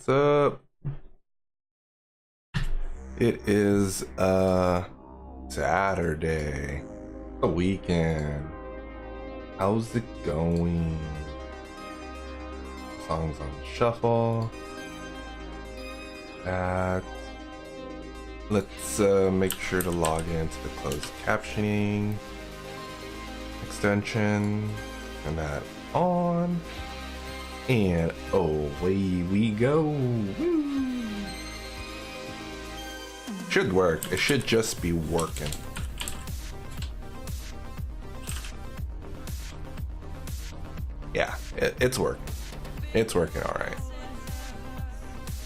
What's up? It is Saturday, the weekend. How's it going? Songs on shuffle. Let's make sure to log into the closed captioning extension. Turn that on. And away we go. Woo. Should work. It should just be working. Yeah, it's working. It's working all right.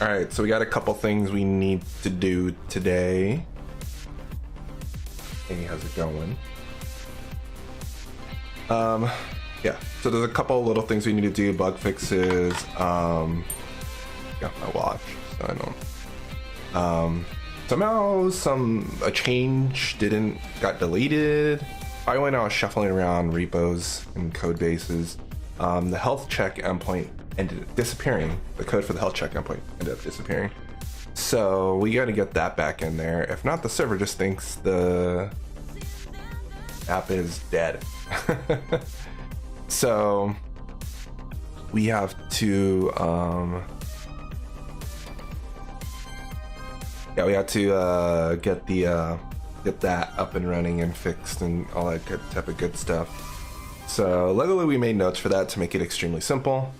All right, so we got a couple things we need to do today. Hey, how's it going? Yeah, so there's a couple little things we need to do, bug fixes. Got my watch, so I don't. Somehow a change got deleted. When I was shuffling around repos and code bases, the health check endpoint ended up disappearing. The code for the health check endpoint ended up disappearing. So we got to get that back in there. If not, the server just thinks the app is dead. So we have to get that up and running and fixed and all that good type of good stuff. So luckily we made notes for that to make it extremely simple.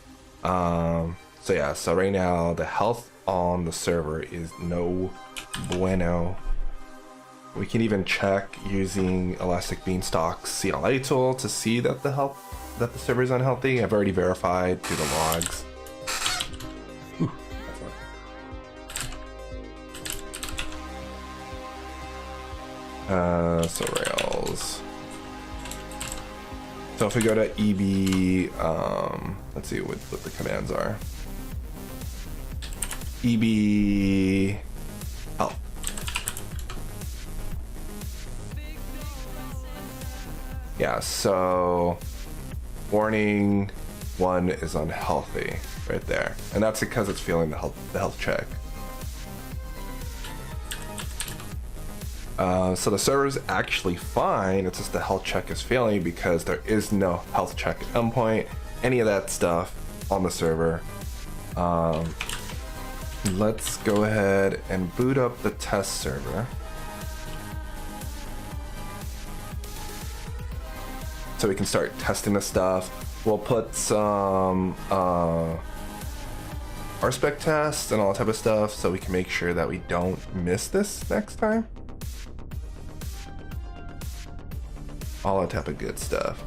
So right now the health on the server is no bueno. We can even check using Elastic Beanstalk's CLI tool to see that the server is unhealthy. I've already verified through the logs. Ooh, so Rails. So if we go to EB, let's see what the commands are. EB health. Yeah, so warning 1 is unhealthy right there, and that's because it's failing the health check. So the server's actually fine. It's just the health check is failing because there is no health check endpoint, any of that stuff on the server. Let's go ahead and boot up the test server. So we can start testing the stuff. We'll put some RSpec tests and all that type of stuff so we can make sure that we don't miss this next time. All that type of good stuff.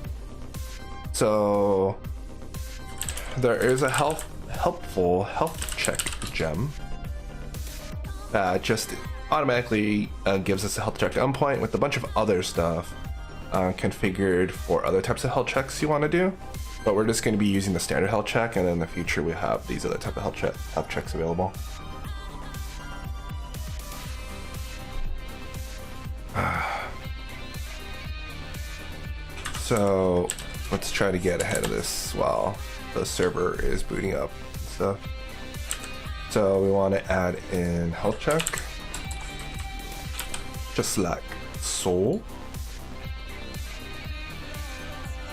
So there is a helpful health check gem that just automatically gives us a health check endpoint with a bunch of other stuff configured for other types of health checks you want to do, but we're just going to be using the standard health check, and in the future we have these other type of health checks available. So let's try to get ahead of this while the server is booting up and stuff. So we want to add in health check, just like so.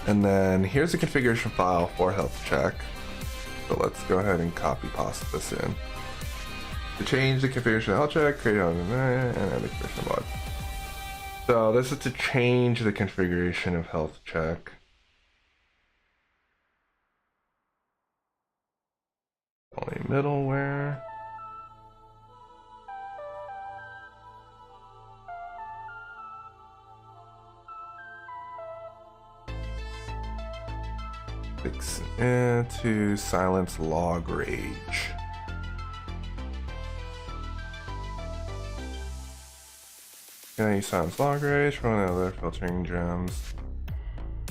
And then here's the configuration file for health check. So let's go ahead and copy paste this in. To change the configuration of health check, create on and add the configuration mod. So this is to change the configuration of health check. Only middleware. Fix it to silence log rage. Can I use silence log rage for one other filtering gems?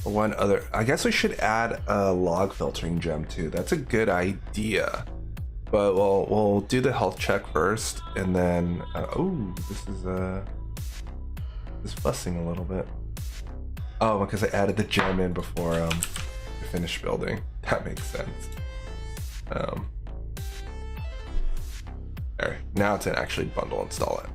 One other, I guess we should add a log filtering gem too. That's a good idea. But we'll do the health check first, and then oh, this is fussing a little bit. Oh, because I added the gem in before we finished building. That makes sense. There, now to actually bundle install it.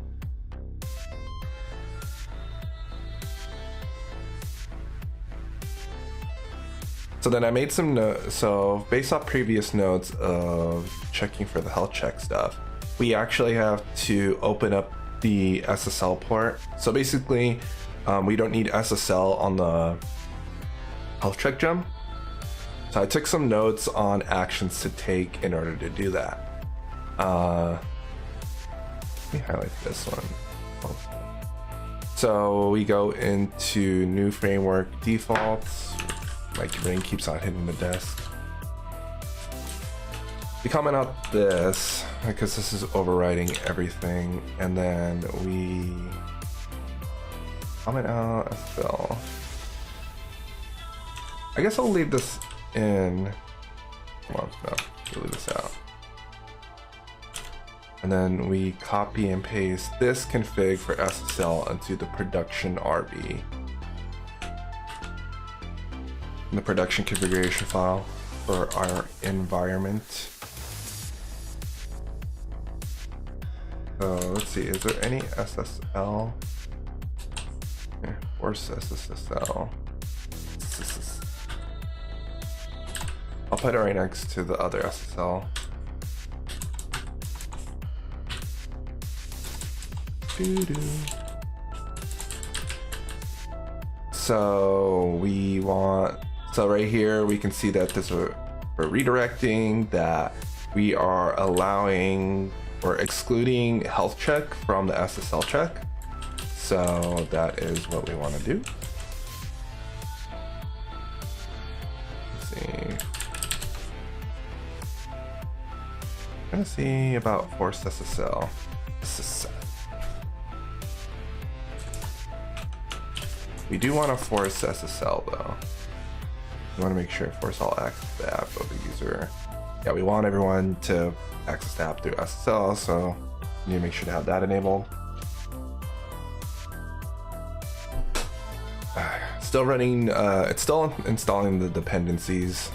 So then I made some notes. So based off previous notes of checking for the health check stuff, we actually have to open up the SSL port. So basically, we don't need SSL on the health check gem. So I took some notes on actions to take in order to do that. Let me highlight this one. So we go into new framework defaults. My ring keeps on hitting the desk. We comment out this because this is overriding everything, and then we comment out SSL. I guess I'll leave this in. Come on, no, we'll leave this out. And then we copy and paste this config for SSL into the production RB. In the production configuration file for our environment. So let's see, is there any SSL? Here, force SSL. I'll put it right next to the other SSL. So we want, so right here we can see that this we're redirecting that we are allowing or excluding health check from the SSL check. So that is what we want to do. Let's see. I'm gonna see about forced SSL. We do want to force SSL though. We want to make sure force all access to the app of the user. Yeah, we want everyone to access the app through SSL, so we need to make sure to have that enabled. Still running, it's still installing the dependencies.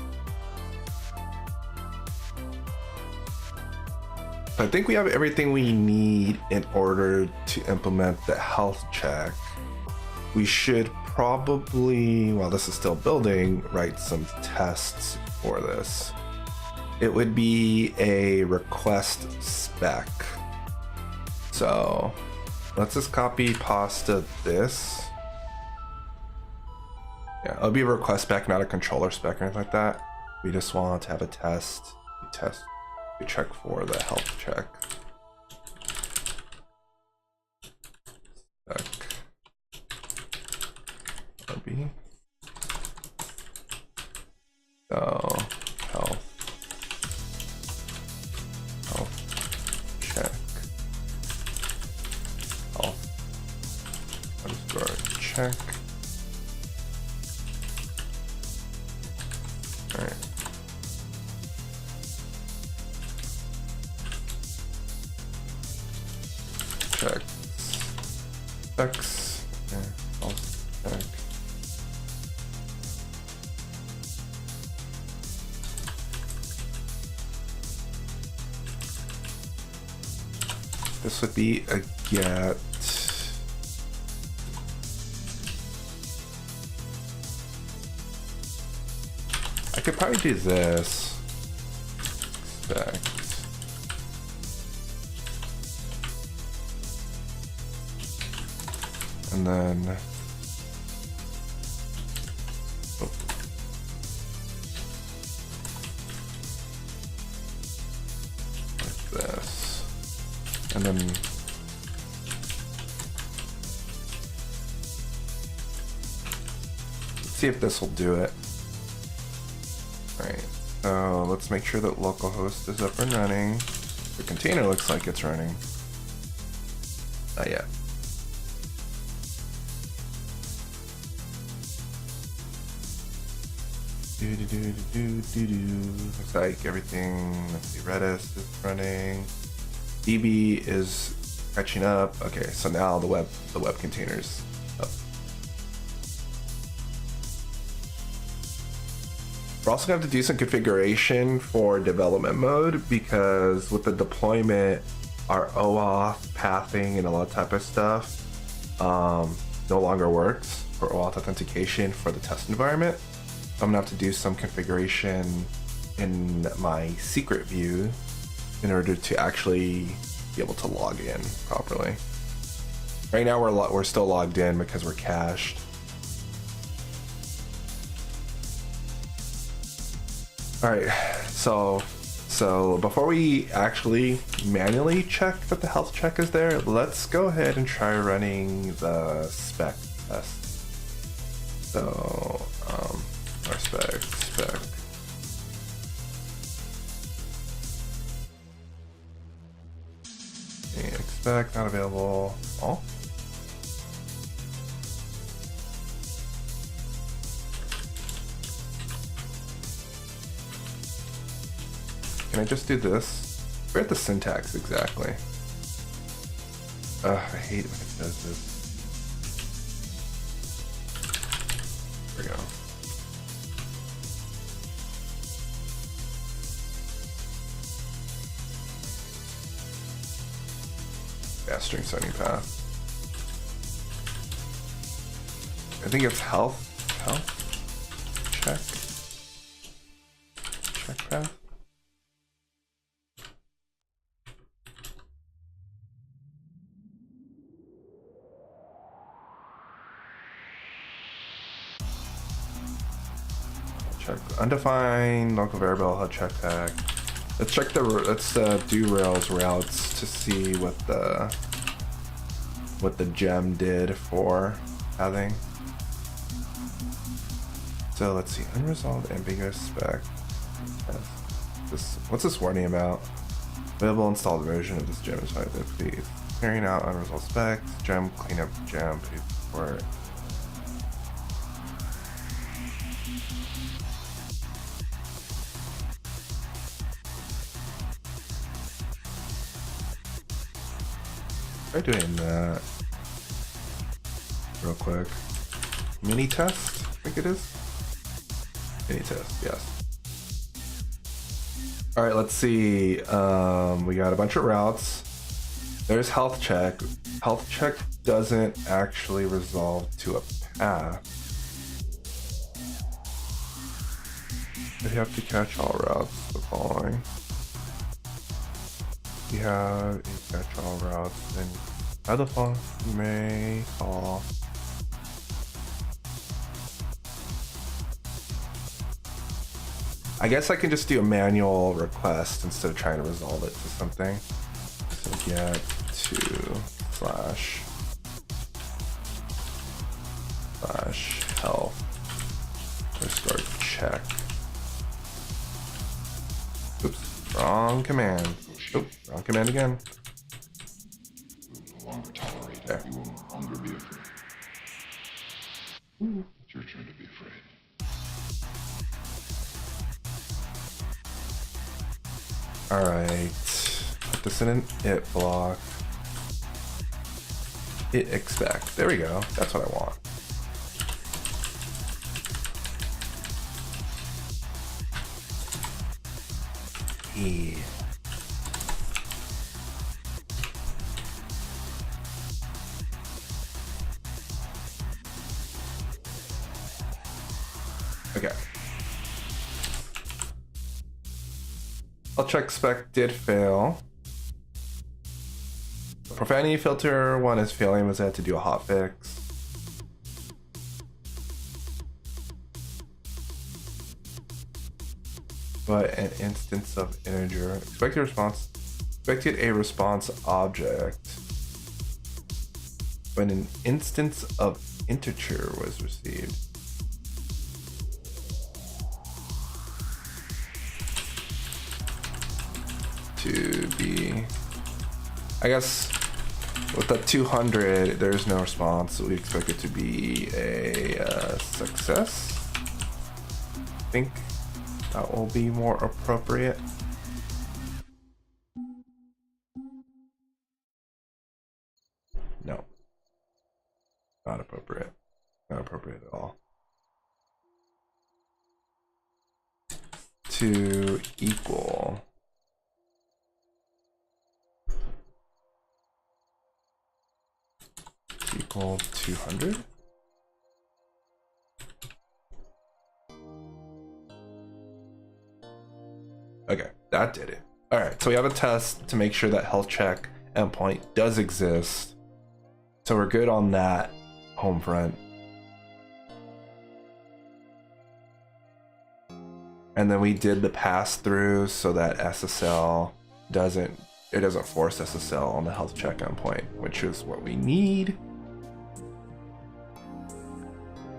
I think we have everything we need in order to implement the health check. We should probably, while this is still building, write some tests for this. It would be a request spec. So let's just copy pasta this. Yeah, it'll be a request spec, not a controller spec or anything like that. We just want to have a test. We check for the health check. Spec. RB. So health check. Health underscore check. All right. Check specs. Yeah, health check. This would be a get. I could probably do this. Expect. And then. Oh. Like this. And then let's see if this will do it. All right, so let's make sure that localhost is up and running. The container looks like it's running. Not yet. Looks like everything. Let's see, Redis is running. DB is catching up. Okay, so now the web container's up. We're also gonna have to do some configuration for development mode because with the deployment, our OAuth pathing and a lot of type of stuff no longer works for OAuth authentication for the test environment. So I'm gonna have to do some configuration in my secret view in order to actually be able to log in properly. Right now we're still logged in because we're cached. All right, so before we actually manually check that the health check is there, let's go ahead and try running the spec test. So our spec. Expect not available. Oh. Can I just do this? Where's the syntax exactly? I hate when it does this. There we go. Yeah, string setting path. I think it's health check path. Check undefined local variable health check tag. Let's check let's do Rails routes to see what the gem did for pathing. So let's see, unresolved ambiguous spec. What's this warning about? Available installed version of this gem is fine. Please clearing out unresolved specs. Gem cleanup gem. Please support. Try doing that real quick. Mini test, I think it is. Mini test, yes. All right, let's see. We got a bunch of routes. There's health check. Health check doesn't actually resolve to a path. We have to catch all routes, the following. We have a catch all routes, then by default you may call I guess I can just do a manual request instead of trying to resolve it to something. So get to slash health underscore check. Oops, wrong command. Oh, wrong command again. No longer tolerate it. You will no longer be afraid. It's your turn to be afraid. Alright. Put this in an it block. It expect. There we go. That's what I want. Yeah. Okay. I'll check spec did fail. The profanity filter one is failing, was I had to do a hotfix. But an instance of integer. Expected a response object. When an instance of integer was received. To be, I guess with the 200 there's no response, so we expect it to be a success. I think that will be more appropriate. No, not appropriate. Not appropriate at all. To equal equal 200. Okay, that did it. All right, so we have a test to make sure that health check endpoint does exist. So we're good on that home front. And then we did the pass through so that SSL doesn't force SSL on the health check endpoint, which is what we need.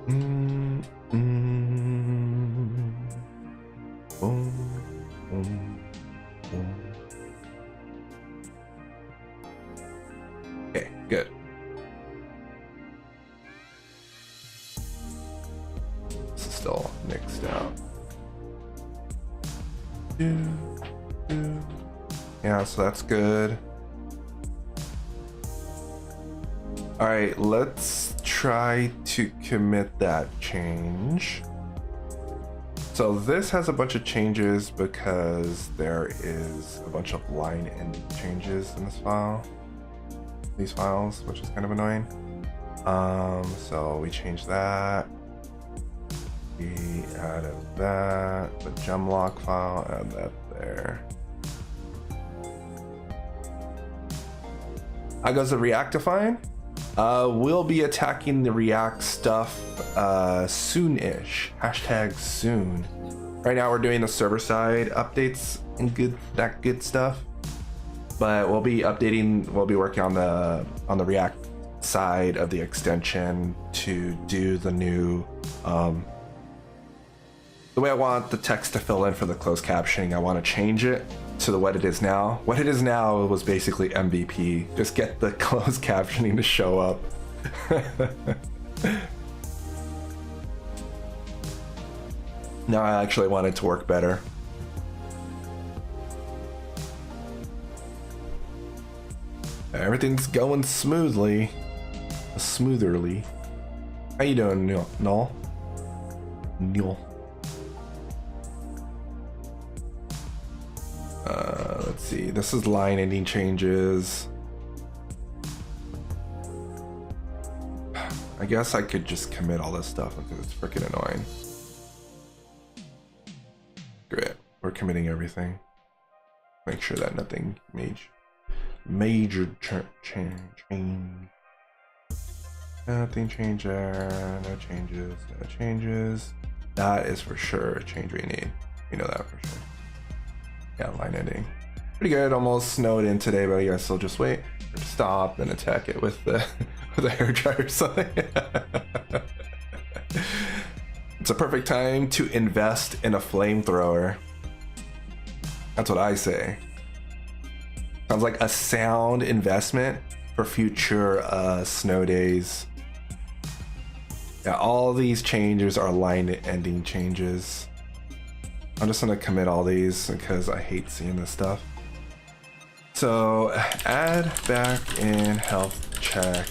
Boom, boom, boom. Okay, good. This is still mixed out. Yeah, so that's good. All right, let's try to commit that change. So this has a bunch of changes because there is a bunch of line ending changes in this file, these files, which is kind of annoying. So we changed that. We added that, the gemlock file, add that there. How goes the Reactifying? We'll be attacking the React stuff soon-ish. Hashtag soon. Right now we're doing the server side updates and good stuff. But we'll be working on the React side of the extension to do the new the way I want the text to fill in for the closed captioning. I want to change it to what it is now. What it is now was basically MVP. Just get the closed captioning to show up. Now I actually want it to work better. Everything's going smoothly. Smootherly. How you doing, Neil? Let's see. This is line ending changes. I guess I could just commit all this stuff because it's freaking annoying. Great. We're committing everything. Make sure that nothing major change. Nothing change there. No changes. No changes. That is for sure a change we need. You know that for sure. Yeah, line ending. Pretty good. Almost snowed in today, but I guess I'll just wait. Stop and attack it with the with a hairdryer or something. It's a perfect time to invest in a flamethrower. That's what I say. Sounds like a sound investment for future snow days. Yeah, all these changes are line ending changes. I'm just gonna commit all these because I hate seeing this stuff. So add back in health check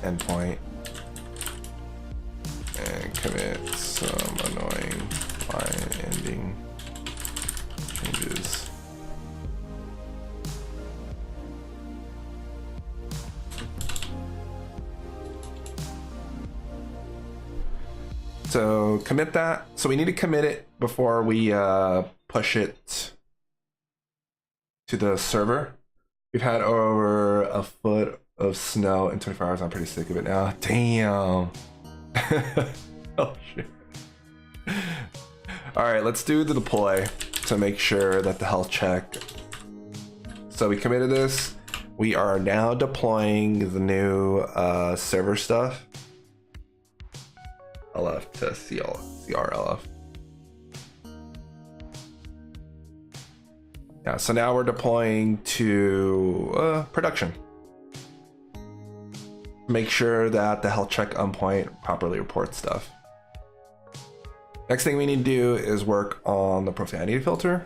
endpoint and commit some annoying line ending changes. So commit that. So we need to commit it before we push it to the server. We've had over a foot of snow in 24 hours. I'm pretty sick of it now. Damn. Oh shit. All right, let's do the deploy to make sure that the health check. So we committed this. We are now deploying the new server stuff. LF to CRLF. Yeah, so now we're deploying to production. Make sure that the health check endpoint properly reports stuff. Next thing we need to do is work on the profanity filter.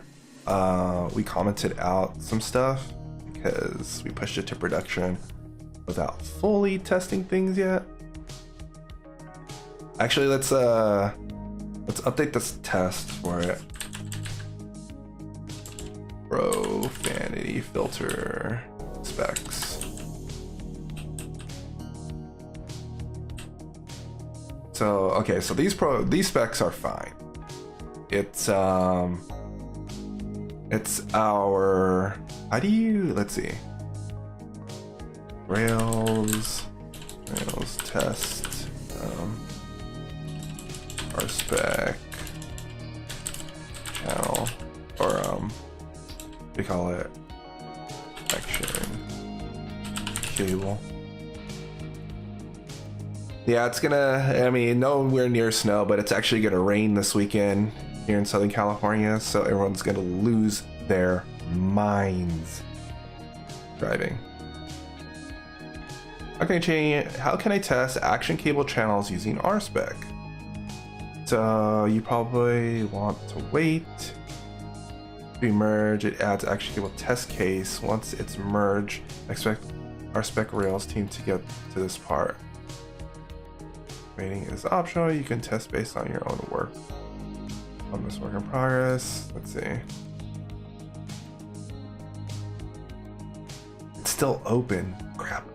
We commented out some stuff because we pushed it to production without fully testing things yet. Actually, let's update this test for it. Profanity filter specs. So okay, so these specs are fine. It's our, let's see, Rails test, our spec channel, or we call it Caption cable. Yeah, it's gonna, I mean, nowhere near snow, but it's actually gonna rain this weekend here in Southern California, so everyone's gonna lose their minds driving. How can I test action cable channels using RSpec? So you probably want to wait. We merge, it adds action cable test case. Once it's merged, expect RSpec Rails team to get to this part. Waiting is optional. You can test based on your own work. On this work in progress, let's see. It's still open. Crap.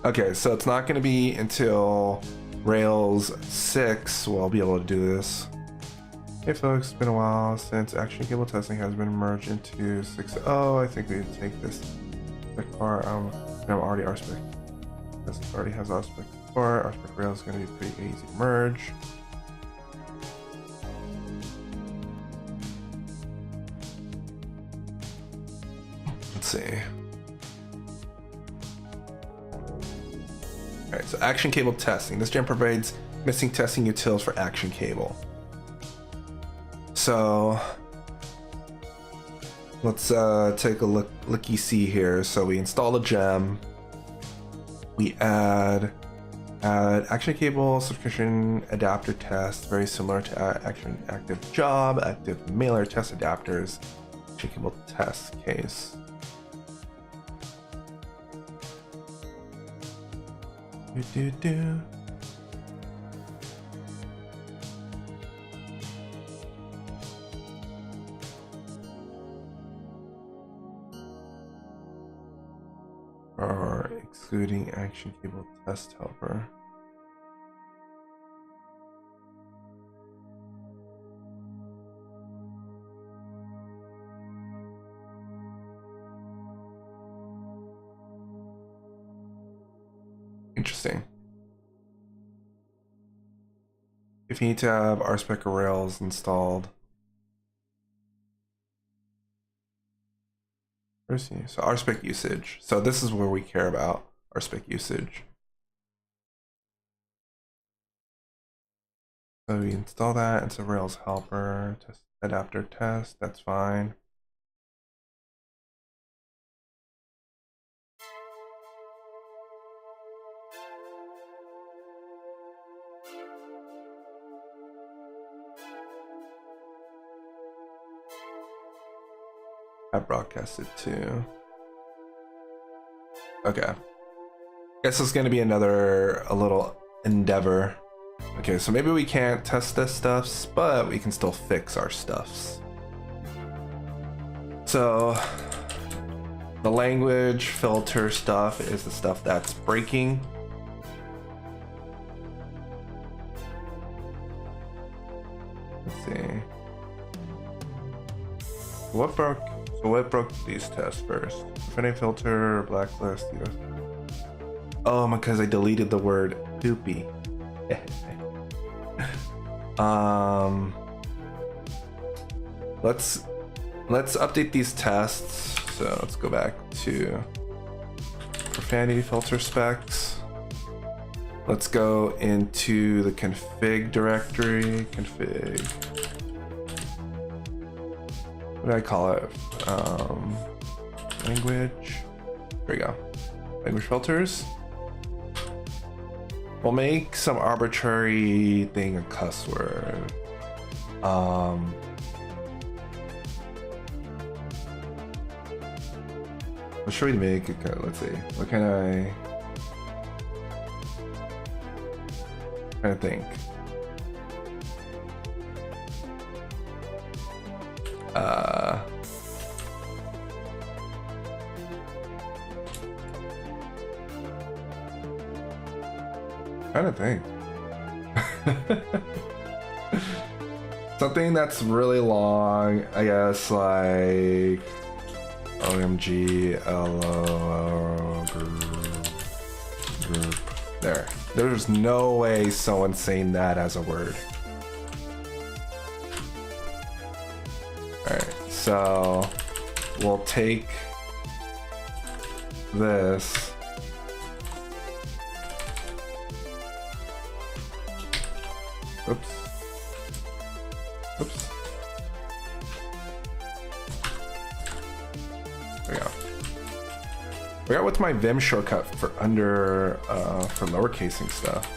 Okay, so it's not going to be until Rails 6 we'll be able to do this. Hey folks, it's been a while since action cable testing has been merged into 6.0. I think we can take this part. I'm already RSpec. This already has RSpec before. RSpec Rails is going to be pretty easy to merge. Let's see. Alright, so action cable testing. This gem provides missing testing utils for action cable. So let's take a looky see here. So we install the gem. We add action cable subscription adapter test, very similar to action active job, active mailer test adapters, action cable test case. Do. Or excluding action cable test helper. Interesting. If you need to have RSpec Rails installed. So RSpec usage. So this is where we care about RSpec usage. So we install that. It's a Rails helper test adapter test. That's fine. I broadcasted too. Okay. Guess it's gonna be a little endeavor. Okay, so maybe we can't test this stuffs, but we can still fix our stuffs. So the language filter stuff is the stuff that's breaking. Let's see. What broke? So what broke these tests first? Defending filter, blacklist. Oh, because I deleted the word poopy. Let's update these tests. So let's go back to profanity filter specs. Let's go into the config directory. Config. What do I call it? Language. There we go. Language filters. We'll make some arbitrary thing a cuss word. What should we make it? Let's see. What can I? Trying to think. trying to think. Something that's really long, I guess, like OMG, LOL, group. There. There's no way someone's saying that as a word. Alright, so we'll take this. Oops. Oops. There we go. I forgot what's my Vim shortcut for under for lowercasing stuff.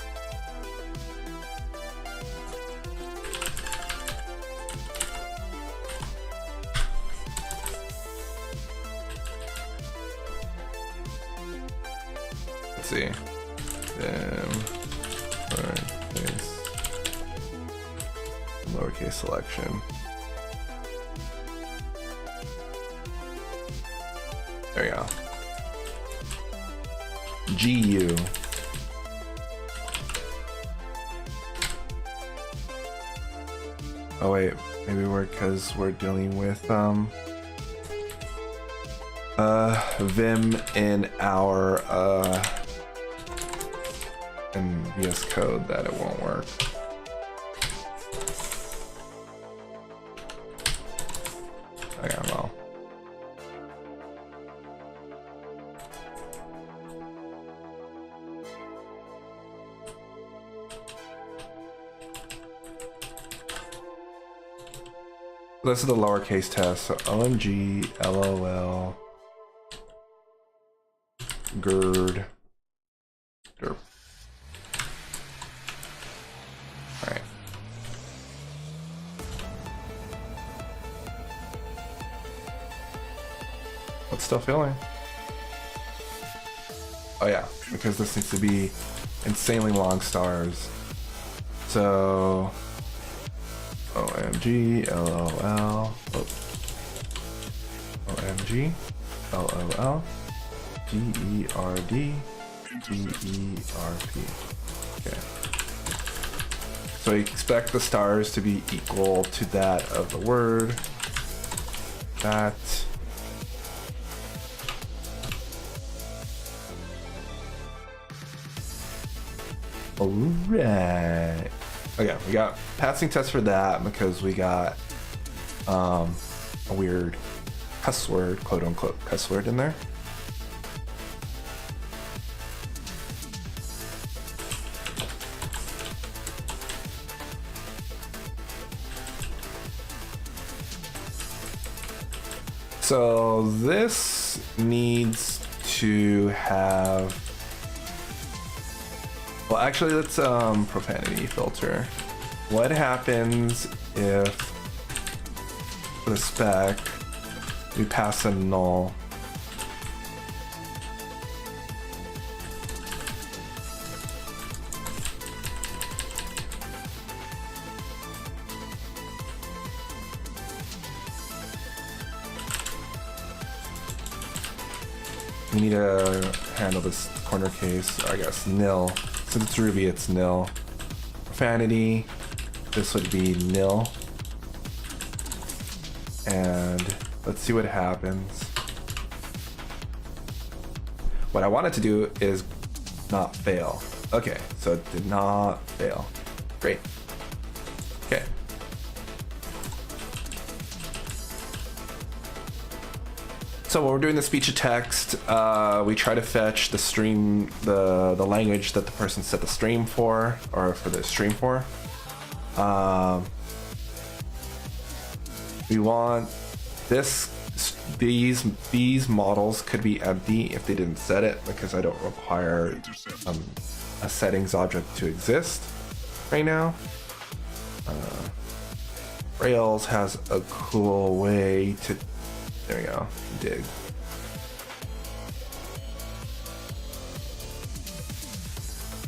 Let's see. Vim lowercase selection. There we go. GU. Oh wait, maybe because we're dealing with Vim in our in VS Code that it won't work. Okay, well. This is the lowercase test, so OMG, LOL, GERD, derp. Alright. What's still failing? Oh yeah, because this needs to be insanely long stars. So OMG, LOL, oh. OMG, LOL, GERD, GERP. Okay. So you expect the stars to be equal to that of the word. That. Alright. Okay, we got passing test for that because we got a weird cuss word, quote unquote cuss word in there. So this needs to have, well, actually, let's profanity filter. What happens if for the spec we pass a null? We need to handle this corner case, or I guess nil. Since it's Ruby, it's nil. Profanity, this would be nil. And let's see what happens. What I wanted to do is not fail. Okay, so it did not fail. Great. Okay. So when we're doing the speech to text, we try to fetch the stream, the language that the person set the stream for, or for the stream for. We want these models could be empty if they didn't set it, because I don't require a settings object to exist right now. Rails has a cool way to, there we go, dig.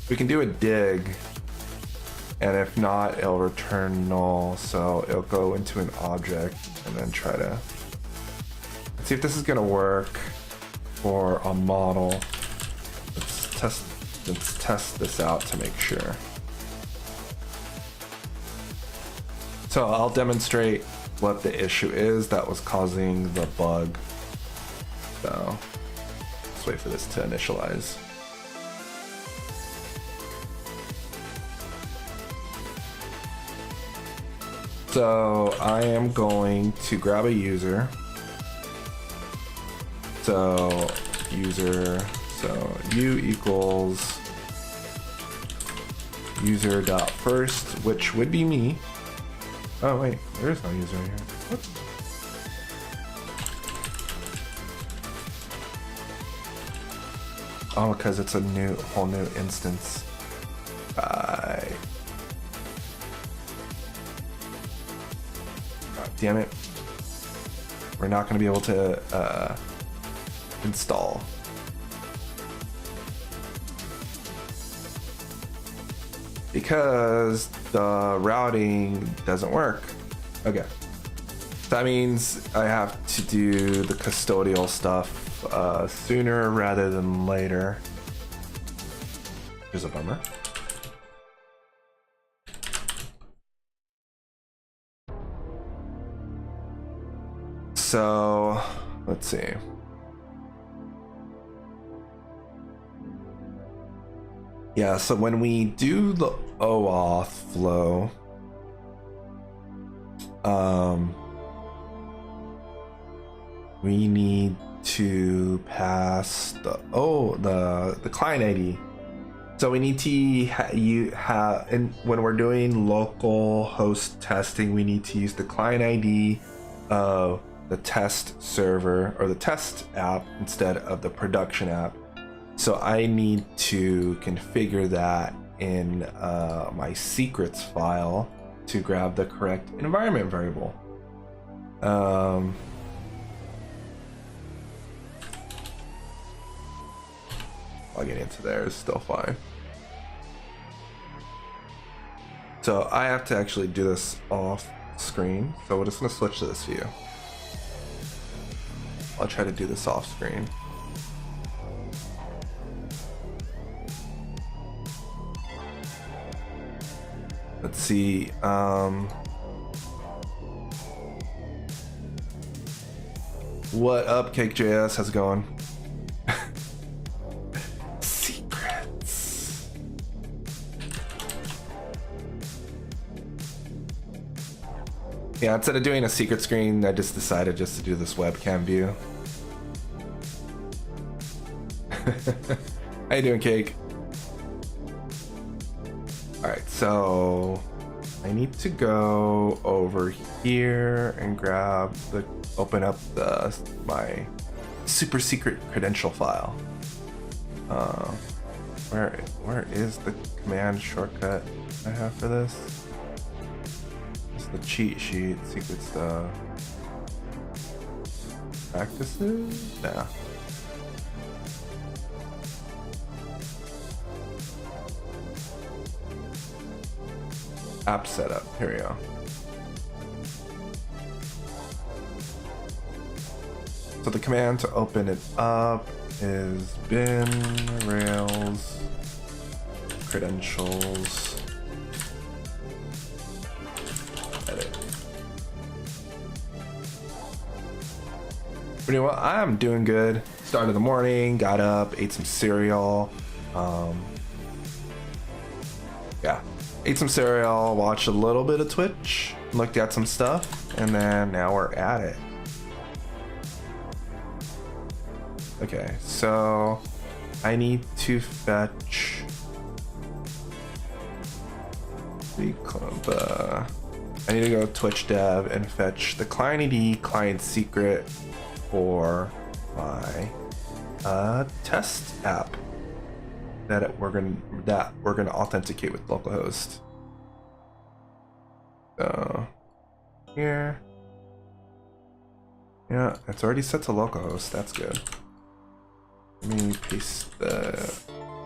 We can do a dig, and if not, it'll return null, so it'll go into an object and then try to, let's see if this is gonna work for a model. Let's test let's test this out to make sure. So I'll demonstrate what the issue is that was causing the bug. So let's wait for this to initialize. So I am going to grab a user. So user, so u equals user dot first, which would be me. Oh wait, there is no user here. What? Oh, because it's a whole new instance. Right. God damn it. We're not going to be able to install. Because the routing doesn't work. Okay. That means I have to do the custodial stuff sooner rather than later. Here's a bummer. So, let's see. Yeah, so when we do the OAuth flow, we need to pass the client ID. So we need to and when we're doing local host testing, we need to use the client ID of the test server or the test app instead of the production app. So I need to configure that in my secrets file to grab the correct environment variable. Logging into there is still fine. So I have to actually do this off screen. So we're just gonna switch to this view. I'll try to do this off screen. Let's see. What up, Cake.js? How's it going? Secrets. Yeah, instead of doing a secret screen, I just decided just to do this webcam view. How you doing, Cake? Alright, so I need to go over here and grab open up my super secret credential file. Where is the command shortcut I have for this? It's the cheat sheet, secret stuff. Practices? Yeah. App setup, here we go. So the command to open it up is bin rails credentials edit. But you know what? I'm doing good. Started the morning, got up, ate some cereal. Yeah. Ate some cereal, watched a little bit of Twitch, looked at some stuff, and then now we're at it. Okay, so I need to fetch I need to go Twitch dev and fetch the client ID, client secret for my test app that we're gonna authenticate with localhost. So here, yeah, it's already set to localhost. That's good. Let me paste the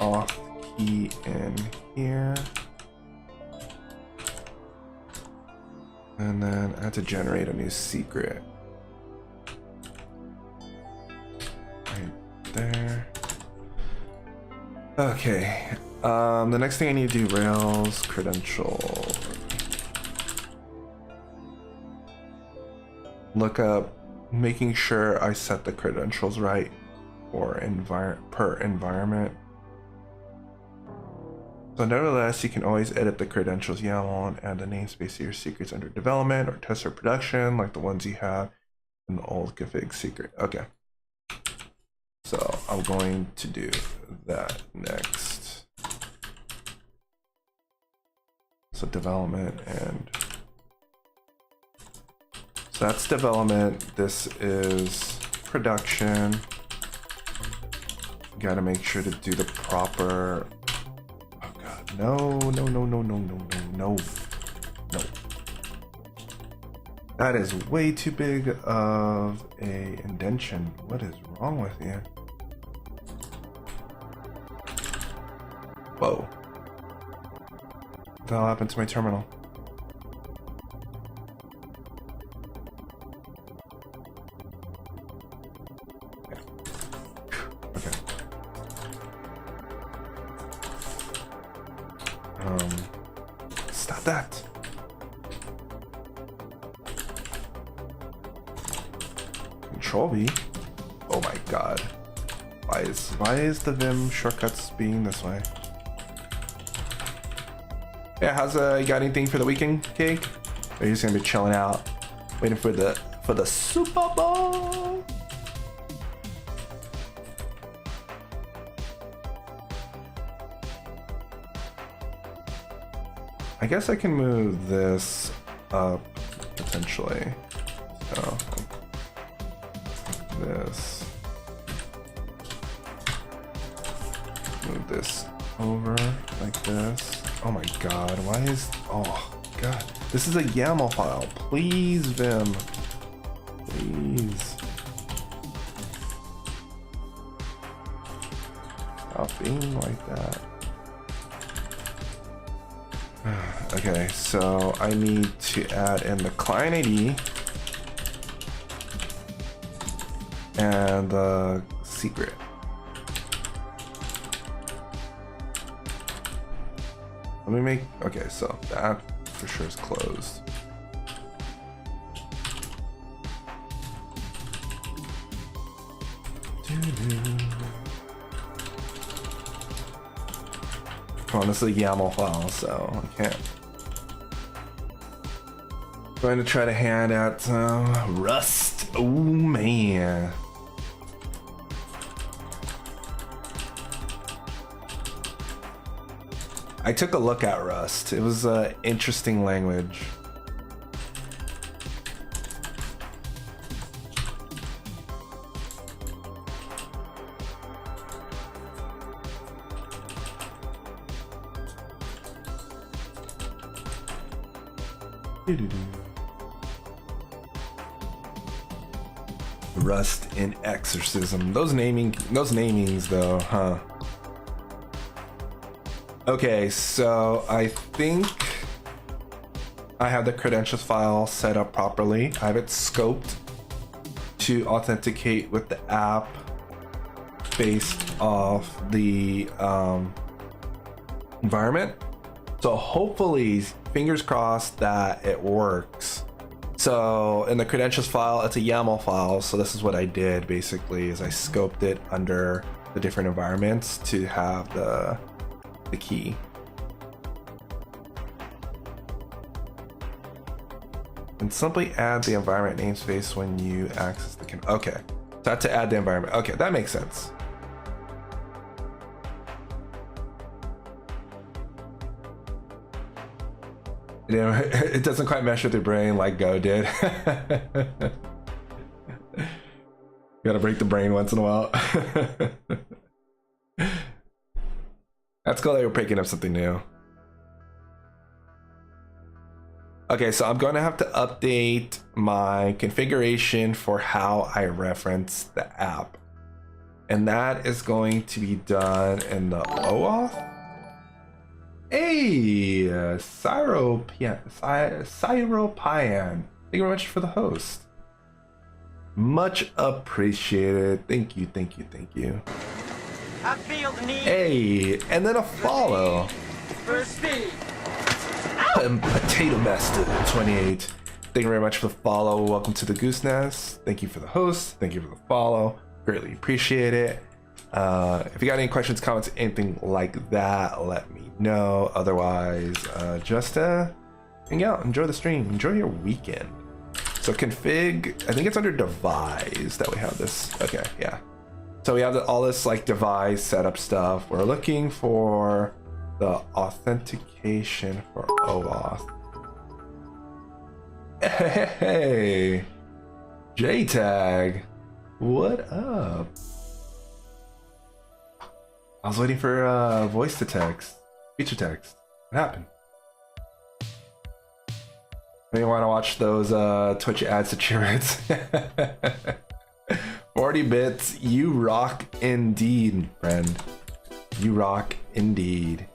auth key in here, and then I have to generate a new secret right there. Okay. The next thing I need to do, Rails credential. Look up, making sure I set the credentials right for per environment. So nevertheless, you can always edit the credentials YAML and add the namespace to your secrets under development or test or production, like the ones you have in the old config secret. Okay. So I'm going to do that next. So development and so that's development. This is production. Got to make sure to do the proper. Oh God, no. That is way too big of a indentation. What is wrong with you? Whoa. What the hell happened to my terminal? Okay. Stop that. Control V. Oh my God. Why is the Vim shortcuts being this way? Yeah, how's you got anything for the weekend, Cake? Or are you just gonna be chilling out, waiting for the Super Bowl? I guess I can move this up potentially. So this. Move this over like this. Oh my God, why is, oh God. This is a YAML file. Please, Vim. Please. Stop being like that. Okay, so I need to add in the client ID and the secret. Let me make, okay, so that for sure is closed. Come on, this is a YAML file, so I can't. Going to try to hand out some Rust. Oh man. I took a look at Rust. It was an interesting language. Rust in Exorcism. Those namings though, huh? Okay, so I think I have the credentials file set up properly. I have it scoped to authenticate with the app based off the environment. So hopefully, fingers crossed that it works. So in the credentials file, it's a YAML file. So this is what I did basically is I scoped it under the different environments to have the key. And simply add the environment namespace when you access the okay. So I have to add the environment. Okay, that makes sense. You know, it doesn't quite mesh with your brain like Go did. You gotta break the brain once in a while. That's cool that you're picking up something new. Okay, so I'm going to have to update my configuration for how I reference the app. And that is going to be done in the OAuth. Hey, Cyropian. Thank you very much for the host. Much appreciated. Thank you, thank you, thank you. I feel the need Hey, and then a follow. for speed. Potato Master 28. Thank you very much for the follow. Welcome to the Goose Nest. Thank you for the host. Thank you for the follow. Greatly appreciate it. If you got any questions, comments, anything like that, let me know. Otherwise, just hang out, enjoy the stream, enjoy your weekend. So config, I think it's under device that we have this. Okay, yeah. So we have all this like device setup stuff. We're looking for the authentication for OAuth. Hey, JTag, what up? I was waiting for voice to text, feature text. What happened? Maybe want to watch those Twitch ads to cheer it. 40 bits, you rock indeed, friend. You rock indeed.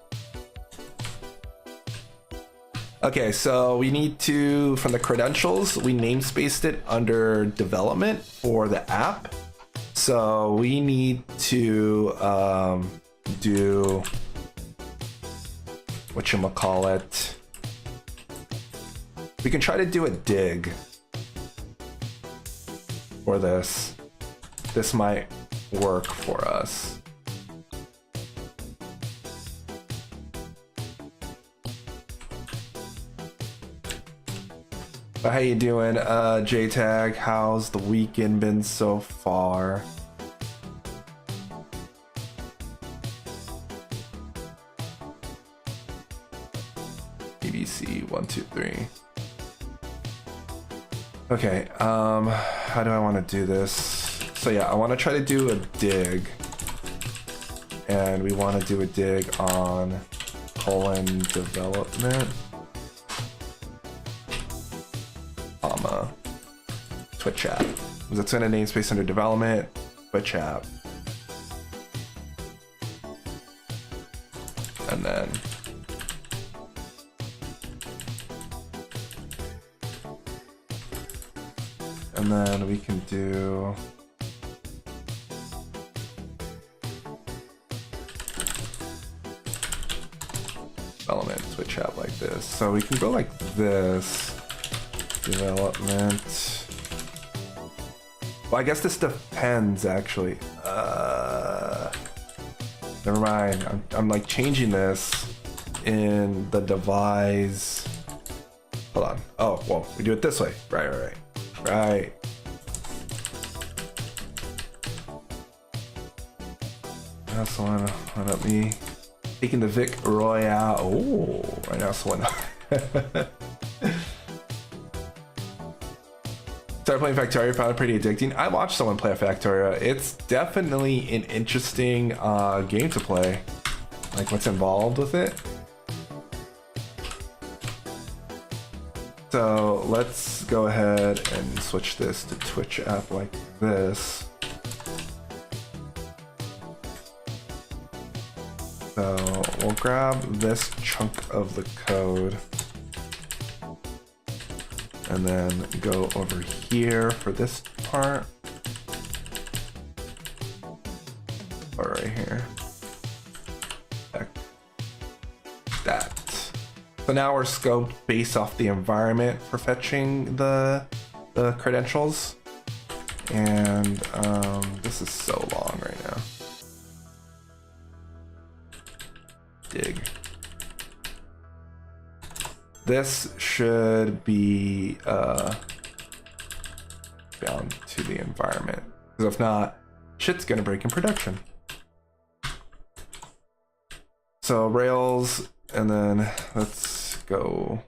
Okay, so we need to, from the credentials, we namespaced it under development for the app. So we need to do whatchamacallit. We can try to do a dig for this. This might work for us. But how you doing, JTag? How's the weekend been so far? BBC 123. Okay, how do I want to do this? So yeah, I want to try to do a dig, and we want to do a dig on :development, comma, Twitch app. That's in a namespace under development, Twitch app, and then we can do development Twitch app like this. So we can go like this, development. Well, I guess this depends actually. Never mind. I'm like changing this in the device. Hold on. Oh, well, we do it this way. Right. That's the one. Why not me taking the Vic Royale? Oh, right now, so one. Started playing Factorio, found it pretty addicting. I watched someone play a Factorio. It's definitely an interesting game to play. Like what's involved with it. So let's go ahead and switch this to Twitch app like this. So we'll grab this chunk of the code and then go over here for this part. Or right here. Like that. So now we're scoped based off the environment for fetching the credentials. And this is so long right now. Dig. This should be bound to the environment, because if not, shit's gonna break in production. So Rails, and then let's go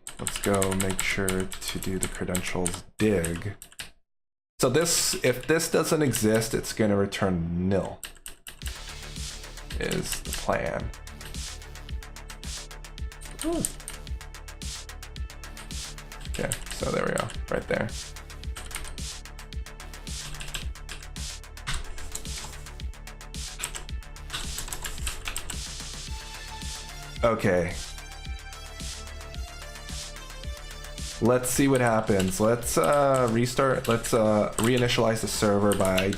make sure to do the credentials dig. So this, if this doesn't exist, it's gonna return nil, is the plan. Ooh. Okay, so there we go, right there. Okay. Let's see what happens. Let's restart. Let's reinitialize the server by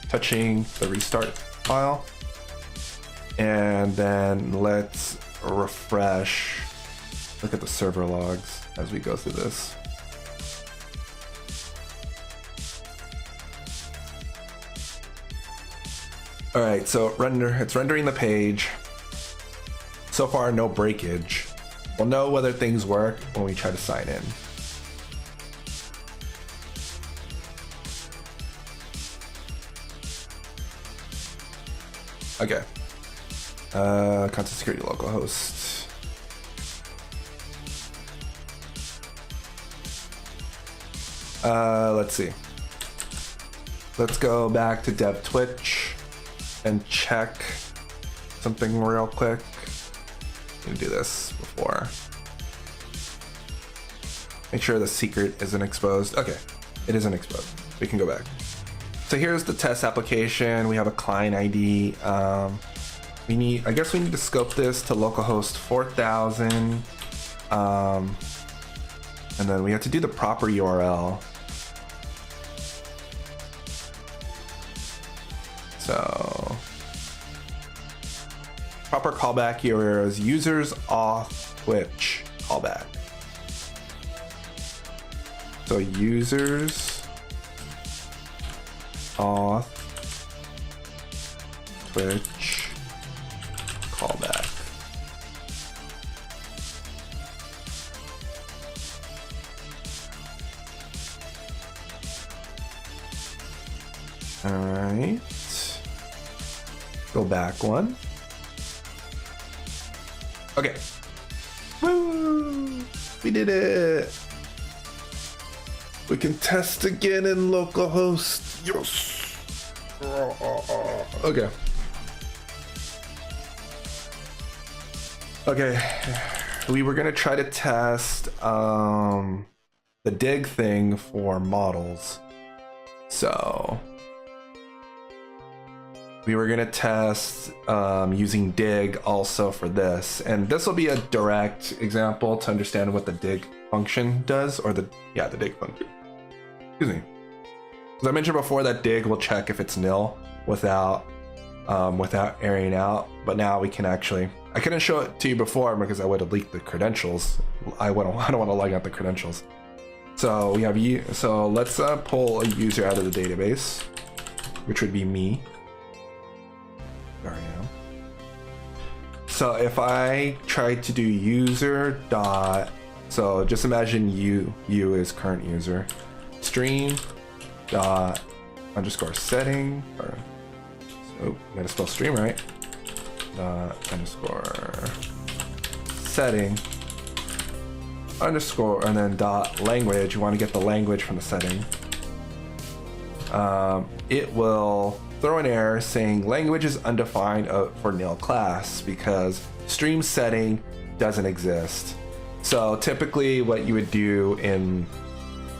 touching the restart file. And then let's refresh. Look at the server logs as we go through this. All right, so it's rendering the page. So far, no breakage. We'll know whether things work when we try to sign in. Okay. Content security localhost. Let's see. Let's go back to dev Twitch and check something real quick. Let me do this before. Make sure the secret isn't exposed. Okay, it isn't exposed. We can go back. So here's the test application. We have a client ID. I guess we need to scope this to localhost 4000. And then we have to do the proper URL. So proper callback here is users auth Twitch callback. So users auth Twitch callback. All right. Go back one. Okay. Woo! We did it. We can test again in localhost. Yes. Okay. Okay. We were gonna try to test the dig thing for models. So we were gonna test using dig also for this, and this will be a direct example to understand what the dig function does, or the dig function. Excuse me. As I mentioned before, that dig will check if it's nil without airing out, but now we can actually. I couldn't show it to you before because I would have leaked the credentials. I don't want to log out the credentials. So we have so let's pull a user out of the database, which would be me. There I am. So if I try to do user dot, so just imagine you is current user, stream dot underscore setting, or so I gotta spell stream right, dot underscore setting underscore, and then dot language. You want to get the language from the setting. It will throw an error saying language is undefined for nil class because stream setting doesn't exist. So typically what you would do in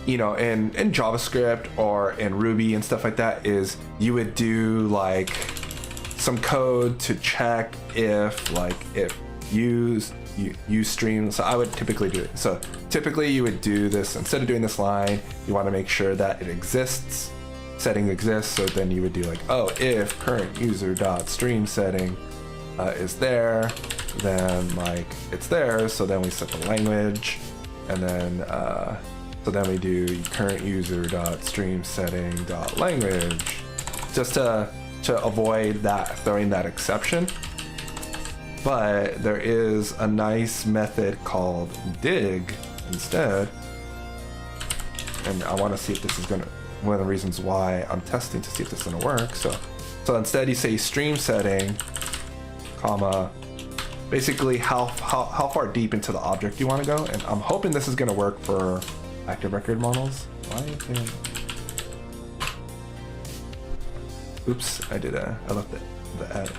JavaScript or in Ruby and stuff like that is you would do like some code to check if use stream. So I would typically do it. So typically you would do this, instead of doing this line, you want to make sure that it exists. Setting exists, so then you would do like, oh, if current user dot stream setting is there, then like it's there, so then we set the language, and then so then we do current user dot stream setting dot language, just to avoid that, throwing that exception. But there is a nice method called dig instead, and I want to see if this is gonna. One of the reasons why I'm testing to see if this is gonna work. So instead you say stream setting, comma, basically how far deep into the object you want to go, and I'm hoping this is gonna work for active record models. Why did... Oops, I left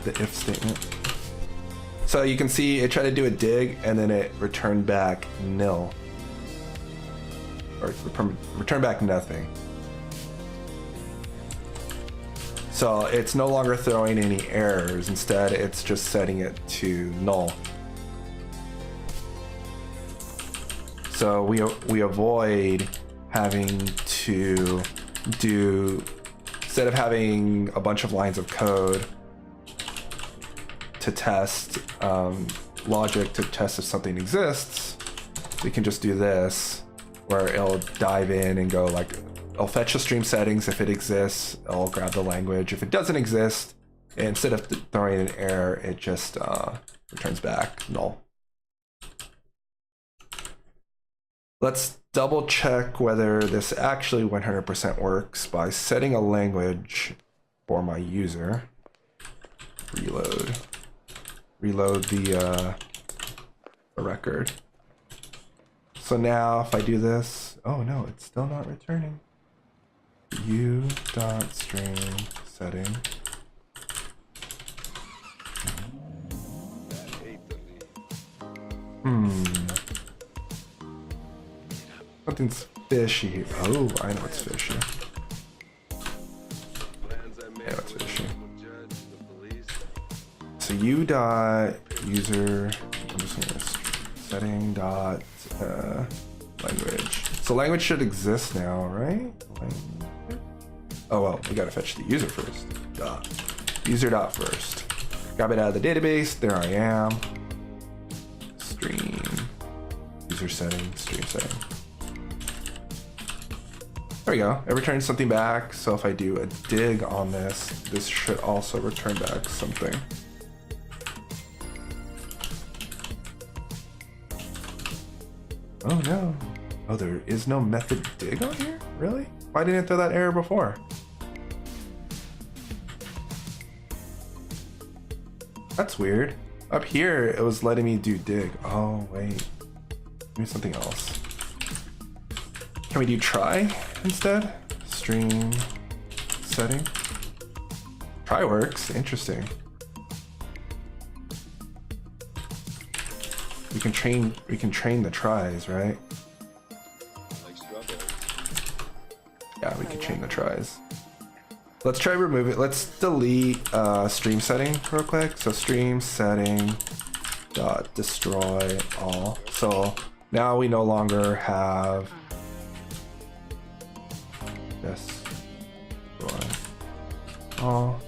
the if statement. So you can see it tried to do a dig and then it returned back nil, or return back nothing. So it's no longer throwing any errors. Instead, it's just setting it to null. So we avoid having to do, instead of having a bunch of lines of code to test logic to test if something exists, we can just do this, where it'll dive in and go like, it'll fetch the stream settings if it exists, it'll grab the language. If it doesn't exist, instead of throwing an error, it just returns back null. Let's double check whether this actually 100% works by setting a language for my user. Reload the record. So now if I do this, oh no, it's still not returning. U.string setting. Something's fishy here. Oh, I know it's fishy. Yeah, it's fishy. So u.user, I'm just gonna setting dot language. So language should exist now, right? Oh well, we gotta fetch the user first. User dot first. Grab it out of the database. There I am. Stream. User setting. Stream setting. There we go. It returns something back. So if I do a dig on this, this should also return back something. Oh no. Oh, there is no method dig on here? Really? Why didn't it throw that error before? That's weird. Up here, it was letting me do dig. Oh, wait. Maybe something else. Can we do try instead? Stream setting. Try works. Interesting. We can train the tries, right? Yeah, we can train the tries. Let's try remove it. Let's delete stream setting real quick. So stream setting dot destroy all. So now we no longer have this. All.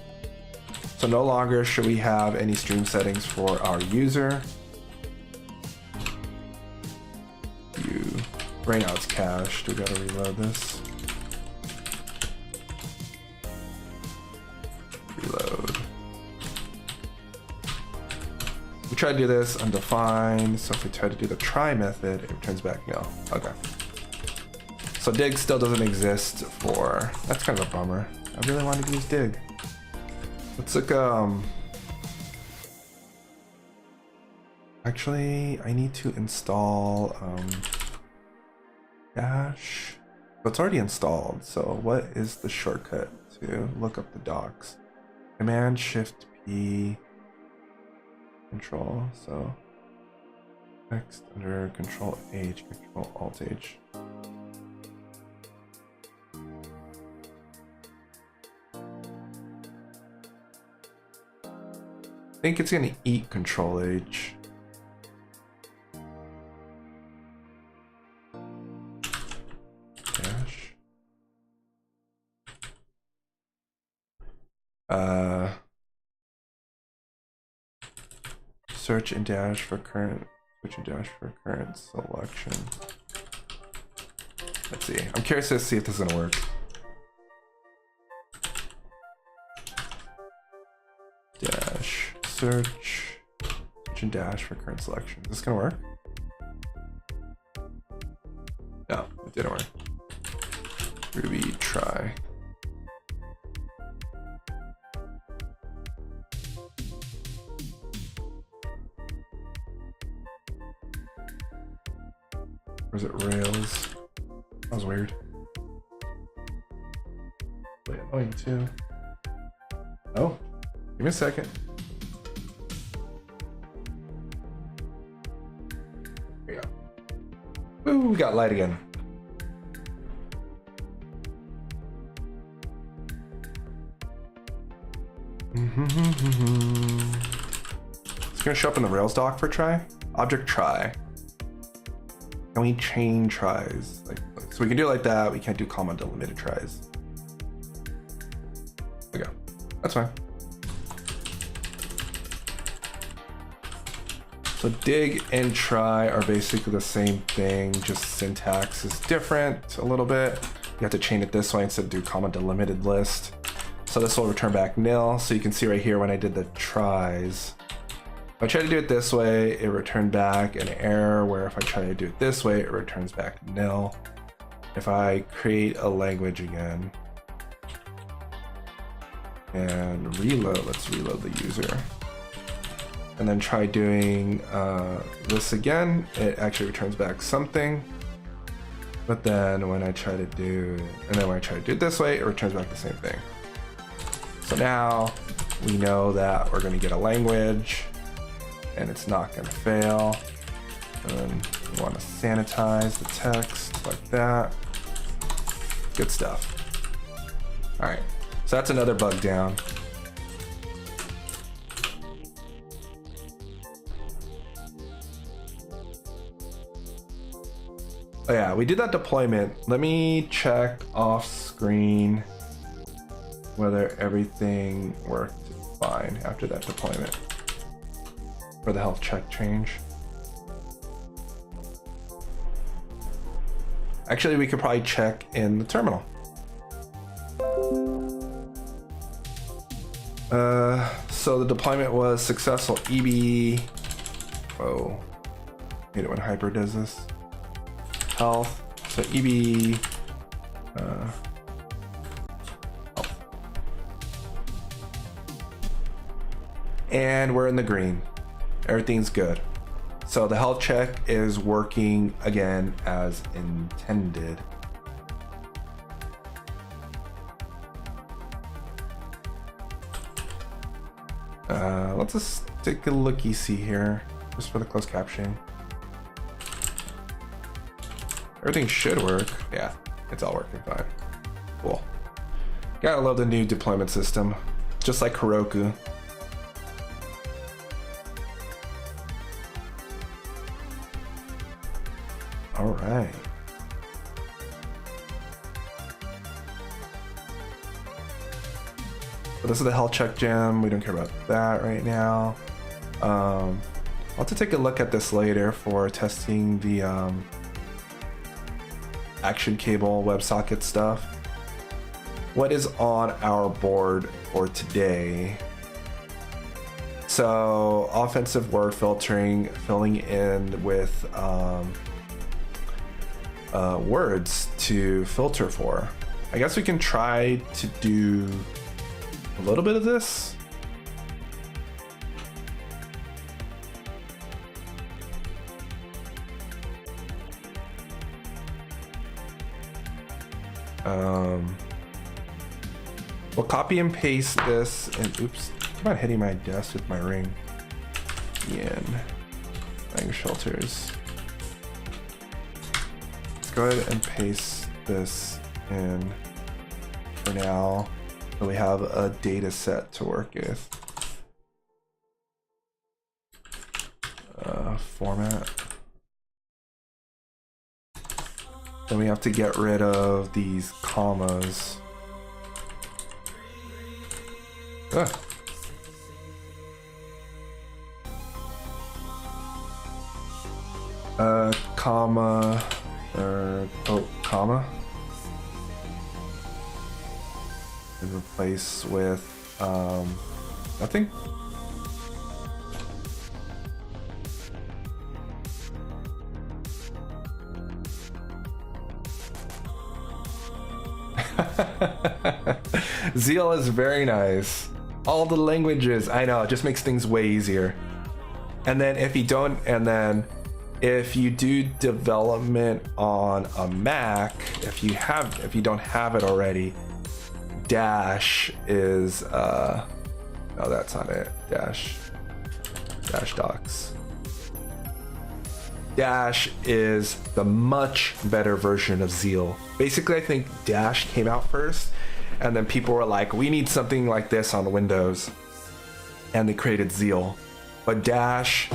So no longer should we have any stream settings for our user. Right now it's cached. We gotta reload this. Reload. We try to do this undefined. So if we try to do the try method, it returns back no. Okay. So dig still doesn't exist for. That's kind of a bummer. I really wanted to use dig. Let's look. Actually, I need to install dash. So it's already installed. So what is the shortcut to look up the docs? Command Shift P Control. So next under Control H, Control Alt H. I think it's gonna eat Control H. Dash. Search and dash for current. Switch and dash for current selection. Let's see. I'm curious to see if this is gonna work. Dash. Search and dash for current selection. Is this gonna work? No, it didn't work. Ruby try. Or is it Rails? That was weird. Wait, annoying too. Oh, give me a second. Here we go. Ooh, we got light again. It's gonna show up in the Rails doc for try. Object try. Can we chain tries? So we can do it like that. We can't do comma delimited tries. There we go. That's fine. So dig and try are basically the same thing, just syntax is different a little bit. You have to chain it this way instead of do comma delimited list. So this will return back nil. So you can see right here when I did the tries, if I try to do it this way, it returned back an error, where if I try to do it this way, it returns back nil. If I create a language again and reload, let's reload the user, and then try doing this again, it actually returns back something. But then when I try to do, and then when I try to do it this way, it returns back the same thing. So now we know that we're gonna get a language and it's not gonna fail. And then we wanna sanitize the text like that. Good stuff. All right, so that's another bug down. Oh yeah, we did that deployment. Let me check off screen whether everything worked fine after that deployment for the health check change. Actually, we could probably check in the terminal. So the deployment was successful. EB, whoa, hate it when Hyper does this. Health, so EB, health. And we're in the green. Everything's good. So the health check is working again as intended. Let's just take a looky-see here, just for the closed captioning. Everything should work. Yeah, it's all working fine. Cool. Gotta love the new deployment system, just like Heroku. All right. So this is the health check gem. We don't care about that right now. I'll have to take a look at this later for testing the action cable WebSocket stuff. What is on our board for today? So offensive word filtering, filling in with words to filter for. I guess we can try to do a little bit of this. We'll copy and paste this, and oops, I'm not hitting my desk with my ring. In language filters. Let's go ahead and paste this in for now, so we have a data set to work with. Format. Then we have to get rid of these commas. Comma, or comma, and replace with nothing. Zeal is very nice. All the languages, I know, it just makes things way easier. And then if you don't, and then if you do development on a Mac, if you don't have it already, dash is no, that's not it. Dash docs. Dash is the much better version of Zeal. Basically, I think Dash came out first, and then people were like, we need something like this on Windows, and they created Zeal. But Dash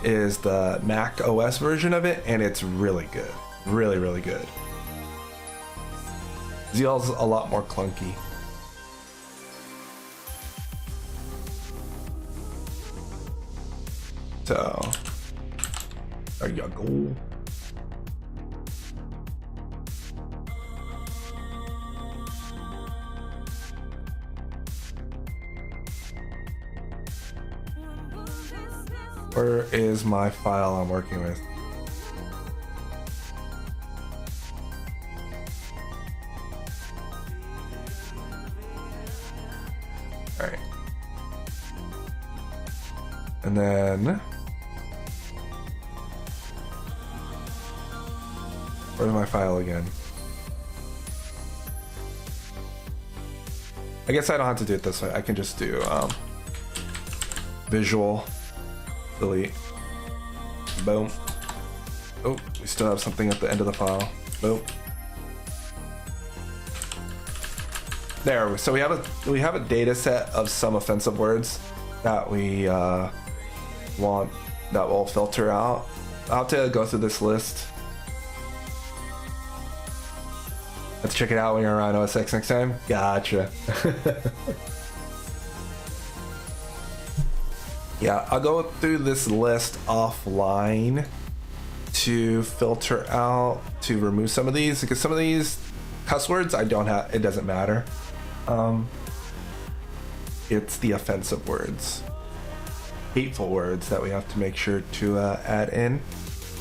is the Mac OS version of it, and it's really good. Really, really good. Zeal's a lot more clunky. So There you go. Where is my file I'm working with? All right. And then where's my file again? I guess I don't have to do it this way. I can just do visual delete. Boom. Oh, we still have something at the end of the file. Boom. There. So we have a data set of some offensive words that we want that will filter out. I'll have to go through this list. Let's check it out when you're around OS X next time. Gotcha. Yeah, I'll go through this list offline to filter out, to remove some of these, because some of these cuss words I don't have, it doesn't matter. It's the offensive words, hateful words that we have to make sure to add in.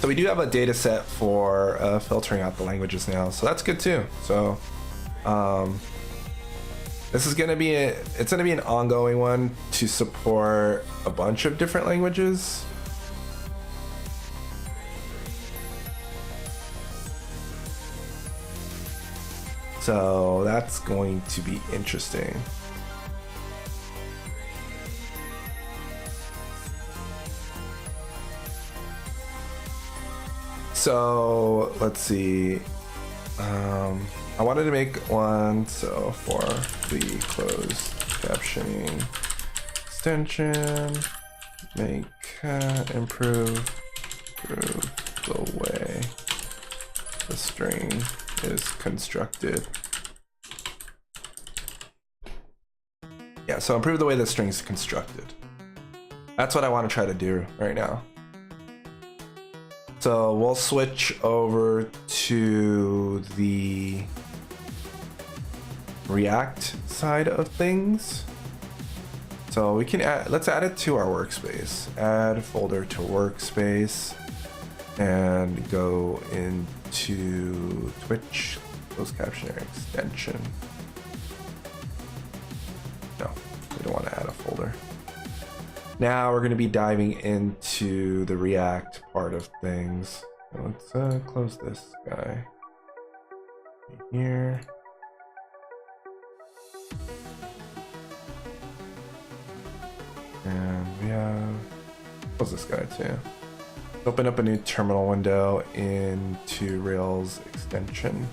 So we do have a data set for filtering out the languages now, so that's good too. So this is gonna be it's gonna be an ongoing one to support a bunch of different languages. So that's going to be interesting. So let's see. I wanted to make one, so for the closed captioning extension, make improve the way the string is constructed. Yeah, so improve the way the string is constructed. That's what I want to try to do right now. So we'll switch over to the React side of things. So we can add, let's add it to our workspace. Add folder to workspace and go into Twitch closed captioner extension. No, we don't want to add a folder. Now we're going to be diving into the React part of things. So let's close this guy here. And we have, close this guy too. Open up a new terminal window into Rails extension.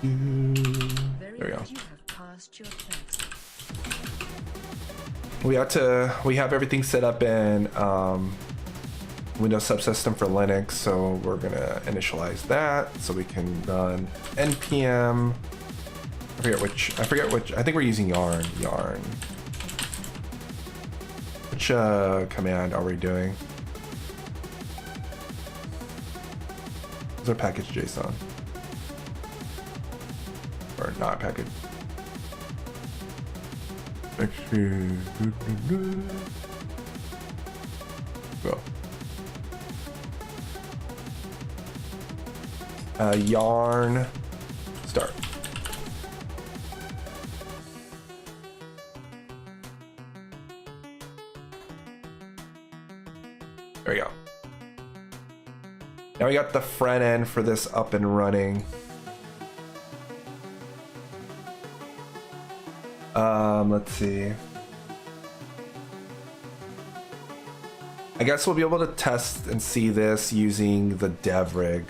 There we go. We have everything set up in Windows subsystem for Linux, so we're gonna initialize that so we can run npm. I forget which. I think we're using yarn. Which command are we doing? Is our package JSON? Or not package? Go. Yarn start. There we go. Now we got the front end for this up and running. Let's see. I guess we'll be able to test and see this using the dev rig.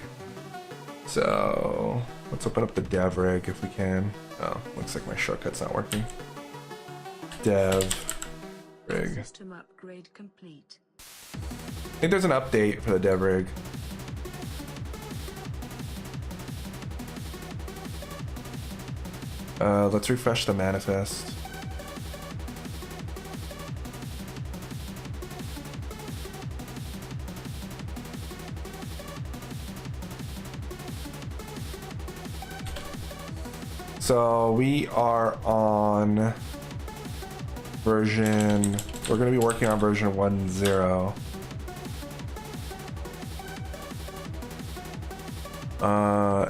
So let's open up the dev rig if we can. Oh, looks like my shortcut's not working. Dev rig. System upgrade complete. I think there's an update for the dev rig. Let's refresh the manifest. So we are on version, we're going to be working on version 1.0.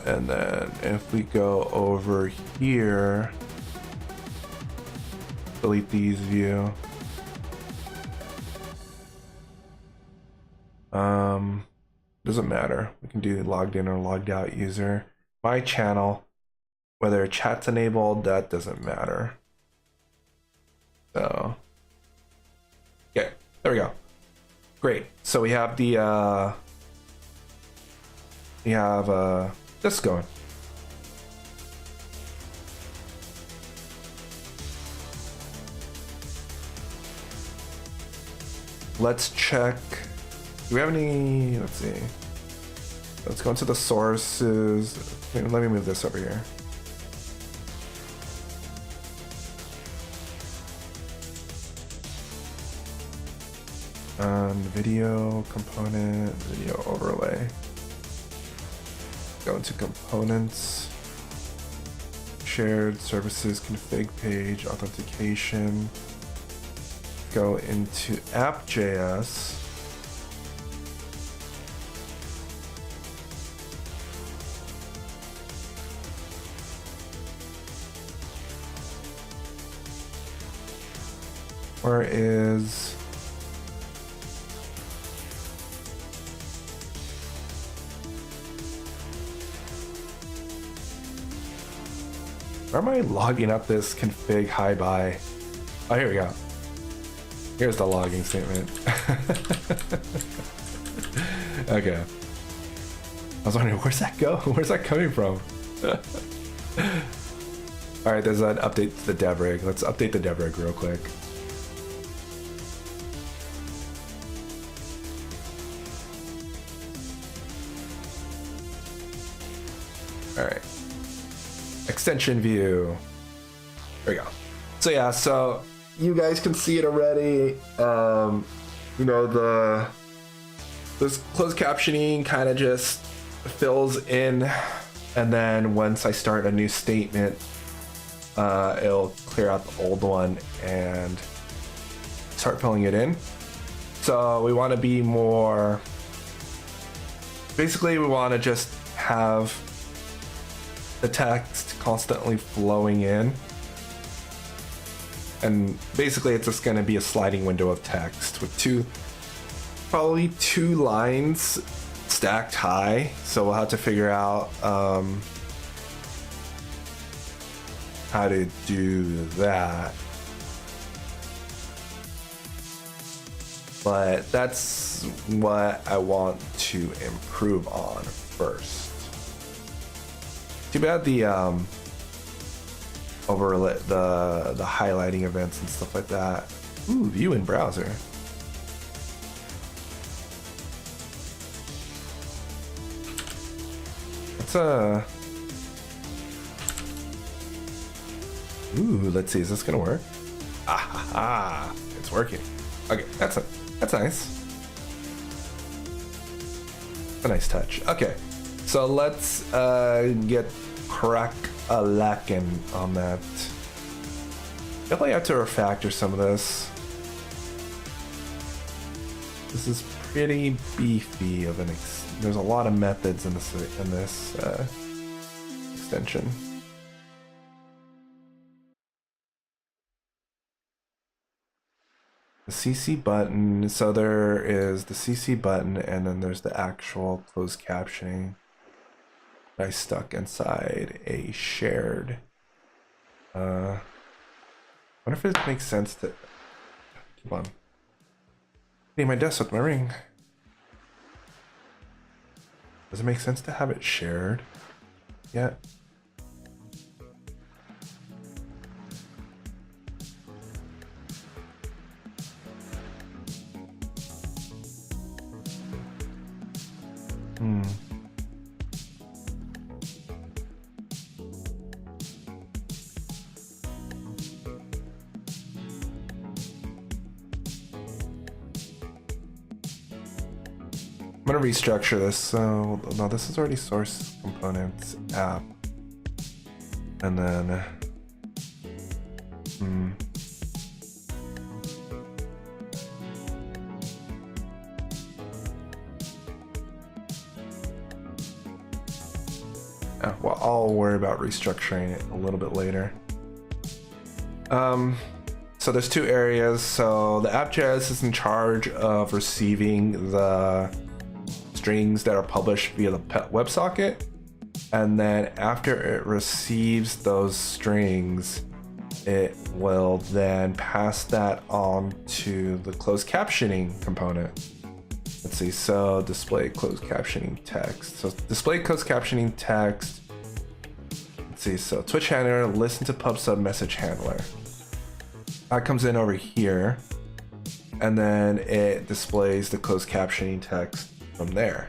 And then if we go over here, delete these view. Doesn't matter. We can do logged in or logged out user. My channel, whether chat's enabled, that doesn't matter. So, okay, there we go. Great. So we have the this going. Let's check. Do we have any? Let's see. Let's go into the sources. Let me move this over here. Video component, video overlay. Go into components, shared services config page, authentication. Go into app.js. Where is where am I logging up this config hi bye? Oh, here we go. Here's the logging statement. Okay. I was wondering, where's that go? Where's that coming from? All right, there's an update to the dev rig. Let's update the dev rig real quick. All right. Extension view. There we go. So yeah, so you guys can see it already. You know, this closed captioning kind of just fills in, and then once I start a new statement, it'll clear out the old one and start filling it in. So we want to be more, basically we want to just have the text constantly flowing in, and basically it's just going to be a sliding window of text with probably two lines stacked high. So we'll have to figure out how to do that, but that's what I want to improve on first. Too bad the overlay, the highlighting events and stuff like that. Ooh, view in browser. Let's ooh, let's see, is this gonna work? Ah ha ha, it's working. Okay, that's nice. A nice touch. Okay, so let's get crack-a-lackin' on that. Definitely have to refactor some of this. This is pretty beefy of an there's a lot of methods in this extension. The CC button, so there is the CC button, and then there's the actual closed captioning. I stuck inside a shared. Wonder if it makes sense to. Come on. Hey, my desk with my ring. Does it make sense to have it shared yet? gonna restructure this. So no, this is already source components app, and then well, I'll worry about restructuring it a little bit later. So there's two areas. So the app.js is in charge of receiving the strings that are published via the WebSocket, and then after it receives those strings, it will then pass that on to the closed captioning component. Let's see, so display closed captioning text. So display closed captioning text. Let's see, so Twitch handler, listen to pub sub message handler. That comes in over here, and then it displays the closed captioning text from there.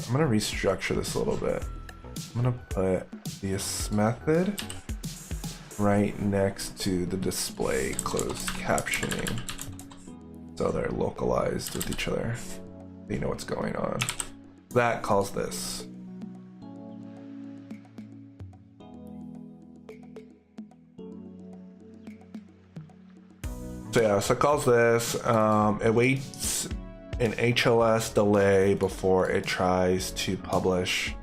I'm gonna restructure this a little bit. I'm gonna put this method right next to the display closed captioning, so they're localized with each other. You know what's going on. That calls this. So yeah, so it calls this. It waits an HLS delay before it tries to publish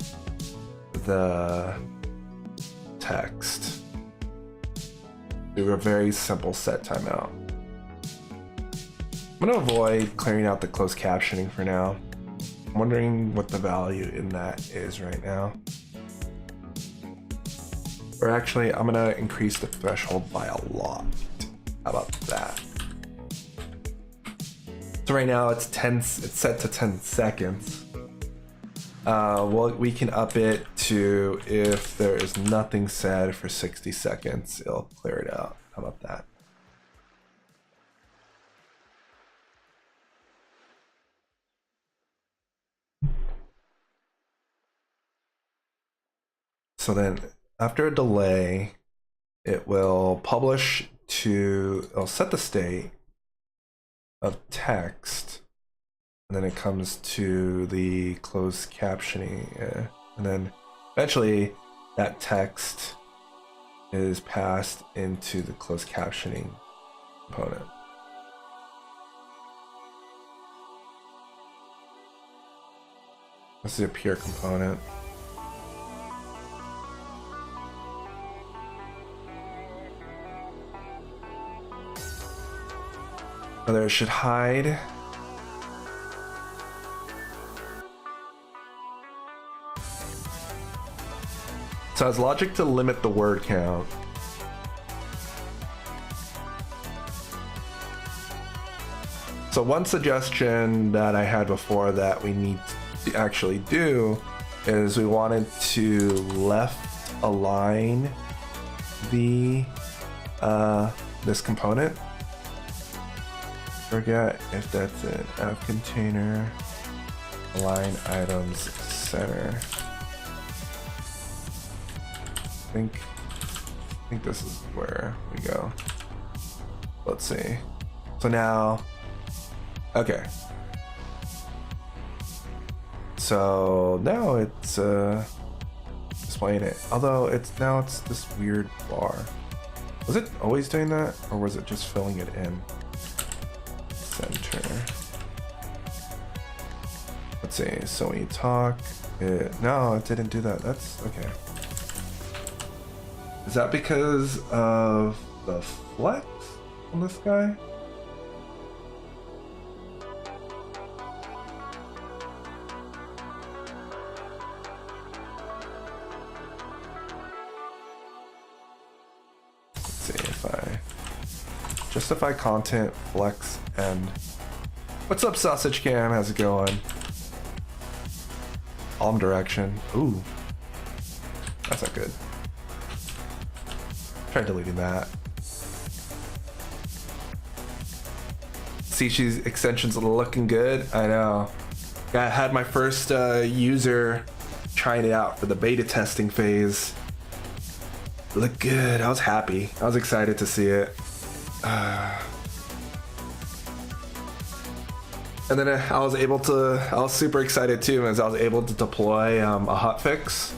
the text. Do a very simple set timeout. I'm gonna avoid clearing out the closed captioning for now. I'm wondering what the value in that is right now. Or actually, I'm gonna increase the threshold by a lot. How about that? So right now it's set to 10 seconds. Well, we can up it to, if there is nothing said for 60 seconds, it'll clear it out. How about that? So then after a delay, it will publish to, it'll set the state of text, and then it comes to the closed captioning, and then eventually that text is passed into the closed captioning component. This is a pure component. Whether it should hide. So it has logic to limit the word count. So one suggestion that I had before that we need to actually do is we wanted to left align the this component. Forget if that's an app container, align items center. I think this is where we go. Let's see. So now, okay. So now it's displaying it. Although it's this weird bar. Was it always doing that, or was it just filling it in? Center. Let's see. So when you talk, no, it didn't do that. That's okay. Is that because of the flex on this guy? Let's see if I justify content, flex, and what's up, Sausage Cam? How's it going? Palm direction. Ooh, that's not good. Try deleting that. Sishi's extensions looking good. I know. I had my first user trying it out for the beta testing phase. Looked good. I was happy. I was excited to see it. And then I was super excited too, as I was able to deploy a hotfix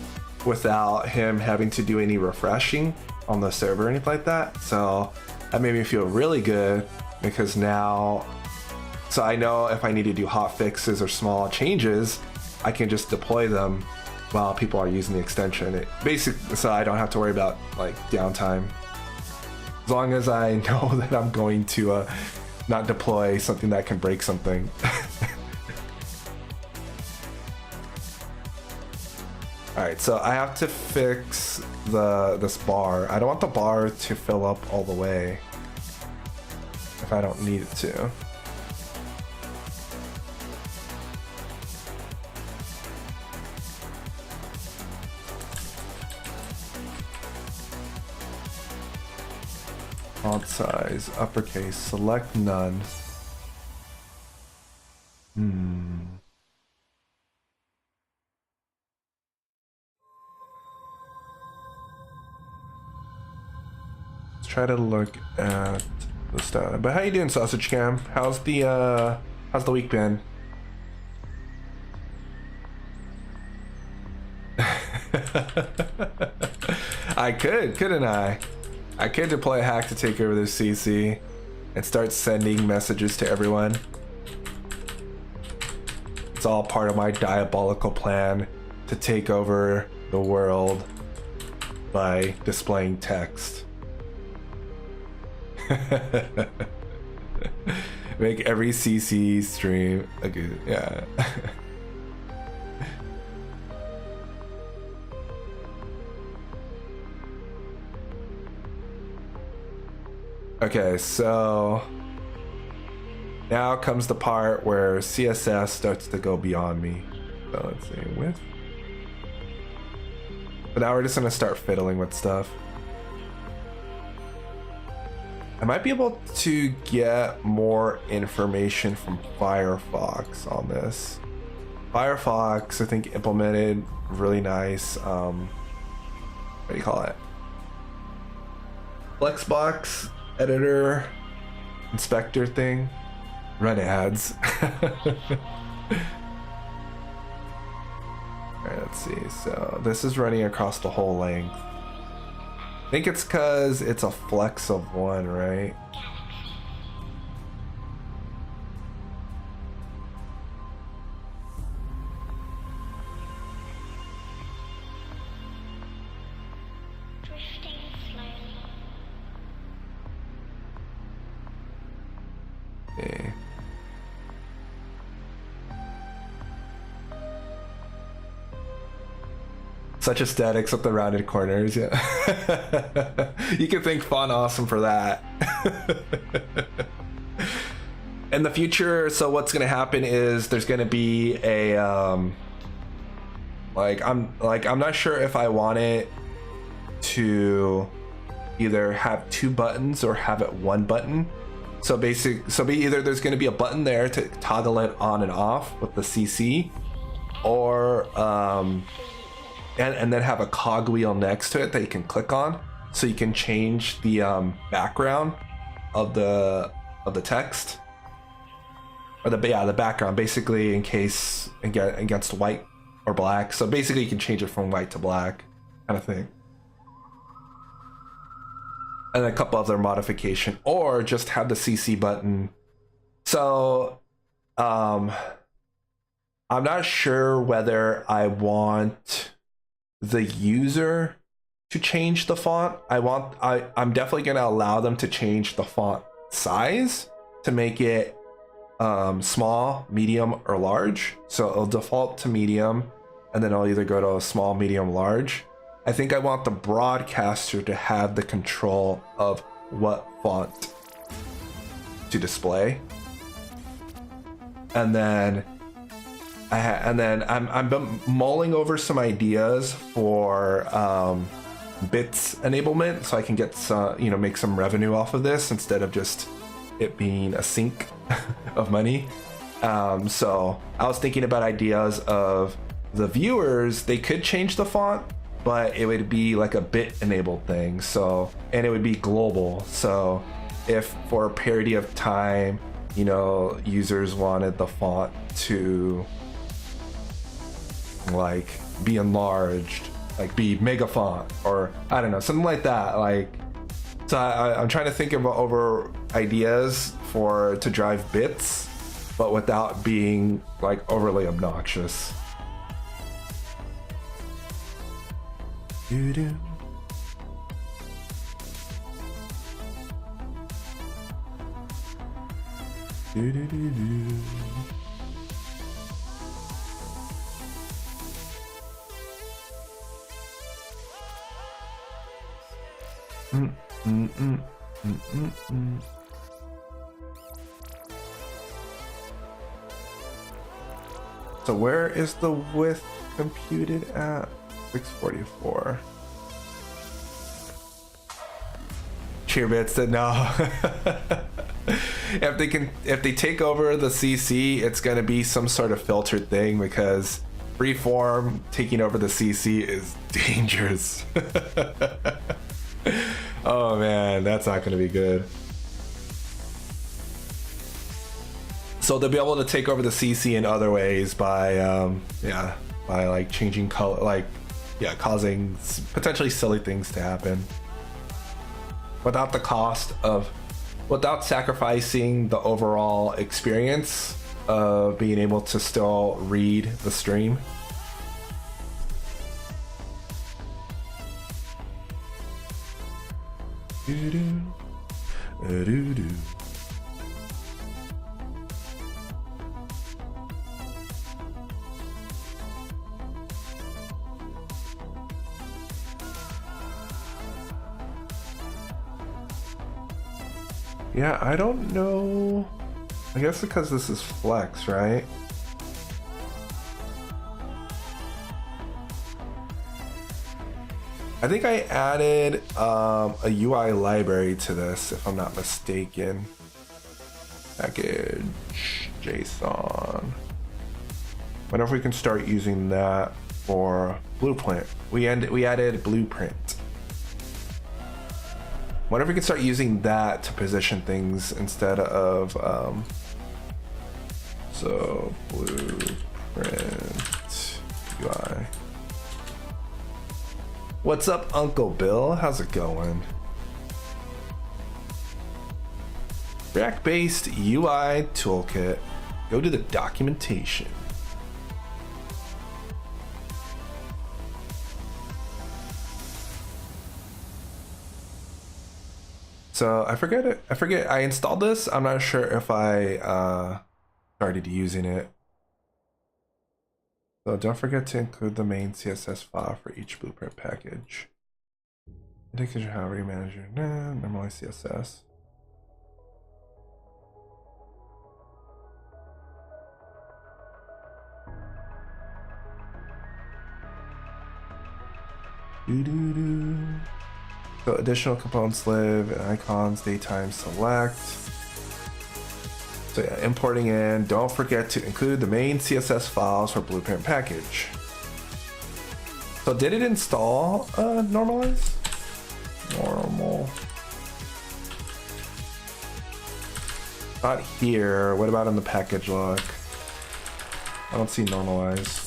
without him having to do any refreshing on the server or anything like that. So that made me feel really good, because now, so I know if I need to do hotfixes or small changes, I can just deploy them while people are using the extension. So I don't have to worry about like downtime. As long as I know that I'm going to not deploy something that can break something. Alright, so I have to fix this bar. I don't want the bar to fill up all the way if I don't need it to. Font size, uppercase, select none. Let's try to look at the stat. But how you doing, Sausage Cam? How's the week been? I couldn't I? I could deploy a hack to take over this CC and start sending messages to everyone. It's all part of my diabolical plan to take over the world by displaying text. Make every CC stream a good, yeah. Okay, so now comes the part where CSS starts to go beyond me. So let's see, width. But now we're just gonna start fiddling with stuff. I might be able to get more information from Firefox on this. Firefox, I think, implemented really nice, what do you call it? Flexbox editor inspector thing. Run ads. Alright, let's see. So this is running across the whole length. I think it's because it's a flex of 1, right? Okay. Such aesthetics with the rounded corners, yeah. You can thank Font Awesome for that. In the future, so what's gonna happen is there's gonna be a I'm not sure if I want it to either have 2 buttons or have it 1 button. So either there's going to be a button there to toggle it on and off with the CC, or and then have a cog wheel next to it that you can click on, so you can change the background of the text, or the background, basically, in case against white or black. So basically you can change it from white to black, kind of thing. And a couple other modification, or just have the CC button. So I'm not sure whether I want the user to change the font. I'm definitely going to allow them to change the font size to make it small, medium, or large. So it'll default to medium, and then I'll either go to a small, medium, large. I think I want the broadcaster to have the control of what font to display, and then I'm mulling over some ideas for bits enablement, so I can get some, make some revenue off of this instead of just it being a sink of money. So I was thinking about ideas of The viewers, they could change the font, but it would be like a bit enabled thing. So, and it would be global. So if for a period of time, you know, users wanted the font to like be enlarged, like be mega font, or I don't know, something like that. Like, so I'm trying to think of over ideas to drive bits, but without being like overly obnoxious. Doo-doo. Doo-doo-doo-doo. So where is the width computed at? 644. Cheerbits said no. If they take over the CC, it's gonna be some sort of filtered thing, because freeform taking over the CC is dangerous. Oh man, that's not gonna be good. So they'll be able to take over the CC in other ways by by like changing color, like causing potentially silly things to happen without sacrificing the overall experience of being able to still read the stream. Yeah, I don't know. I guess because this is Flex, right? I think I added a UI library to this, if I'm not mistaken. Package JSON. Wonder if we can start using that for Blueprint. We added Blueprint. Wonder if we can start using that to position things instead of so Blueprint UI. What's up, Uncle Bill? How's it going? React-based UI toolkit. Go to the documentation. So I forget. I installed this. I'm not sure if I started using it. So don't forget to include the main CSS file for each Blueprint package. Indication however you manage your normalize CSS. Doo-doo-doo. So additional components live and icons, daytime select. So yeah, importing in, don't forget to include the main CSS files for Blueprint package. So did it install normalize? Normal. Not here. What about in the package log? I don't see normalize.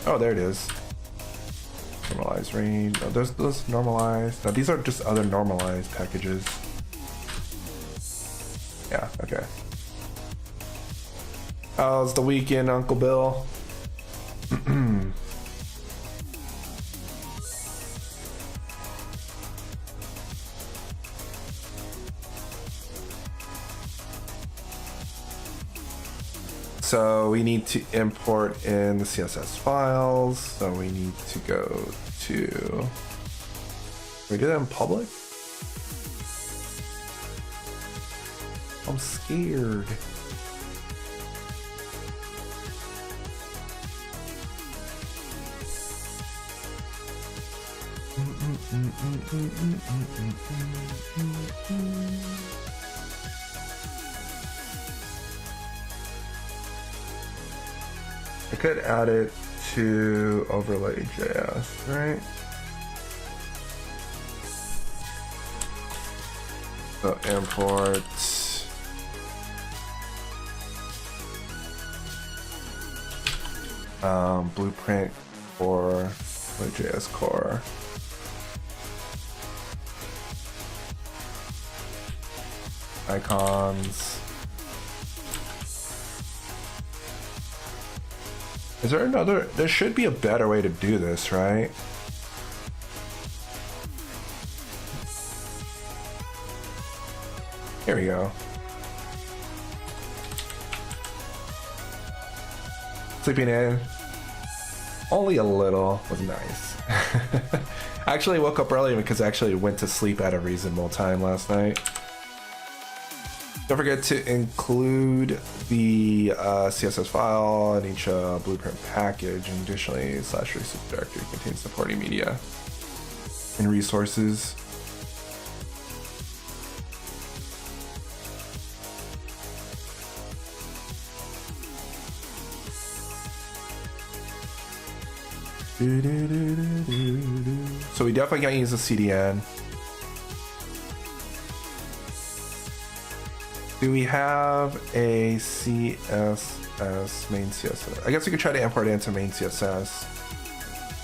Oh, there it is. Normalize range. Oh, those normalized. No, these are just other normalized packages. Yeah, okay. How's the weekend, Uncle Bill? So we need to import in the CSS files. So we need to go to, can we do that in public? I'm scared. I could add it to overlay JS, right? So import blueprint for JS core. Icons. Is there another? There should be a better way to do this, right? Here we go. Sleeping in. Only a little was nice. I actually woke up early because I actually went to sleep at a reasonable time last night. Don't forget to include the CSS file in each blueprint package, and additionally, /resource directory contains supporting media and resources. So we definitely gotta use a CDN. Do we have a CSS, main CSS? I guess we could try to import it into main CSS.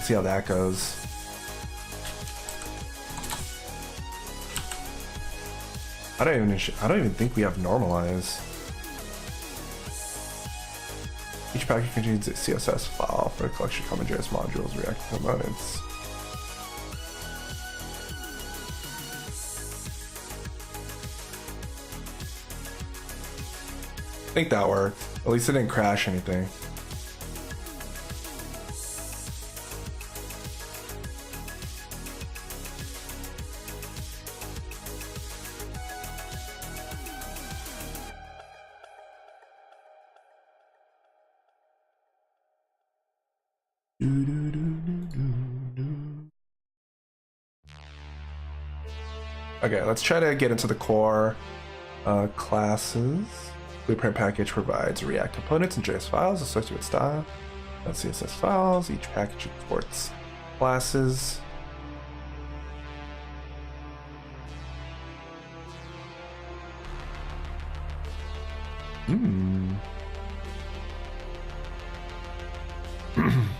See how that goes. I don't even think we have normalize. Each package contains a CSS file for a collection of common JS modules, React components. I think that worked. At least it didn't crash anything. Okay, let's try to get into the core classes. Blueprint package provides React components and JS files associated with style. CSS files. Each package imports classes.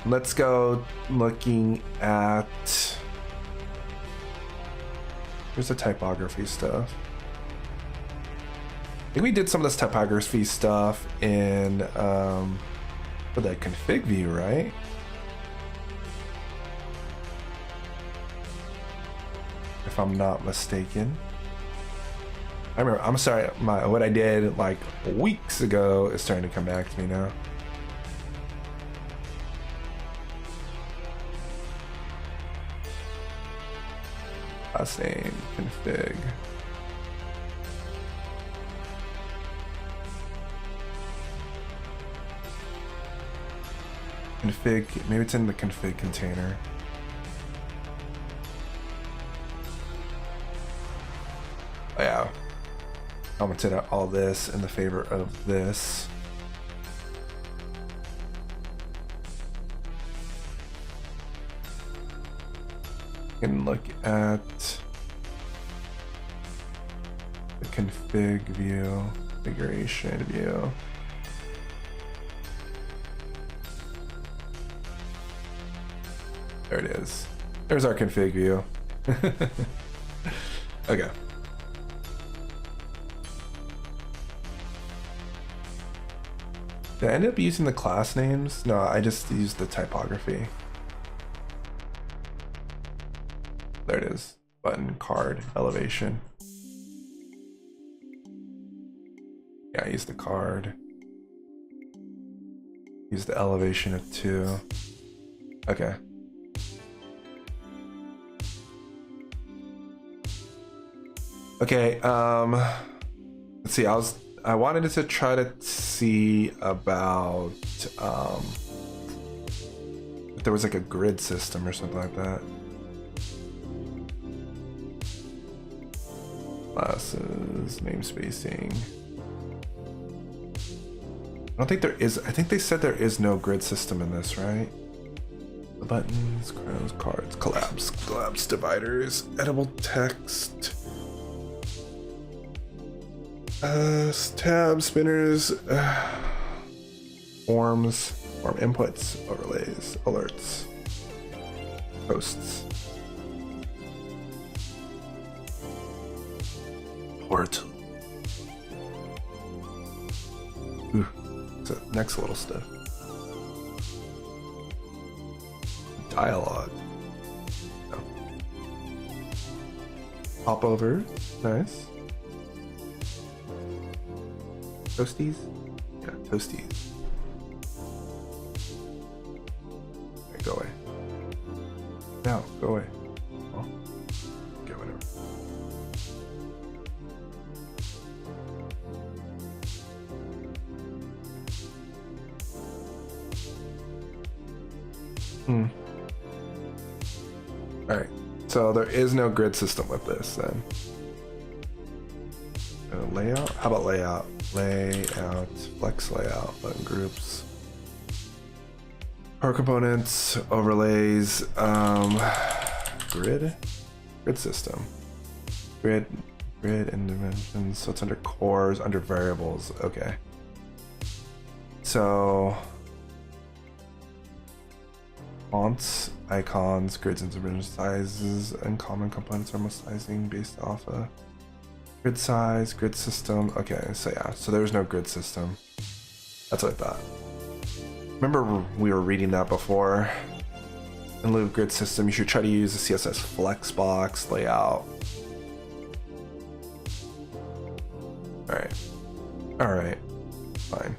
Let's go looking at. Here's the typography stuff. I think we did some of this typography stuff in for that config view, right? If I'm not mistaken. I remember. I'm sorry. What I did like weeks ago is starting to come back to me now. Last name, config. Config, maybe it's in the config container. Oh, yeah. Commented out all this in the favor of this. Can look at the config view, configuration view. There it is. There's our config view. Okay. Did I end up using the class names? No, I just used the typography. There it is. Button, card, elevation. Yeah, I used the card. Use the elevation of 2. Okay. Okay, let's see, I wanted to try to see about if there was like a grid system or something like that. Classes, name spacing. I don't think there is. I think they said there is no grid system in this, right? The buttons, crayons, cards, collapse dividers, editable text, tabs, spinners, forms, form inputs, overlays, alerts, posts, port. Ooh, so next little stuff. Dialogue. No. Hop over. Nice. Toasties? Yeah, toasties. Okay, go away. No, go away. Oh. Okay, whatever. Alright, so there is no grid system with this then. Layout? How about layout? Layout, flex layout, button groups, power components, overlays, grid system, grid and dimensions. So it's under cores, under variables. Okay. So fonts, icons, grids and dimension sizes, and common components are most sizing based off of grid size, grid system. Okay, so yeah, so there's no grid system. That's what I thought. Remember we were reading that before. In lieu of grid system, you should try to use the CSS Flexbox layout. Alright. Alright. Fine.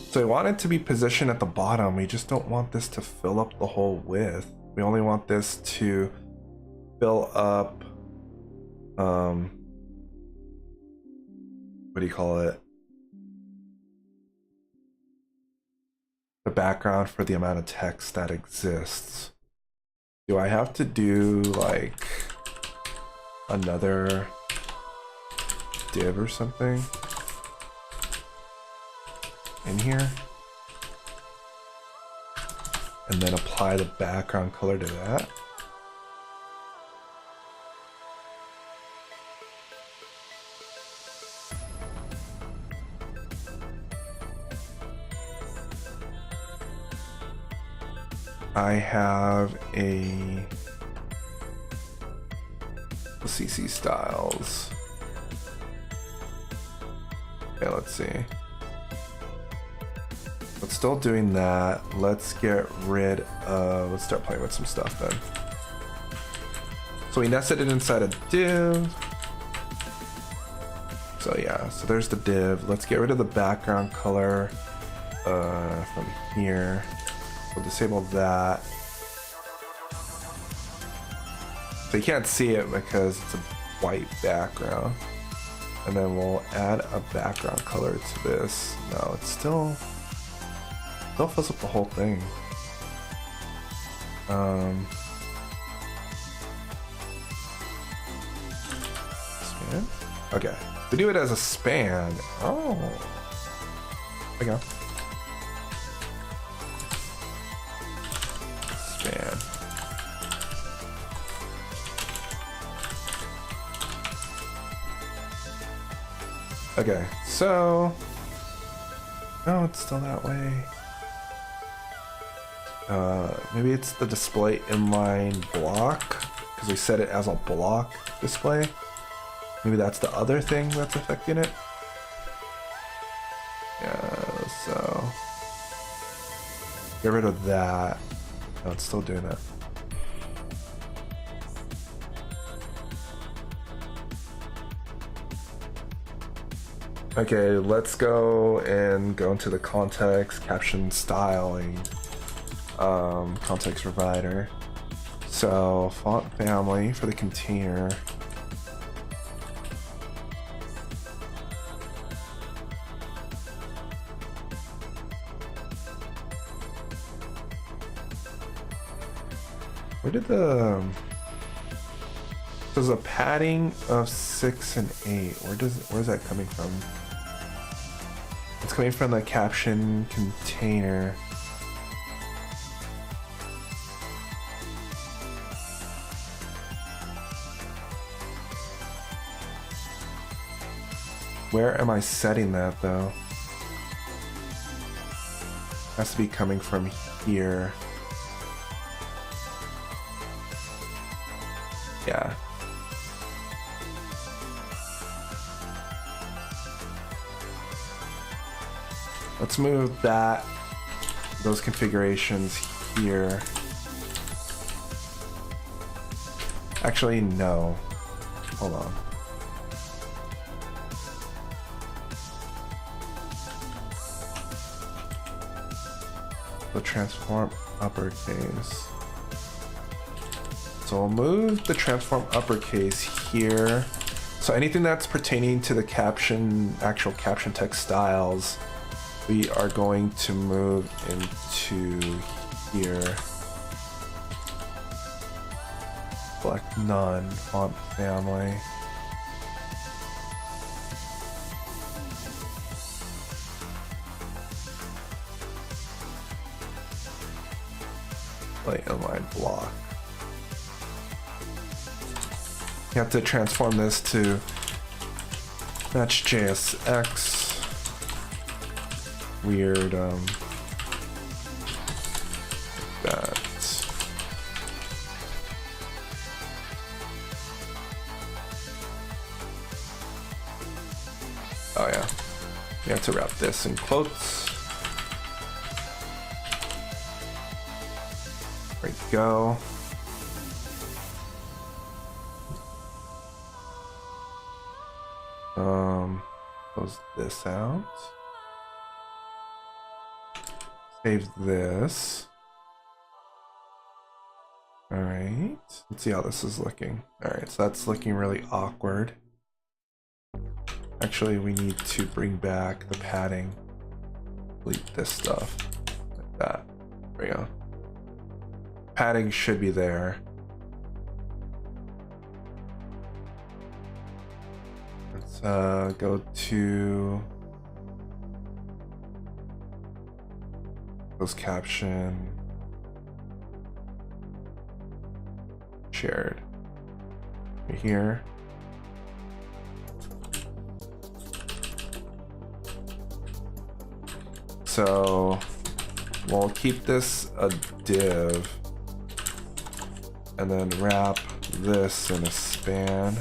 So we want it to be positioned at the bottom. We just don't want this to fill up the whole width. We only want this to fill up, what do you call it? The background for the amount of text that exists. Do I have to do like another div or something in here, and then apply the background color to that? I have a CC styles. Okay, let's see. But still doing that, let's get rid of, let's start playing with some stuff then. So we nested it inside a div. So yeah, so there's the div. Let's get rid of the background color from here. We'll disable that. So you can't see it because it's a white background. And then we'll add a background color to this. No, it's still fills up the whole thing. Span? Okay. We do it as a span. Oh. There we go. Span. Okay, so no, it's still that way. Maybe it's the display inline block because we set it as a block display. Maybe that's the other thing that's affecting it. Yeah, so get rid of that. No, it's still doing it. Okay, let's go into the context caption styling context provider. So font family for the container. Where did the... There's a padding of 6 and 8. Where's that coming from? It's coming from the caption container. Where am I setting that though? Has to be coming from here. Yeah. Let's move those configurations here. Actually, no. Hold on. The transform uppercase. So we'll move the transform uppercase here. So anything that's pertaining to the actual caption text styles, we are going to move into here. Select none, font family. Light inline block. You have to transform this to match JSX. Weird, that. Oh yeah, you have to wrap this in quotes. There we go. Close this out. Save this. All right, let's see how this is looking. All right, so that's looking really awkward. Actually, we need to bring back the padding. Delete this stuff like that. There we go. Padding should be there. Let's go to closed caption, shared. Right here. So we'll keep this a div and then wrap this in a span.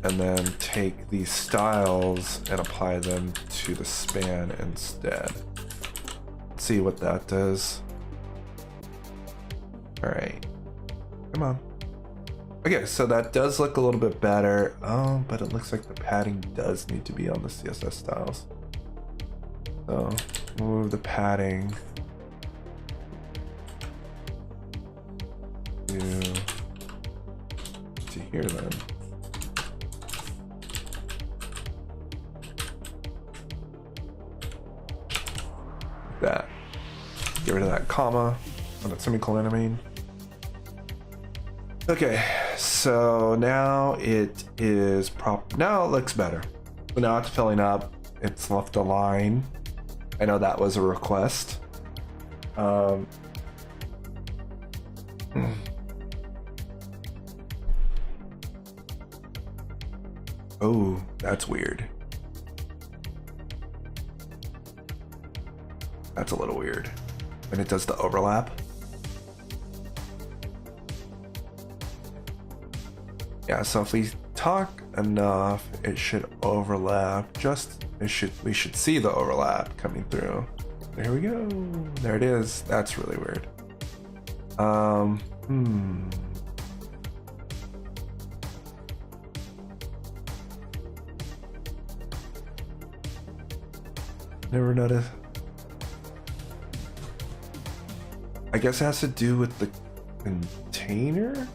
And then take these styles and apply them to the span instead. Let's see what that does. All right, come on. Okay, so that does look a little bit better. Oh, but it looks like the padding does need to be on the CSS styles. So we'll move the padding to here then. That. Get rid of that comma, or that semicolon, I mean. Okay, so now it is now it looks better. So now it's filling up. It's left a line. I know that was a request. Oh, that's weird. That's a little weird. And it does the overlap. Yeah, so if we talk enough, it should overlap. We should see the overlap coming through. There we go. There it is. That's really weird. Never noticed. I guess it has to do with the container?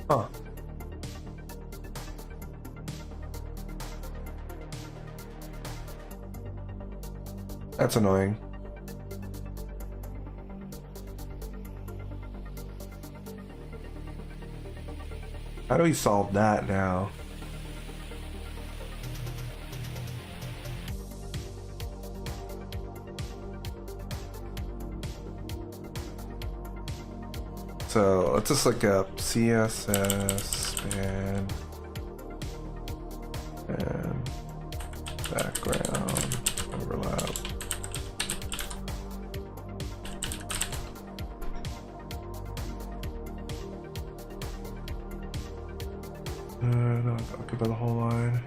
Huh. That's annoying. How do we solve that now? So let's just look up CSS span and background overlap. No, occupy the whole line.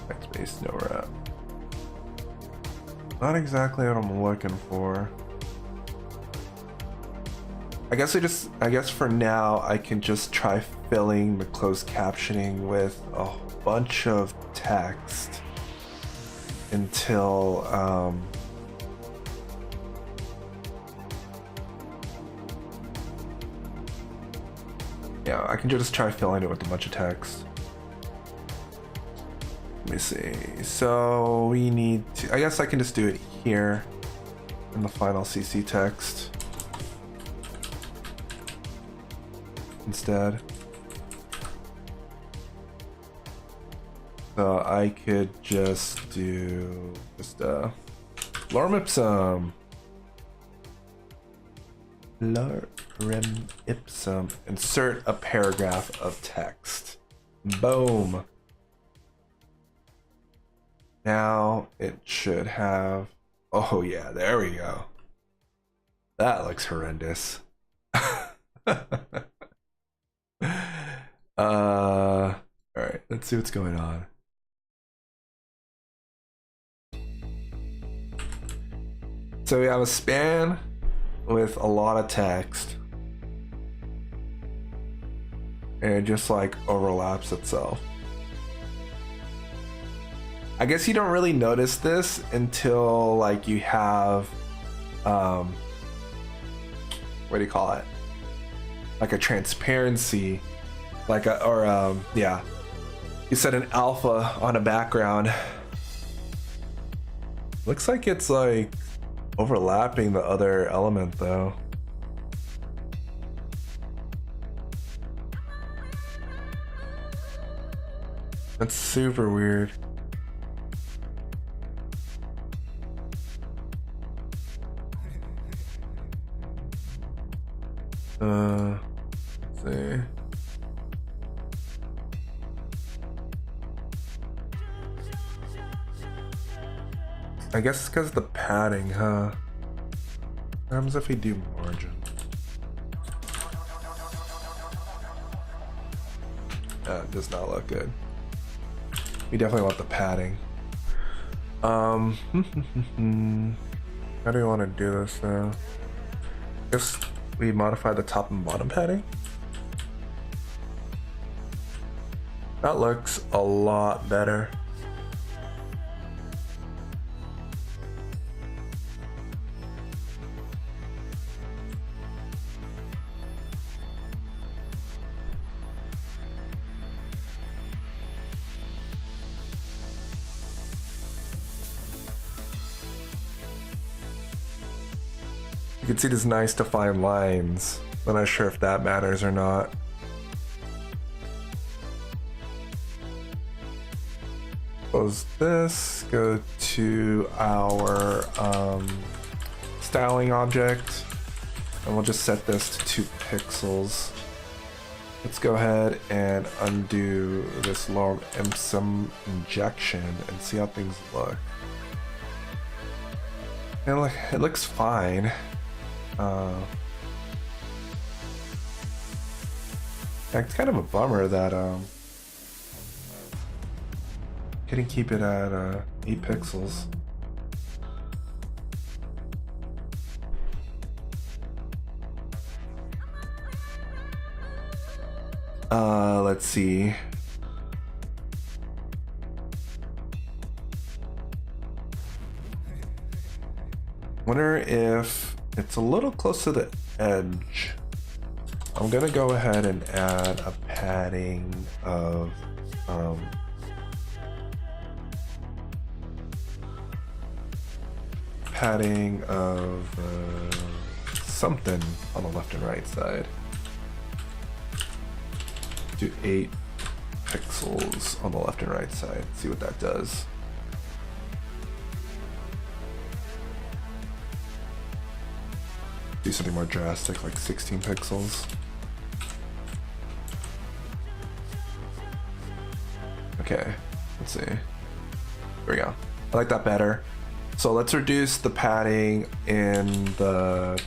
Backspace, no wrap. Not exactly what I'm looking for. I guess for now I can just try filling the closed captioning with a bunch of text until yeah, I can just try filling it with a bunch of text. Let me see. So we need to, I guess I can just do it here in the final CC text instead. So I could just do lorem ipsum. Lorem ipsum. Insert a paragraph of text. Boom. Now it should have, oh yeah, there we go. That looks horrendous. All right, let's see what's going on. So we have a span with a lot of text, and it just like overlaps itself. I guess you don't really notice this until like you have, what do you call it? Like a transparency, like a, or yeah, you set an alpha on a background. Looks like it's like overlapping the other element though. That's super weird. Let's see. I guess it's because of the padding, huh? What happens if we do margin? That does not look good. We definitely want the padding. How do we want to do this now? Guess we modify the top and bottom padding. That looks a lot better. You can see these nice defined lines. I'm not sure if that matters or not. Close this, go to our styling object, and we'll just set this to 2 pixels. Let's go ahead and undo this lorem ipsum injection and see how things look. And it looks fine. It's kind of a bummer that couldn't keep it at 8 pixels. Let's see. Wonder if it's a little close to the edge. I'm gonna go ahead and add a padding of something on the left and right side. Do 8 pixels on the left and right side. See what that does. Do something more drastic, like 16 pixels. Okay, let's see. There we go. I like that better. So let's reduce the padding in the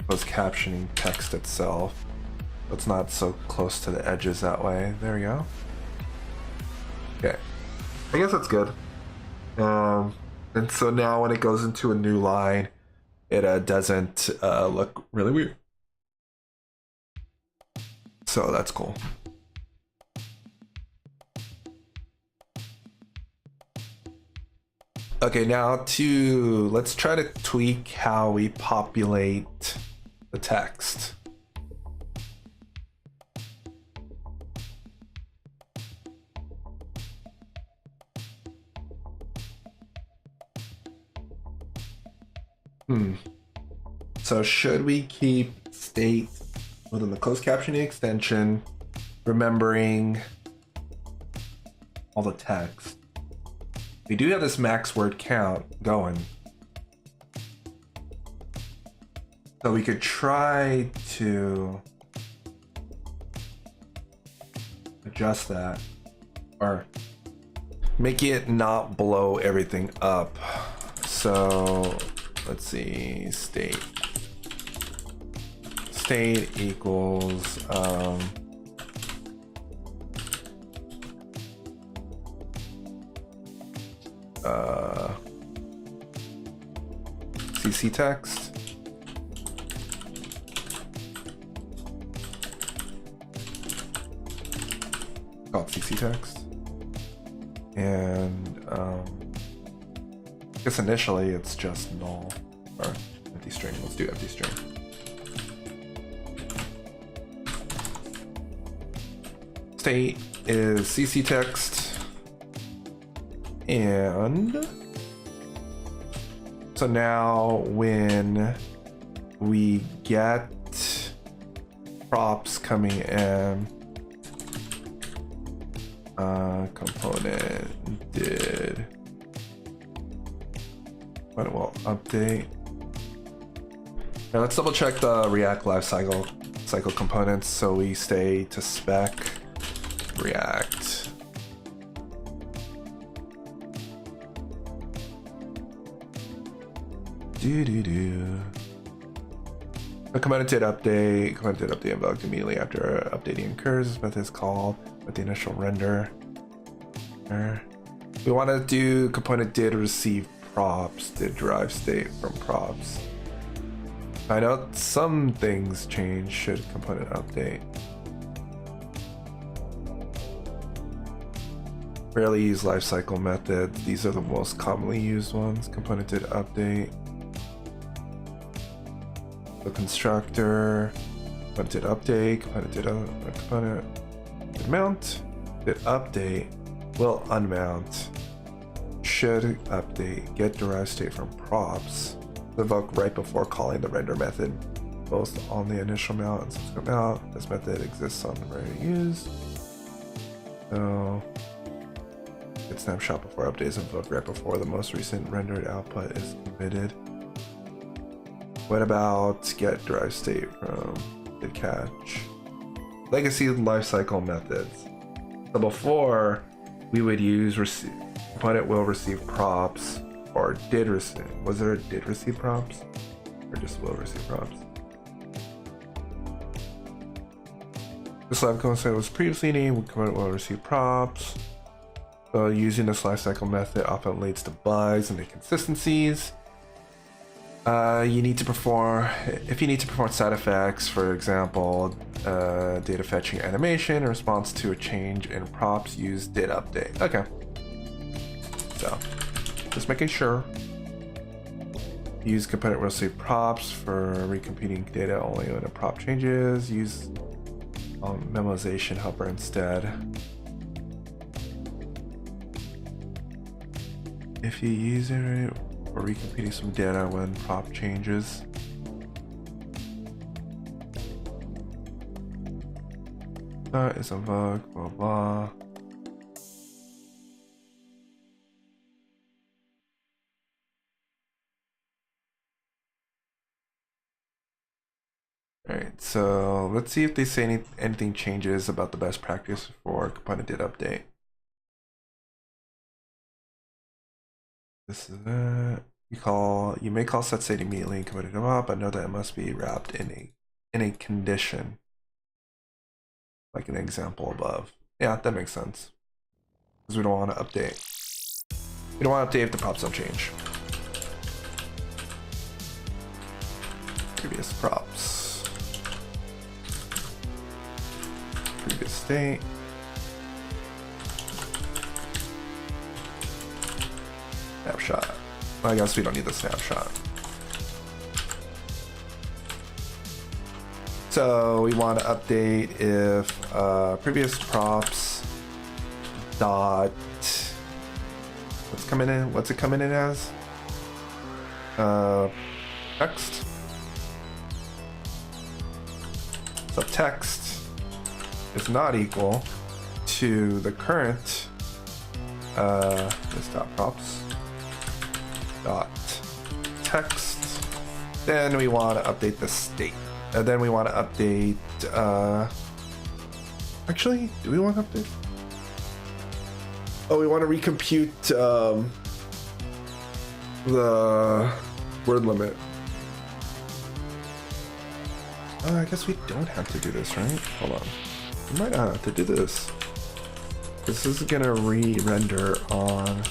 closed captioning text itself. It's not so close to the edges that way. There we go. Okay, I guess that's good. And so now when it goes into a new line, it doesn't look really weird. So that's cool. Okay, now let's try to tweak how we populate the text. So should we keep state within the closed captioning extension, remembering all the text? We do have this max word count going. So we could try to adjust that or make it not blow everything up. So let's see, state equals CC text. Call it CC text. And I guess initially it's just null or empty string. Let's do empty string. State is CC text, and so now when we get props coming in, component did what it will update. Now let's double check the React lifecycle components so we stay to spec. React. The component did update. Component did update invoked immediately after updating occurs. This method is called with the initial render. We want to do component did receive props, did derive state from props. I know some things change. Should component update. Rarely used lifecycle methods. These are the most commonly used ones. Component did update. The constructor. Component did update. Component did mount. Did update. Will unmount. Should update. Get derived state from props. Evoke right before calling the render method, both on the initial mount and subsequent mount. This method exists on the rarely used. So. Get snapshot before updates invoked right before the most recent rendered output is committed. What about get derived state from did catch? Legacy lifecycle methods. So before we would use component will receive props or did receive. Was there a did receive props or just will receive props? This live component was previously named component will receive props. So using this lifecycle method often leads to bugs and inconsistencies. If you need to perform side effects, for example, data fetching animation in response to a change in props, use did update. Okay. So, just making sure. Use component will save props for recomputing data only when a prop changes. Use memoization helper instead. If you use it for recomputing some data when prop changes. That is invoked, blah blah. Alright, so let's see if they say anything changes about the best practice for component data update. This is it. You may call set state immediately and commit them up, but know that it must be wrapped in a condition. Like an example above. Yeah, that makes sense. Because we don't want to update. We don't want to update if the props don't change. Previous props. Previous state. Snapshot. Well, I guess we don't need the snapshot. So we want to update if previous props dot what's it coming in as? Text. So text is not equal to the current this dot props dot text. Then we want to update the state. And then we want to update actually, do we want to update? Oh, we want to recompute the word limit. I guess we don't have to do this, right? Hold on. We might not have to do this. This is gonna re-render on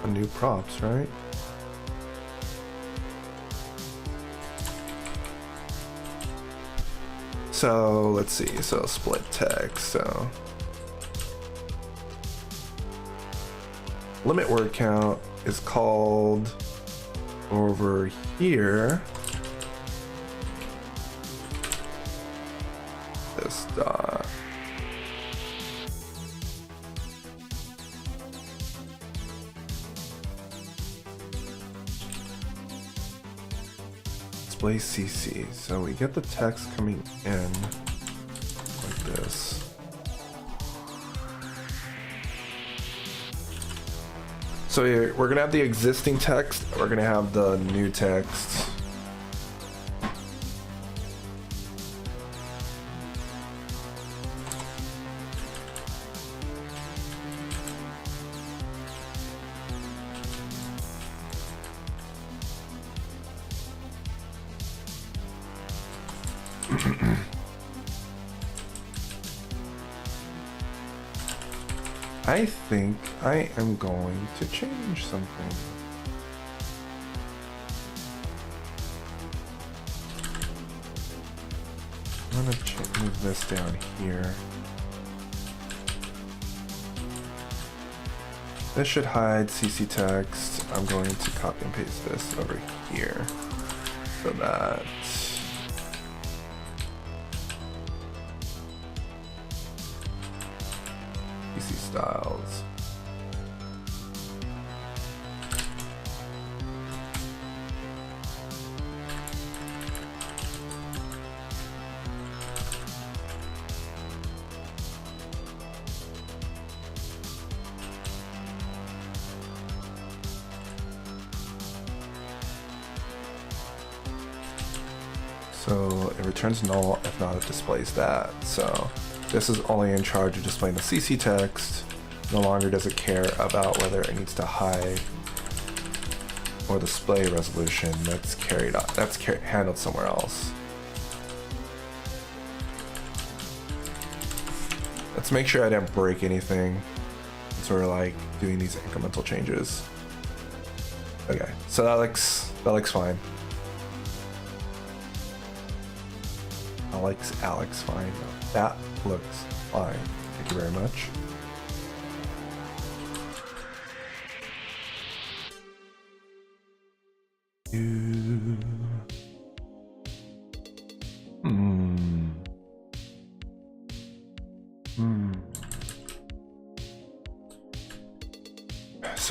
new props, right? So let's see, so split text, so limit word count is called over here this dot display CC. So we get the text coming in like this. So we're gonna have the existing text, we're gonna have the new text. I think I am going to change something. I'm gonna move this down here. This should hide CC text. I'm going to copy and paste this over here so that CC styles. So it returns null, if not it displays that. So this is only in charge of displaying the CC text. No longer does it care about whether it needs to hide or display resolution. That's carried out. That's handled somewhere else. Let's make sure I didn't break anything. So we're like doing these incremental changes. Okay, so that looks fine. Alex fine. That looks fine. Thank you very much. So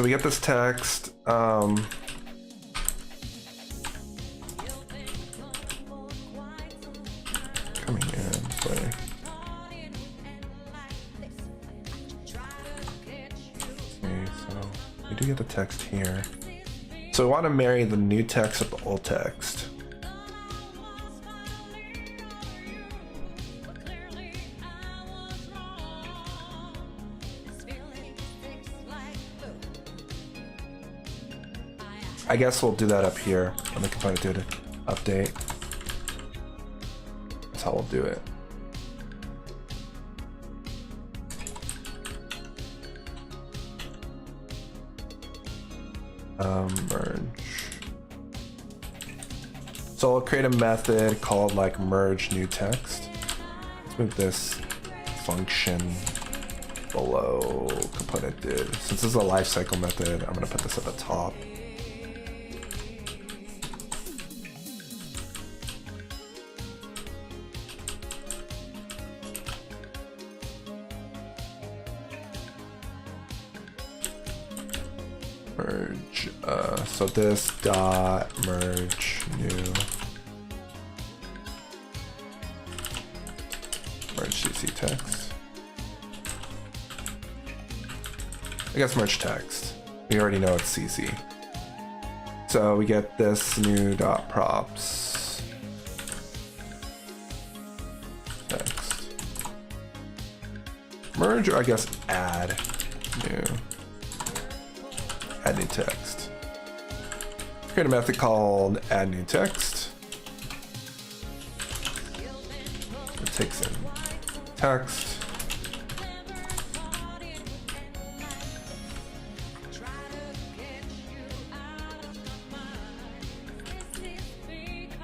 we get this text. Coming in play. Okay, so we do get the text here. So we want to marry the new text with the old text. I guess we'll do that up here on the component data update. That's how we'll do it. Merge. So I'll create a method called like merge new text. Let's move this function below component did. Since this is a lifecycle method, I'm gonna put this at the top. Merge, so this dot merge new merge CC text. I guess merge text. We already know it's CC. So we get this new dot props text. Merge, or I guess add new. Add new text. Create a method called add new text. It takes in text.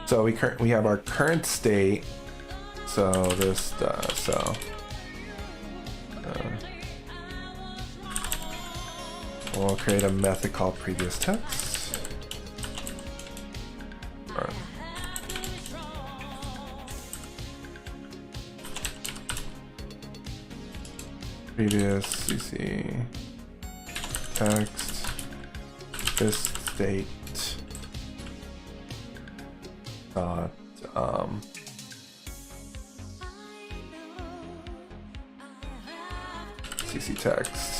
So we have our current state. So this we'll create a method called previous text. Run. Previous CC text. This state dot CC text.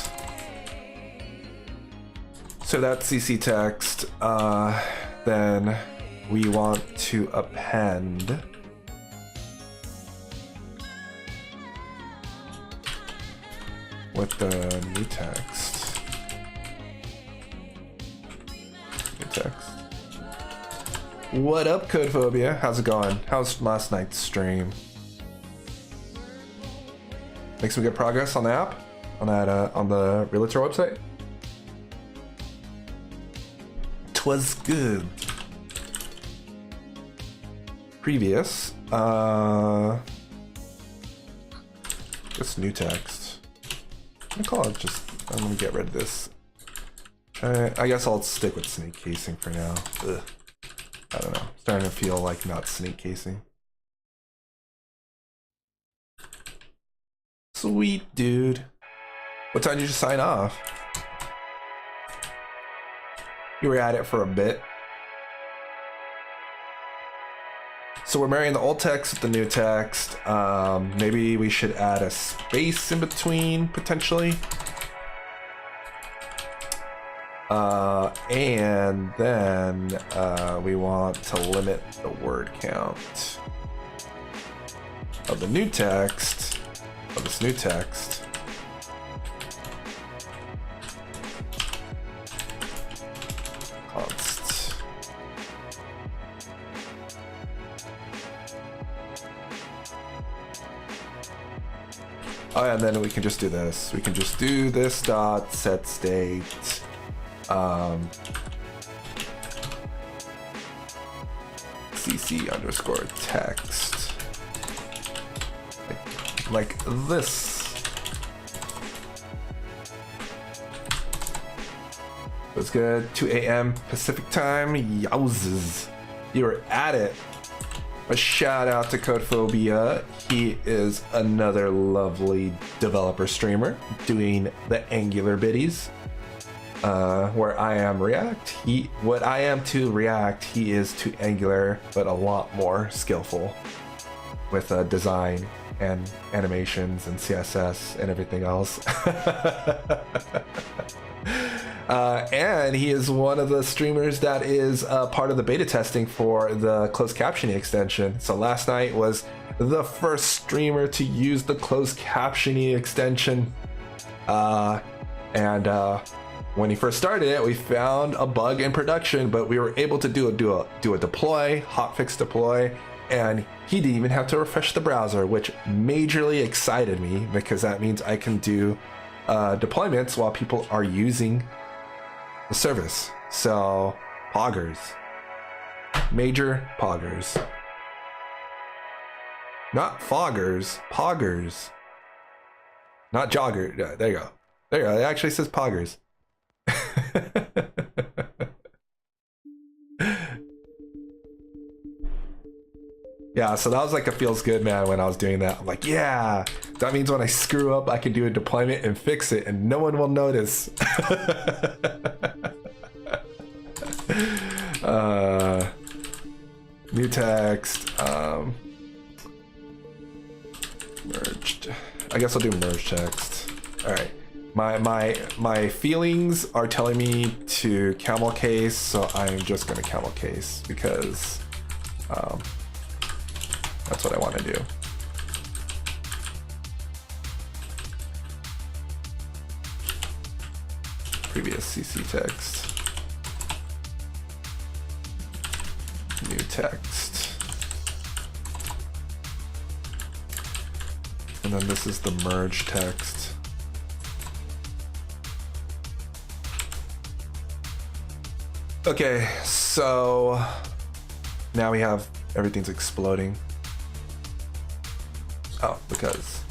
So that's CC text. Then we want to append with the new text. New text. What up, Codephobia? How's it going? How's last night's stream? Make some good progress on the app? On that on the Realtor website? Was good. Previous. This new text. I'm gonna call it just. I'm gonna get rid of this. I guess I'll stick with snake casing for now. Ugh. I don't know. Starting to feel like not snake casing. Sweet dude. What time did you sign off? You were at it for a bit. So we're marrying the old text with the new text. Maybe we should add a space in between, potentially. And then we want to limit the word count of the new text, of this new text. Oh yeah, and then we can just do this. We can just do this dot set state. CC underscore text. Like this. What's good? 2 a.m. Pacific time. Yowzes. You're at it. A shout out to Codephobia. He is another lovely developer streamer doing the Angular biddies. Where I am React, what I am to React, he is to Angular, but a lot more skillful with design and animations and CSS and everything else. And he is one of the streamers that is part of the beta testing for the closed captioning extension. So last night was the first streamer to use the closed captioning extension. When he first started it, we found a bug in production, but we were able to do a deploy, hotfix deploy, and he didn't even have to refresh the browser, which majorly excited me because that means I can do deployments while people are using the service. So, poggers. Major poggers. Not foggers, poggers. Not jogger. Yeah, there you go. There you go. It actually says poggers. Yeah, so that was like a feels good, man, when I was doing that. I'm like, yeah, that means when I screw up, I can do a deployment and fix it and no one will notice. New text, merged. I guess I'll do merge text. All right. My feelings are telling me to camel case, so I'm just gonna camel case because that's what I want to do. Previous CC text. New text. And then this is the merge text. Okay, so now we have everything's exploding. Oh, because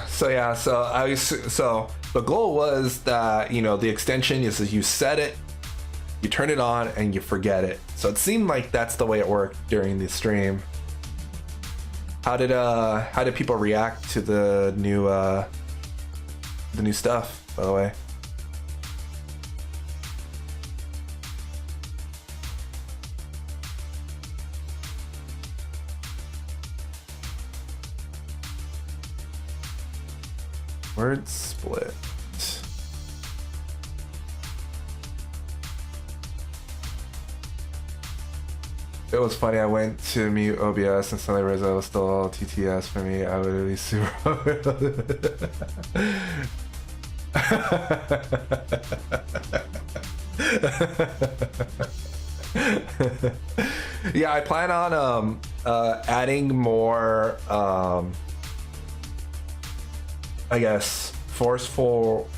so yeah, so the goal was that, you know, the extension is you set it, you turn it on, and you forget it. So it seemed like that's the way it worked during the stream. How did people react to the new stuff, by the way? Word split. It was funny, I went to mute OBS and suddenly realized it was still all TTS for me. I was really super. Yeah, I plan on adding more I guess forceful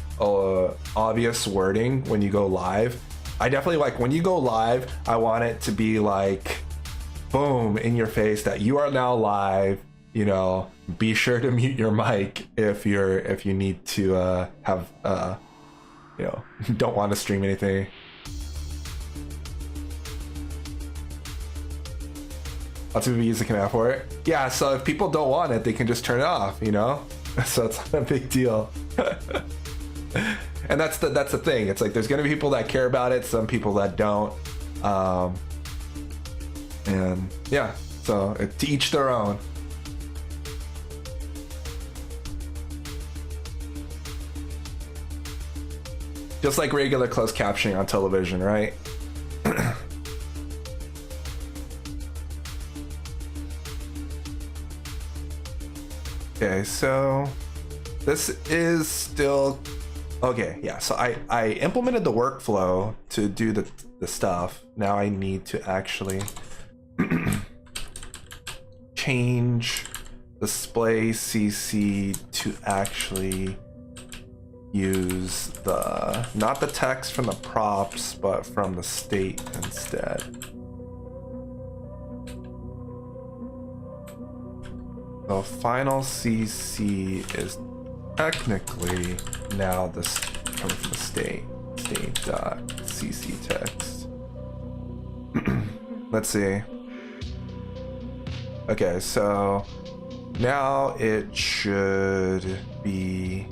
obvious wording when you go live. I definitely like when you go live, I want it to be like boom in your face that you are now live. You know, be sure to mute your mic if you need to have you know, don't want to stream anything. Lots of people use the command for it. Yeah, so if people don't want it, they can just turn it off, you know? So it's not a big deal. And that's the thing. It's like there's gonna be people that care about it, some people that don't. And yeah, so to each their own. Just like regular closed captioning on television, right? Okay, so this is still okay. Yeah, so I implemented the workflow to do the stuff. Now I need to actually change display CC to actually use not the text from the props, but from the state instead. The final CC is technically now this coming from the state.cc text. Let's see. Okay, so now it should be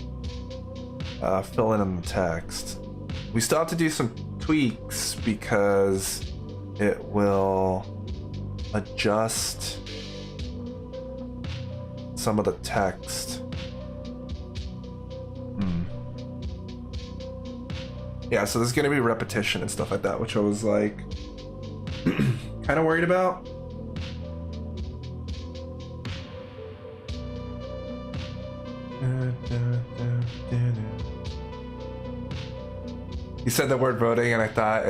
filling in the text. We still have to do some tweaks because it will adjust some of the text. Yeah, so there's gonna be repetition and stuff like that, which I was like kind of worried about. You said the word voting and I thought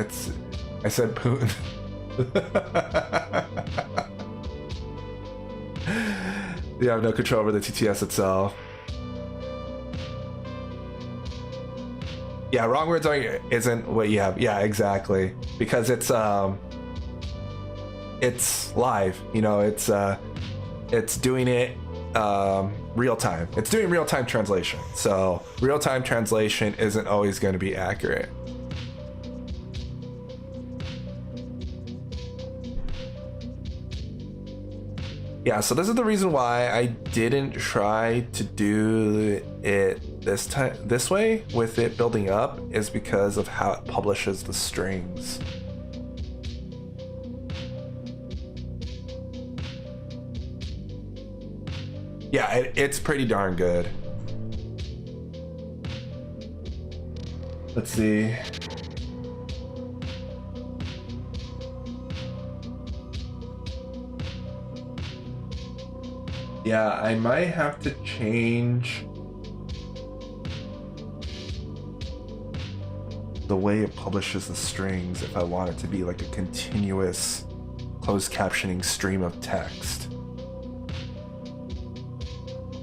I said Putin. You have no control over the TTS itself. Yeah, wrong words isn't what you have. Yeah, exactly. Because it's live, you know, it's doing it real time. It's doing real time translation. So real time translation isn't always going to be accurate. Yeah, so this is the reason why I didn't try to do it this way with it building up, is because of how it publishes the strings. Yeah, it's pretty darn good. Let's see. Yeah, I might have to change the way it publishes the strings if I want it to be like a continuous closed captioning stream of text.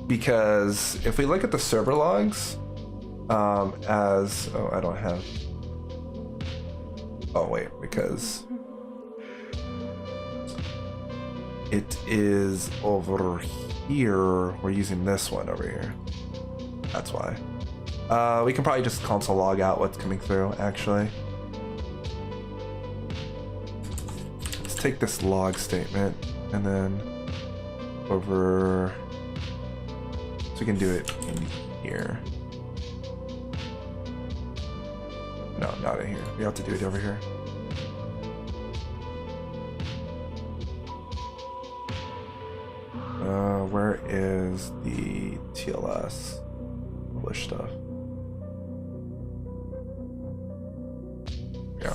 Because if we look at the server logs, oh, I don't have, oh wait, because it is over here. We're using this one over here. That's why. We can probably just console log out what's coming through, actually. Let's take this log statement and then over, so we can do it in here. No, not in here. We have to do it over here. Where is the TLS publish stuff? Yeah.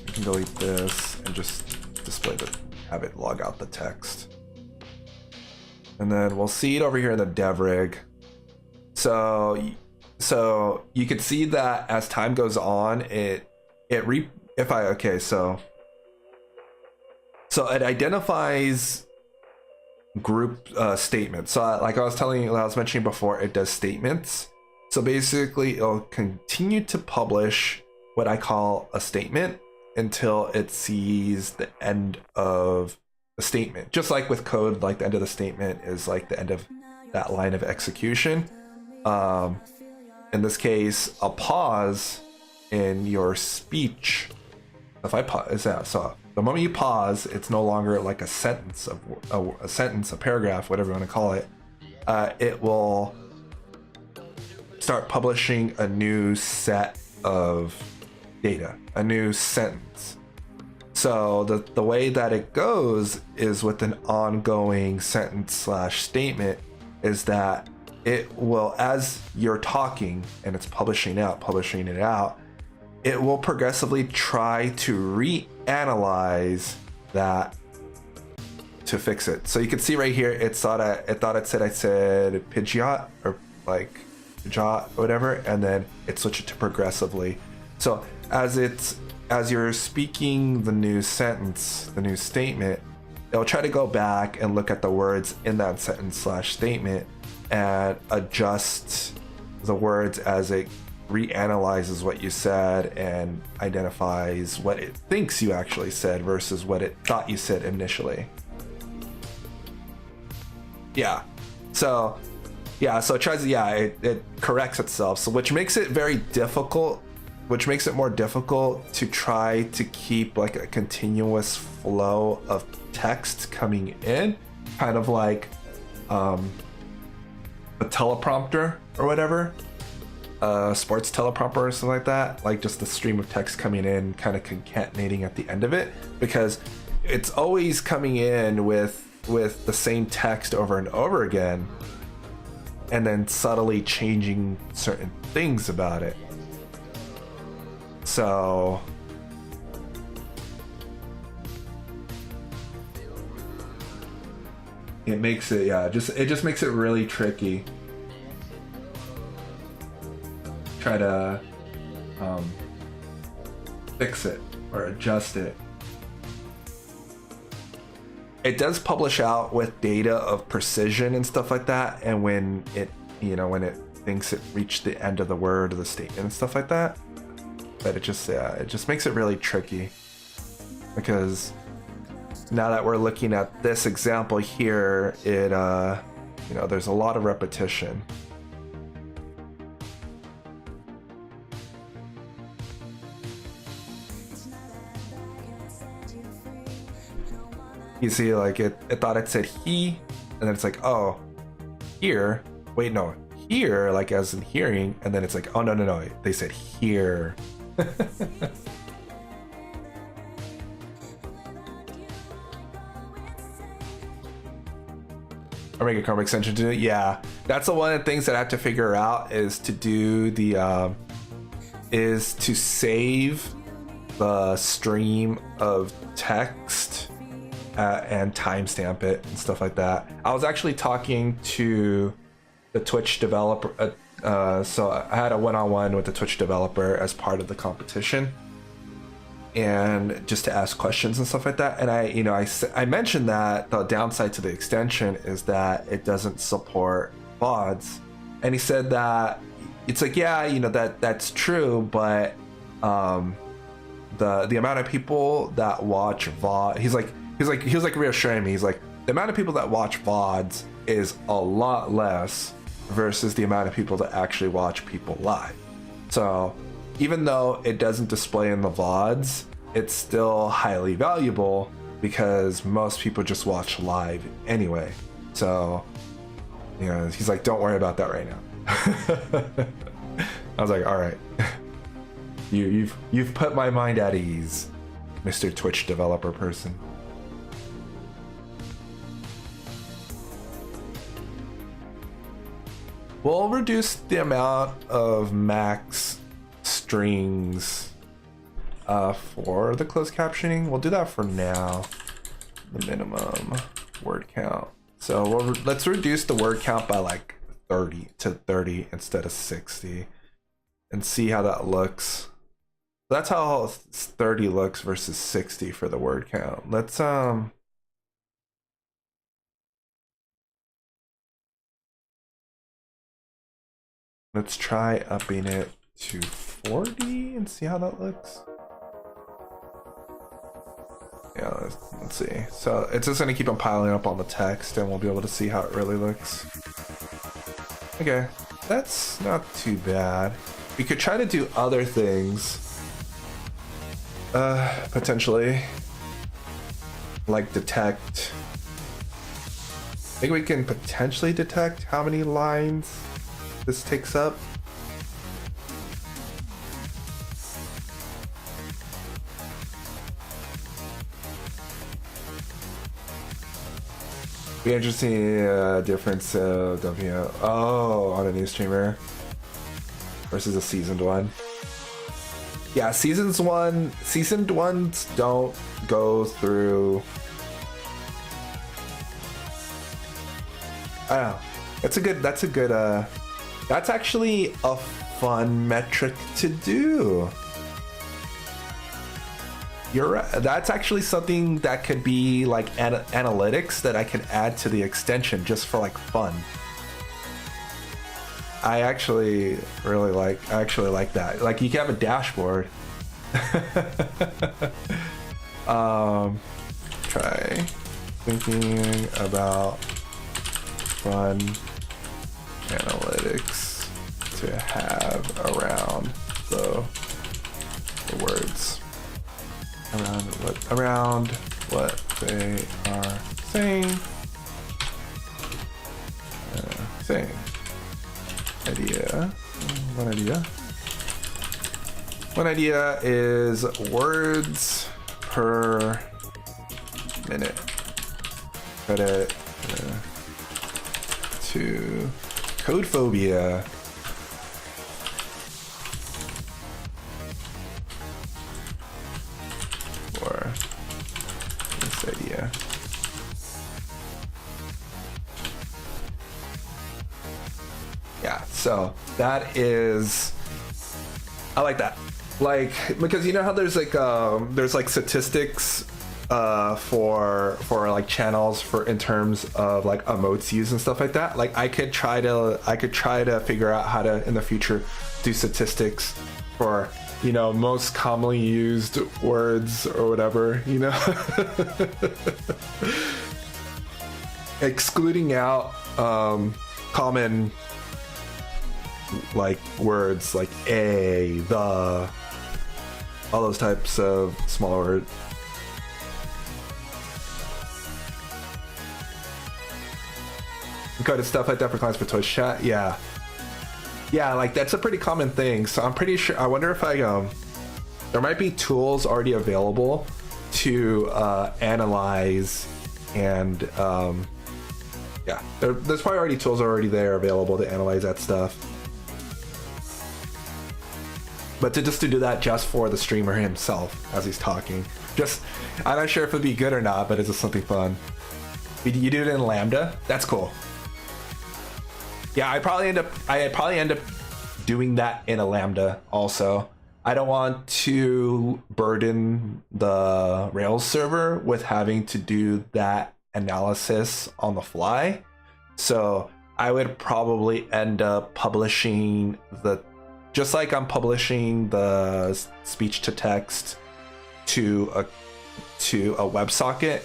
We can delete this and just display have it log out the text. And then we'll see it over here in the dev rig. So you can see that as time goes on, so it identifies group statements. So like I was mentioning before, it does statements. So basically it'll continue to publish what I call a statement until it sees the end of the statement. Just like with code, like the end of the statement is like the end of that line of execution. In this case, a pause in your speech. If I pause, so the moment you pause, it's no longer like a sentence, a paragraph, whatever you want to call it. It will start publishing a new set of data, a new sentence. So the way that it goes is with an ongoing sentence / statement, is that it will, as you're talking and it's publishing it out, it will progressively try to reanalyze that to fix it. So you can see right here, it thought I said Pidgeot or like Pidgeot or whatever, and then it switched it to progressively. So as you're speaking the new sentence, the new statement, it'll try to go back and look at the words in that sentence / statement and adjust the words as it reanalyzes what you said and identifies what it thinks you actually said versus what it thought you said initially. Yeah. So it tries, it corrects itself. So which makes it very difficult, which makes it more difficult to try to keep like a continuous flow of text coming in, kind of like a teleprompter or whatever, sports teleprompter or something like that, like just the stream of text coming in, kind of concatenating at the end of it, because it's always coming in with the same text over and over again, and then subtly changing certain things about it. So it makes it, it just makes it really tricky. Try to fix it or adjust it. It does publish out with data of precision and stuff like that, and when it thinks it reached the end of the word or the statement and stuff like that. But it just makes it really tricky, because now that we're looking at this example here, it there's a lot of repetition. You see, like it thought it said he, and then it's like, oh, here. Wait, no, here, like as in hearing, and then it's like, oh no, they said here. Or make a Chrome extension to it. Yeah, that's the one of the things that I have to figure out, is to do the is to save the stream of text and timestamp it and stuff like that. I was actually talking to the Twitch developer, so I had a one-on-one with the Twitch developer as part of the competition, and just to ask questions and stuff like that. And I mentioned that the downside to the extension is that it doesn't support VODs, and he said that it's like, that's true, but the amount of people that watch VOD, he was like reassuring me. He's like, the amount of people that watch VODs is a lot less versus the amount of people that actually watch people live. So even though it doesn't display in the VODs, it's still highly valuable because most people just watch live anyway. So, he's like, don't worry about that right now. I was like, all right, you've put my mind at ease, Mr. Twitch developer person. We'll reduce the amount of max strings for the closed captioning. We'll do that for now. The minimum word count. So let's reduce the word count by like 30 to 30 instead of 60, and see how that looks. That's how 30 looks versus 60 for the word count. Let's try upping it to 40 and see how that looks. Yeah, let's see. So it's just gonna keep on piling up on the text, and we'll be able to see how it really looks. Okay, that's not too bad. We could try to do other things. Potentially. Like detect. I think we can potentially detect how many lines this takes up. Be interesting difference of WPO. Oh, on a new streamer versus a seasoned one. Yeah, seasoned ones don't go through. I don't know. That's actually a fun metric to do. You're right. That's actually something that could be like analytics that I can add to the extension just for like fun. I actually really like that. Like, you can have a dashboard. Try thinking about fun analytics to have around the words, around what they are saying. One idea is words per minute. Credit to Codephobia. For this idea. Yeah, so that is, I like that. Like, because you know how there's like statistics for like channels for in terms of like emotes used and stuff like that. Like, I could try to figure out how to in the future do statistics for, you know, most commonly used words or whatever, you know. Excluding out common like words like a, the, all those types of smaller words. Encoded stuff like that for clients for Twitch chat. Yeah, like that's a pretty common thing. So I'm pretty sure, I wonder if there might be tools already available to analyze and yeah, there's probably already tools already there available to analyze that stuff. But to do that just for the streamer himself as he's talking, I'm not sure if it'd be good or not, but it's just something fun. You do it in Lambda? That's cool. Yeah, I probably end up doing that in a Lambda also. I don't want to burden the Rails server with having to do that analysis on the fly. So I would probably end up publishing just like I'm publishing the speech to text to a WebSocket,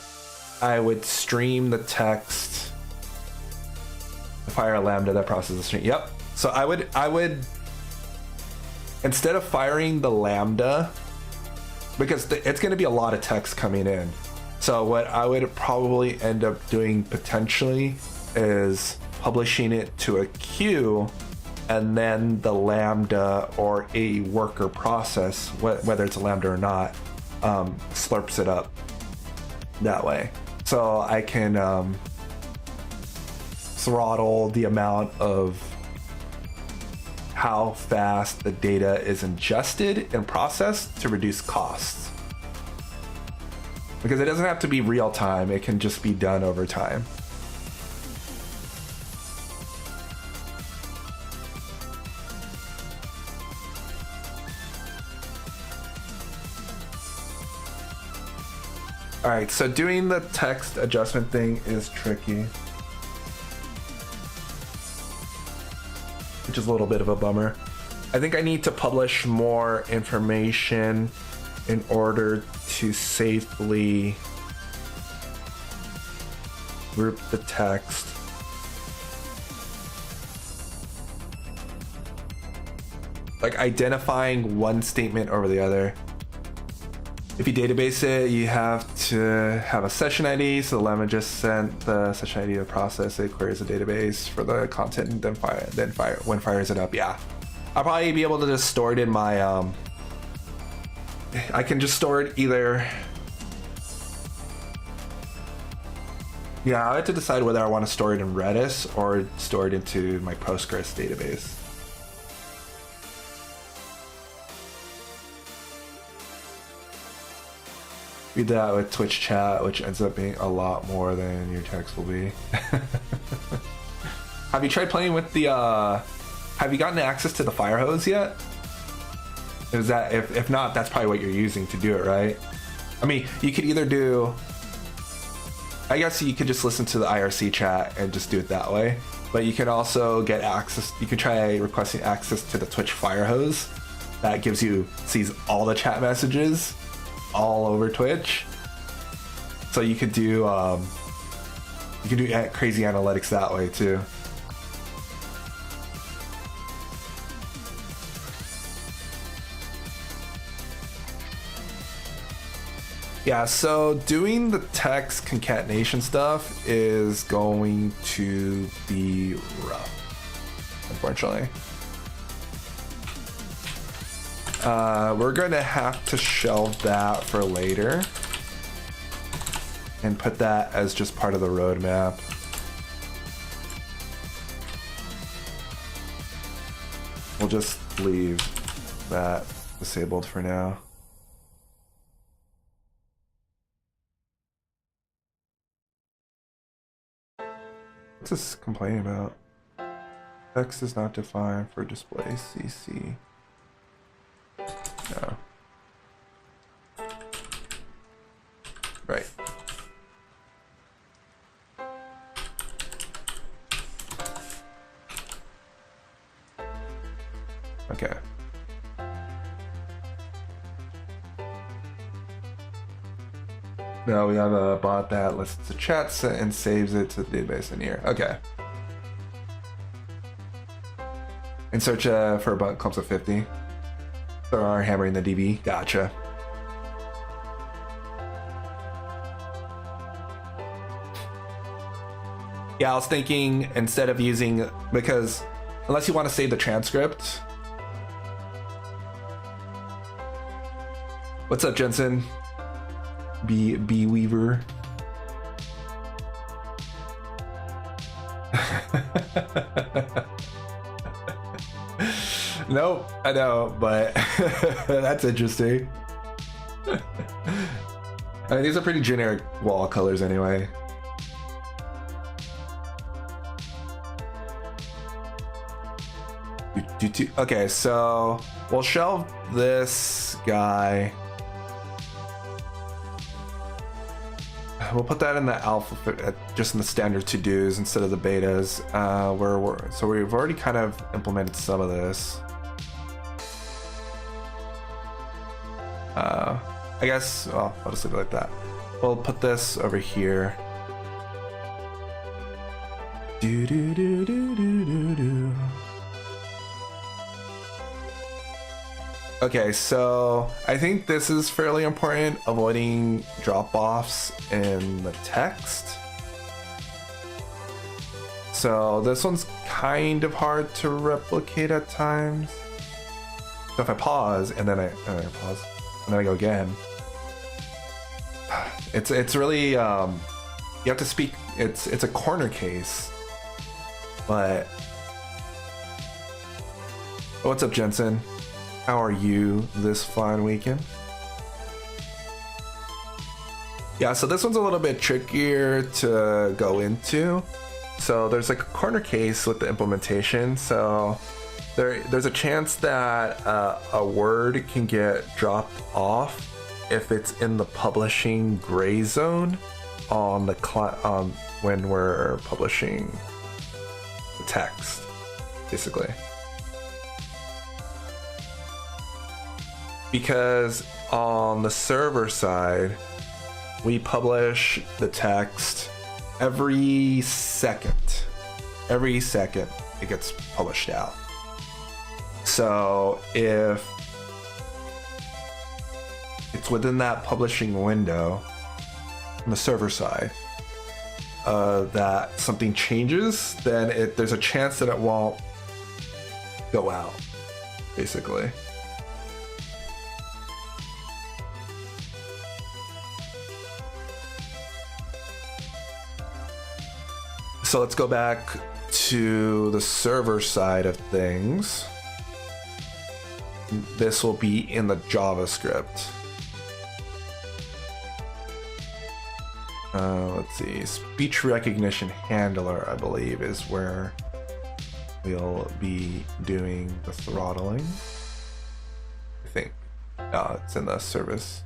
I would stream the text, fire a Lambda that processes the stream. Yep. So I would instead of firing the Lambda, because it's going to be a lot of text coming in. So what I would probably end up doing potentially is publishing it to a queue, and then the Lambda or a worker process, whether it's a Lambda or not, slurps it up that way. So I can throttle the amount of how fast the data is ingested and processed to reduce costs. Because it doesn't have to be real time, it can just be done over time. All right, so doing the text adjustment thing is tricky, which is a little bit of a bummer. I think I need to publish more information in order to safely group the text. Like identifying one statement over the other. If you database it, you have to have a session ID. So the Lemma just sent the session ID to process it, queries the database for the content, and then fires it up. Yeah, I'll probably be able to just store it in my. I can just store it either. Yeah, I have to decide whether I want to store it in Redis or store it into my Postgres database. Read that with Twitch chat, which ends up being a lot more than your text will be. Have you tried playing with the, have you gotten access to the Firehose yet? Is that, if not, that's probably what you're using to do it, right? I mean, you could either do, I guess you could just listen to the IRC chat and just do it that way. but you can also get access. You can try requesting access to the Twitch Firehose. That sees all the chat messages all over Twitch. So you could do crazy analytics that way too. Yeah, so doing the text concatenation stuff is going to be rough, unfortunately. We're going to have to shelve that for later and put that as just part of the roadmap. We'll just leave that disabled for now. What's this complaining about? Text is not defined for display CC. No. Right. Okay. No, we have a bot that listens to chats and saves it to the database in here. Okay. In search for a bot clumps of 50. So are hammering the DB. Gotcha. Yeah, I was thinking instead of using, because unless you want to save the transcript. What's up, Jensen? B Weaver. Nope, I know, but that's interesting. I mean, these are pretty generic wall colors anyway. Okay, so we'll shelve this guy. We'll put that in the alpha, just in the standard to-dos instead of the betas. So we've already kind of implemented some of this. I guess, well, I'll just leave it like that. We'll put this over here. Do do do do do do do. Okay, so I think this is fairly important, avoiding drop-offs in the text. So this one's kind of hard to replicate at times. So if I pause and then I pause and then I go again, it's really you have to speak. It's a corner case, but what's up, Jensen? How are you this fine weekend? Yeah, so this one's a little bit trickier to go into. So there's like a corner case with the implementation. So there's a chance that a word can get dropped off if it's in the publishing gray zone on the when we're publishing the text, basically. Because on the server side, we publish the text every second. Every second it gets published out. So if it's within that publishing window on the server side that something changes, then there's a chance that it won't go out, basically. So let's go back to the server side of things. This will be in the JavaScript. Let's see, speech recognition handler, I believe, is where we'll be doing the throttling. I think. No, it's in the service.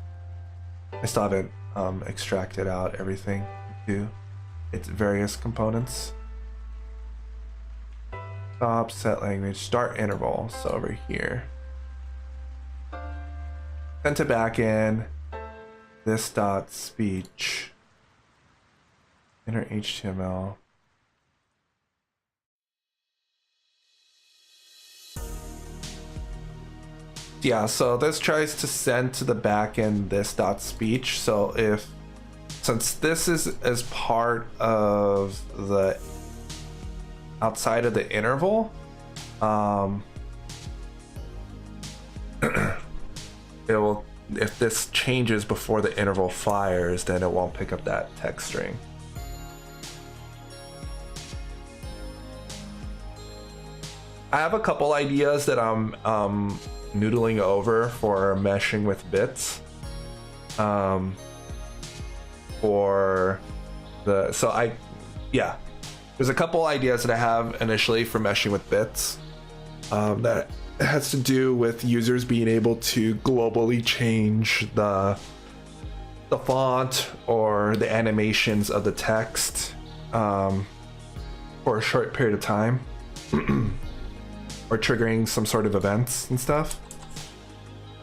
I still haven't extracted out everything to its various components. Stop set language, start interval. So over here. Send to backend. This dot speech. Enter HTML. Yeah, so this tries to send to the backend this dot speech. So since this is as part of the outside of the interval, it will, if this changes before the interval fires, then it won't pick up that text string. I have a couple ideas that I'm noodling over for meshing with bits. There's a couple ideas that I have initially for meshing with bits. That has to do with users being able to globally change the font or the animations of the text for a short period of time. Or triggering some sort of events and stuff.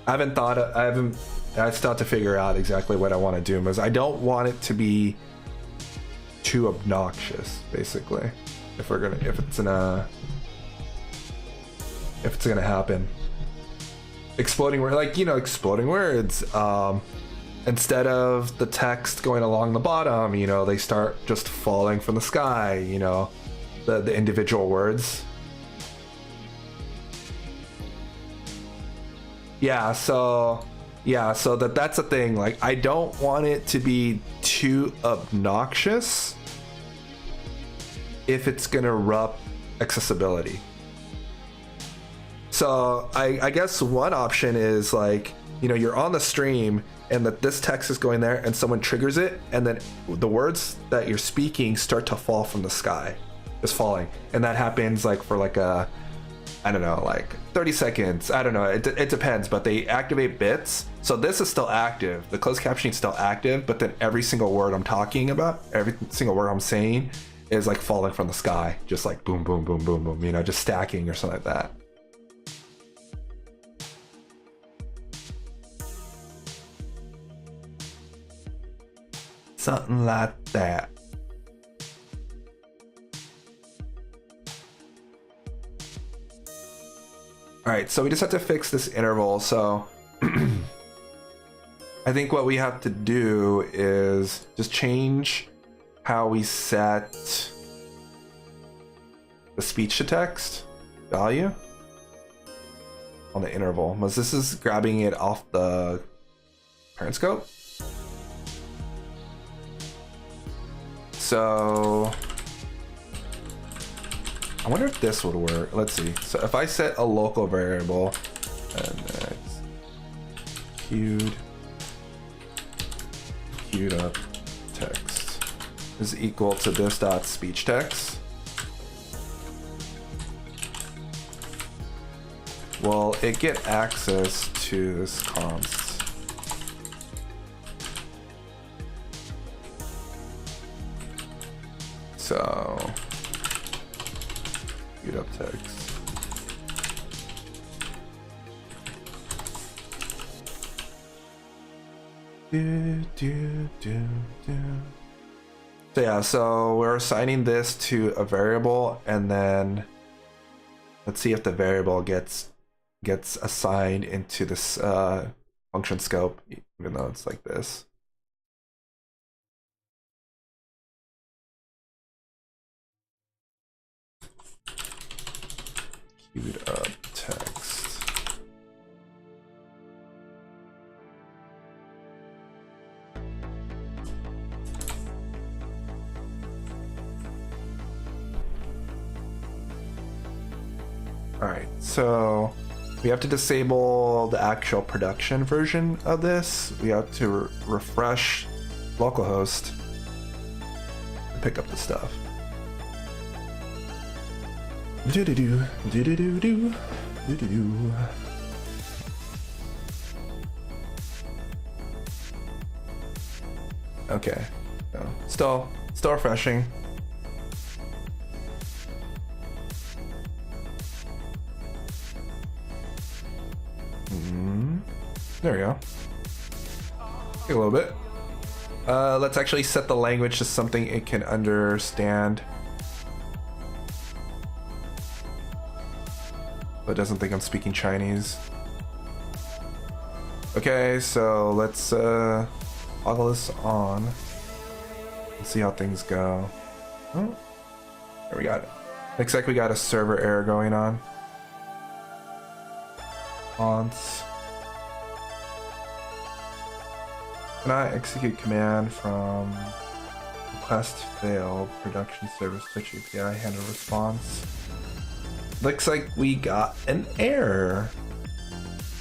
I still have to figure out exactly what I want to do, because I don't want it to be too obnoxious, basically. If it's gonna happen. Exploding words. Instead of the text going along the bottom, they start just falling from the sky, the individual words. So that's a thing. Like, I don't want it to be too obnoxious if it's gonna rup accessibility. So I guess one option is, like, you're on the stream and that this text is going there and someone triggers it, and then the words that you're speaking start to fall from the sky, just falling, and that happens like for like a, I don't know, like 30 seconds. I don't know. It depends, but they activate bits. So this is still active. The closed captioning is still active, but then every single word I'm talking about, every single word I'm saying is like falling from the sky. Just like boom, boom, boom, boom, boom, just stacking or something like that. Something like that. All right, so we just have to fix this interval. So I think what we have to do is just change how we set the speech to text value on the interval, because this is grabbing it off the parent scope. So I wonder if this would work. Let's see. So if I set a local variable and it's queued up text is equal to this dot speech text, will it get access to this const? So queued up text. So yeah, so we're assigning this to a variable, and then let's see if the variable gets assigned into this function scope, even though it's like this. Queued up text. All right, so we have to disable the actual production version of this. We have to refresh localhost and pick up the stuff. Do-do-do, do-do-do-do, do-do-do. Okay, so still refreshing. There we go. Take a little bit. Let's actually set the language to something it can understand. But it doesn't think I'm speaking Chinese. Okay, so let's toggle this on and see how things go. Oh, there we got it. Looks like we got a server error going on. Fonts. Cannot execute command from request failed production service Twitch API handle response. Looks like we got an error.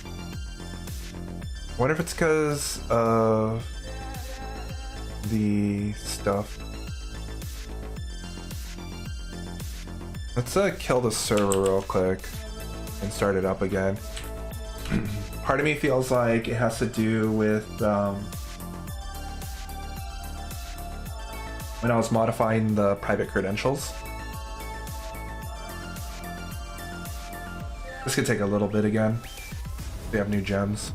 I wonder if it's because of the stuff. Let's kill the server real quick and start it up again. Part of me feels like it has to do with when I was modifying the private credentials. This could take a little bit again. We have new gems.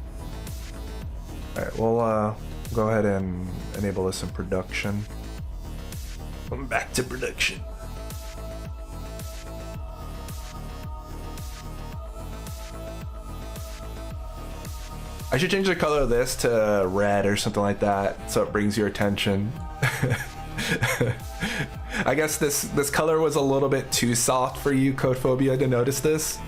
Alright, we'll go ahead and enable this in production. Come back to production. I should change the color of this to red or something like that so it brings your attention. I guess this color was a little bit too soft for you, Codephobia, to notice this.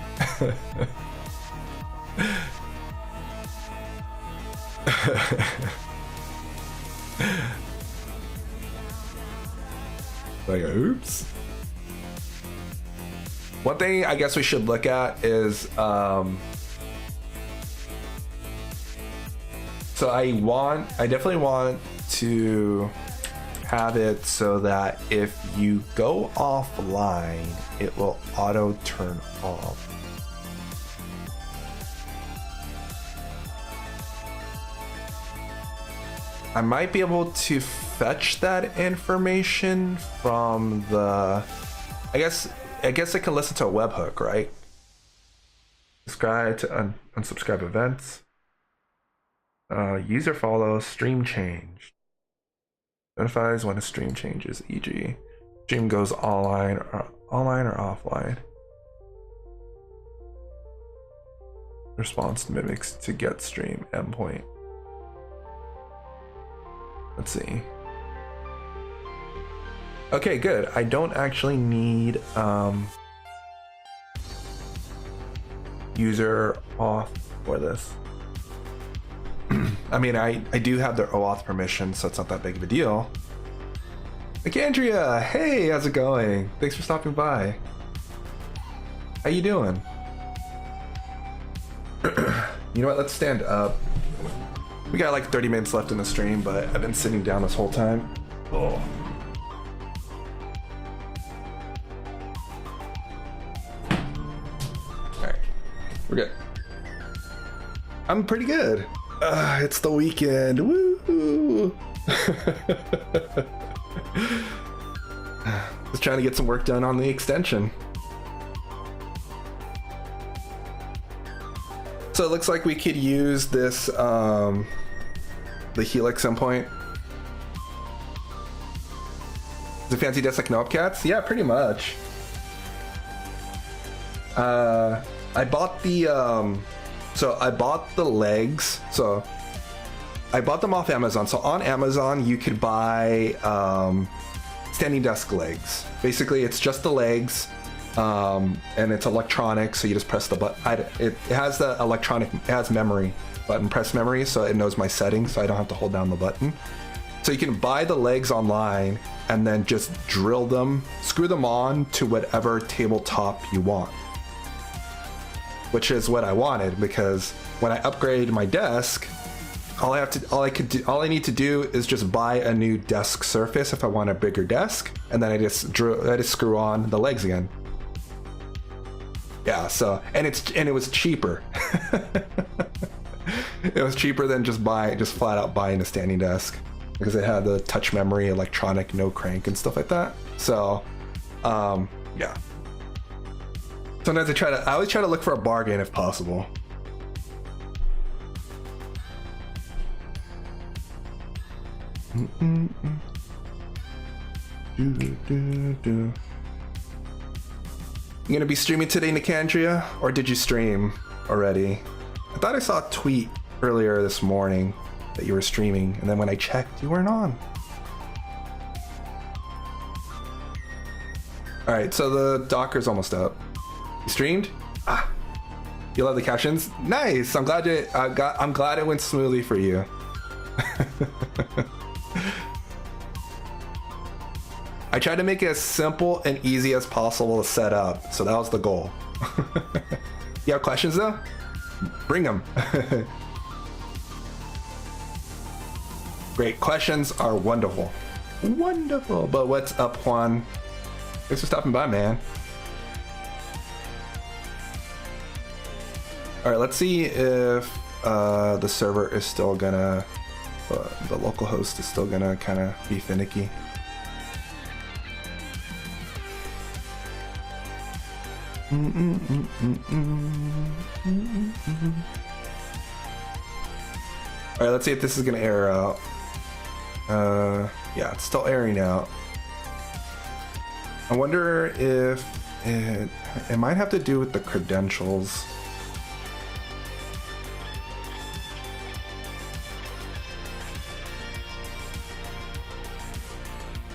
Like, oops. One thing I guess we should look at is so I definitely want to have it so that if you go offline, it will auto turn off. I might be able to fetch that information from the, I guess I can listen to a webhook, right? Subscribe to unsubscribe events. User follows, stream change. Notifies when a stream changes, e.g. stream goes online or offline. Response mimics to get stream endpoint. Let's see. Okay, good. I don't actually need user auth for this. I mean, I do have their OAuth permission, so it's not that big of a deal. Andrea, hey, how's it going? Thanks for stopping by. How you doing? You know what? Let's stand up. We got like 30 minutes left in the stream, but I've been sitting down this whole time. Oh. Alright, we're good. I'm pretty good. It's the weekend. Woo! Just trying to get some work done on the extension. So it looks like we could use this, the Helix endpoint. Is it fancy just like Nopcats? Yeah, pretty much. I bought the, so I bought the legs. So I bought them off Amazon. So on Amazon, you could buy standing desk legs. Basically, it's just the legs. And it's electronic, so you just press the button. It has the electronic, it has memory, button press memory, so it knows my settings, so I don't have to hold down the button. So you can buy the legs online and then just drill them, screw them on to whatever tabletop you want, which is what I wanted, because when I upgrade my desk, all I need to do is just buy a new desk surface if I want a bigger desk, and then I just screw on the legs again. Yeah, so it was cheaper. It was cheaper than just flat out buying a standing desk, because it had the touch memory, electronic, no crank and stuff like that. So yeah. Sometimes I always try to look for a bargain if possible. You gonna be streaming today, Nicandria? Or did you stream already? I thought I saw a tweet earlier this morning that you were streaming, and then when I checked, you weren't on. Alright, so the Docker's almost up. You streamed? Ah. You love the captions? Nice! I'm glad I'm glad it went smoothly for you. I tried to make it as simple and easy as possible to set up, so that was the goal. You have questions though? Bring them. Great, questions are wonderful. Wonderful, but what's up, Juan? Thanks for stopping by, man. Alright, let's see if the server is still gonna, the local host is still gonna kind of be finicky. Alright, let's see if this is gonna air out. Yeah, it's still airing out. I wonder if it might have to do with the credentials.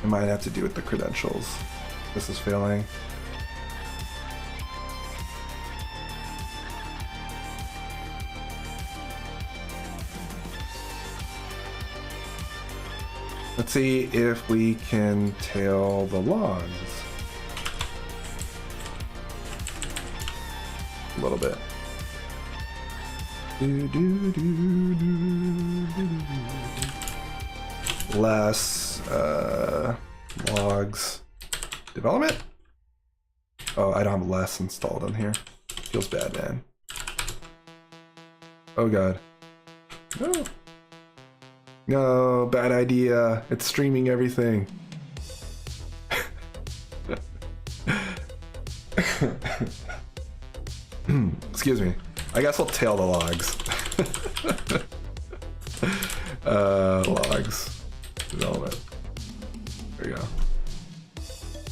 It might have to do with the credentials. This is failing. Let's see if we can tail the logs a little bit. Less logs development. Oh, I don't have less installed on here. Feels bad, man. Oh god. No. No, bad idea. It's streaming everything. Excuse me. I guess I'll tail the logs. Logs. Development. There we go.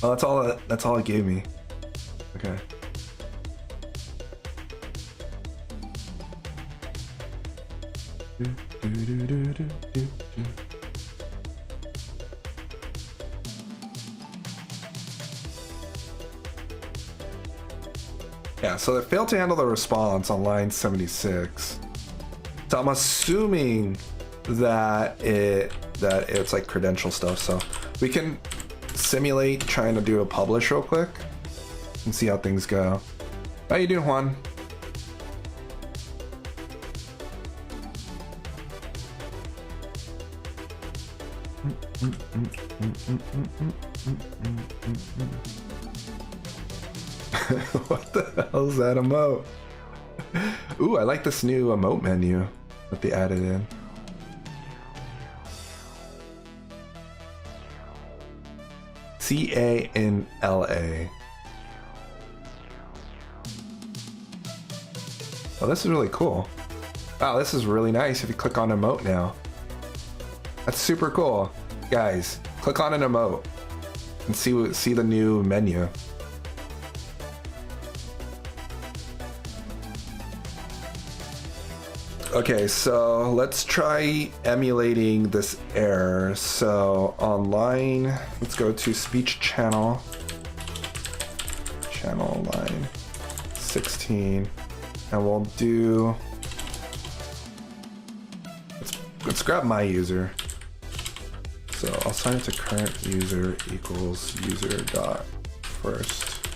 Oh, that's all it gave me. Okay. Yeah, so it failed to handle the response on line 76. So I'm assuming that it's like credential stuff. So we can simulate trying to do a publish real quick and see how things go. How you doing, Juan? What the hell is that emote? Ooh, I like this new emote menu that they added in. CANLA. Oh, this is really cool. Wow, this is really nice if you click on emote now. That's super cool. Guys, click on an emote and see the new menu. Okay, so let's try emulating this error. So online, let's go to speech channel line 16, and we'll do, let's grab my user. So I'll sign it to current user equals user dot first,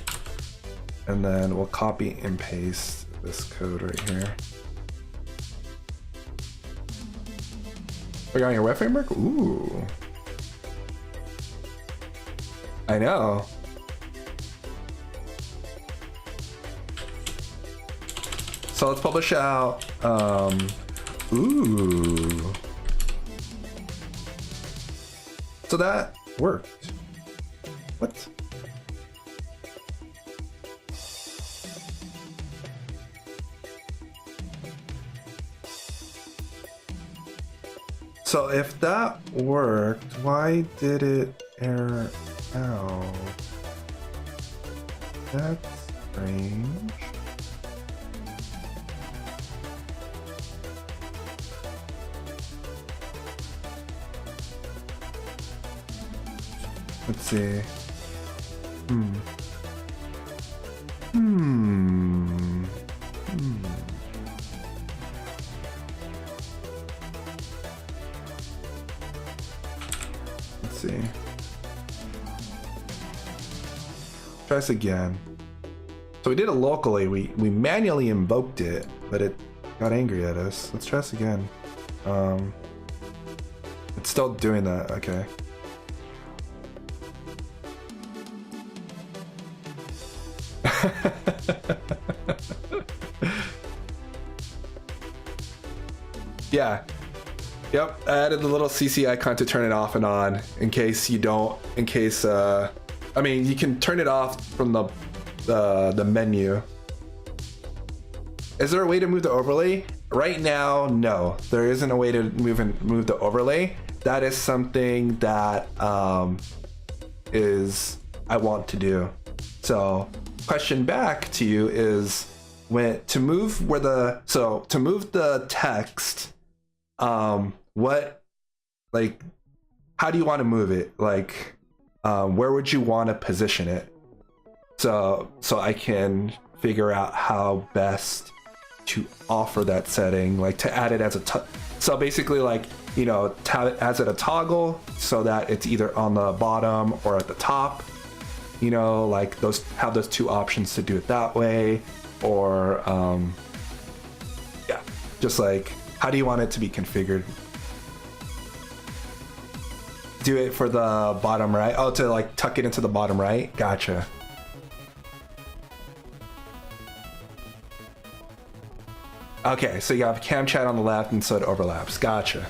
and then we'll copy and paste this code right here. We're on your web framework? Ooh. I know. So let's publish out, ooh. So that worked. What? So if that worked, why did it error out? That's strange. Let's see. Let's see. Try this again. So we did it locally. We manually invoked it, but it got angry at us. Let's try this again. It's still doing that. Okay. Yeah. Yep, I added the little CC icon to turn it off and on in case you don't, I mean, you can turn it off from the menu. Is there a way to move the overlay? Right now, no. There isn't a way to move the overlay. That is something that I want to do. So, question back to you is to move the text, how do you want to move it? Like, where would you want to position it? So I can figure out how best to offer that setting, like to add it as so basically, like, you know, have it as a toggle so that it's either on the bottom or at the top, you know, like have those two options to do it that way, or yeah, just like, how do you want it to be configured? Do it for the bottom right. Oh, to like tuck it into the bottom right. Gotcha. Okay, so you have cam chat on the left and so it overlaps. Gotcha.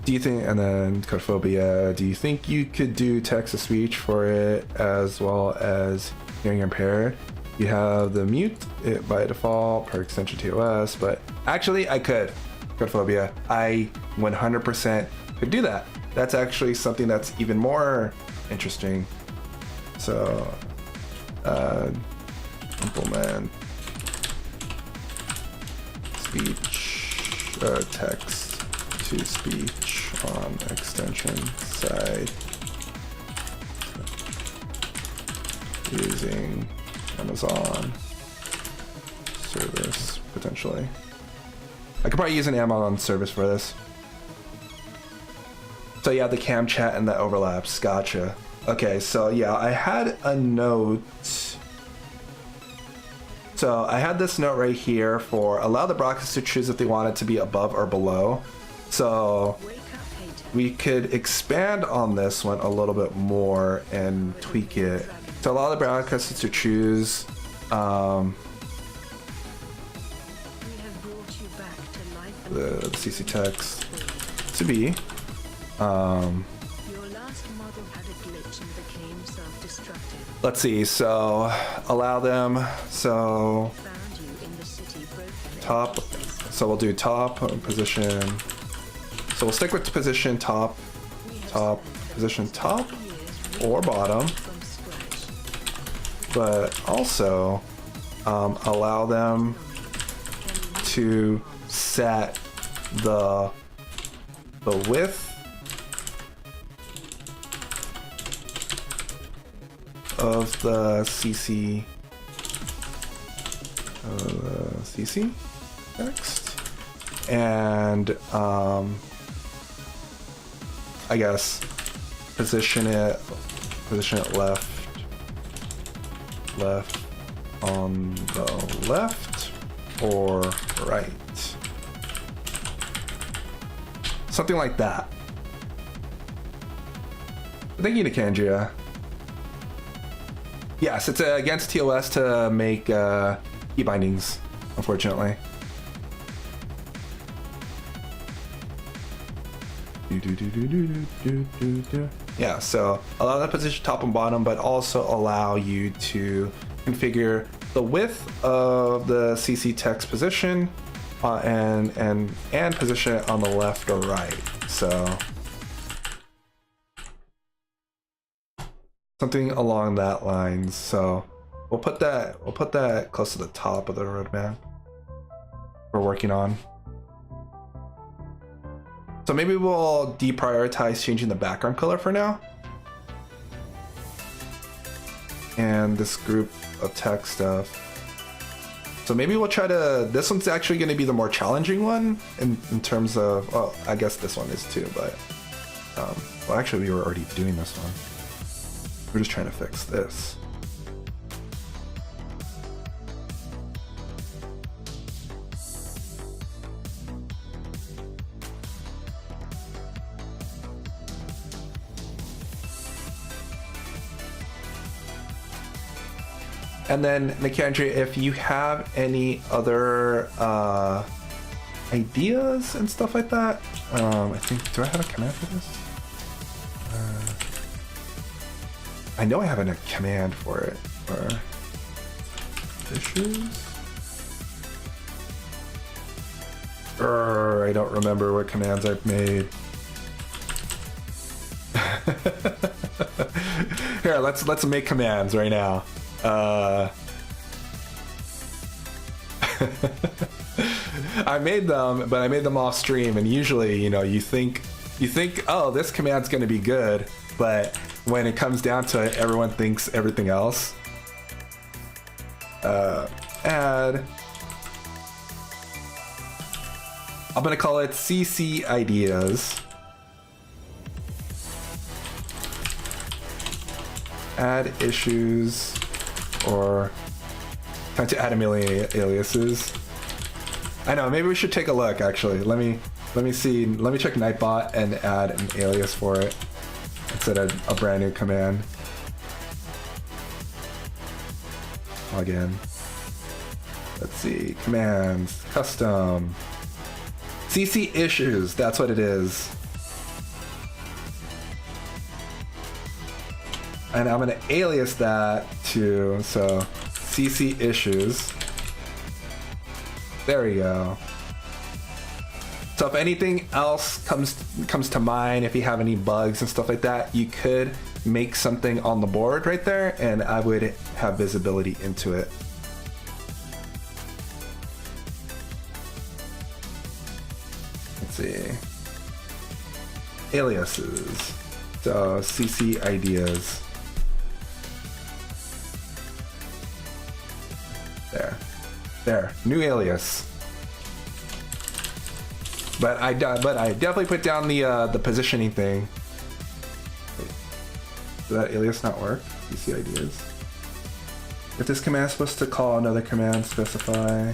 Do you think, and then codephobia, do you think you could do text to speech for it as well as hearing impaired? You have the mute it by default per extension TOS, but actually I could. Codephobia, I 100% could do that. That's actually something that's even more interesting. So, implement speech, text to speech on extension side using Amazon service potentially. I could probably use an Amazon service for this. So yeah, the cam chat and the overlaps. Gotcha. Okay, so yeah, I had a note. So I had this note right here for allow the broadcast to choose if they want it to be above or below. So we could expand on this one a little bit more and tweak it. So allow the broadcasters to choose the CC text to be Your last model had a glitch and became self-destructive. let's see, so allow them, so Found you in the city broken. top, so we'll do top position, so we'll stick with position top, position top or bottom, From scratch. but also allow them to set the width of the CC text, and I guess position it left on the left or right. Something like that. Thank you, Nikandria. Yes, it's against TOS to make key bindings, unfortunately. Yeah, so allow that position top and bottom, but also allow you to configure the width of the CC text position and position it on the left or right. So something along that line. So we'll put that close to the top of the roadmap we're working on. So maybe we'll deprioritize changing the background color for now. And this group of text stuff. So maybe we'll try to, this one's actually going to be the more challenging one in terms of, well, I guess this one is too, but, well, actually we were already doing this one. We're just trying to fix this. And then, Nicandria, if you have any other ideas and stuff like that, I think, do I have a command for this? I know I have a command for it. For issues? I don't remember what commands I've made. Here, let's make commands right now. I made them, but I made them off stream, and usually, you know, you think, oh, this command's gonna be good, but when it comes down to it, everyone thinks everything else. Add. I'm gonna call it CC ideas. Add issues, or time to add a million aliases. I know, maybe we should take a look actually. Let me see, let me check Nightbot and add an alias for it instead of a brand new command. Log in. Let's see, commands, custom. CC issues, that's what it is. And I'm gonna alias that to, so CC issues. There we go. So if anything else comes to mind, if you have any bugs and stuff like that, you could make something on the board right there, and I would have visibility into it. Let's see. Aliases. So CC ideas. There, new alias. But I definitely put down the positioning thing. Wait, did that alias not work? CC ideas. If this command is supposed to call another command, specify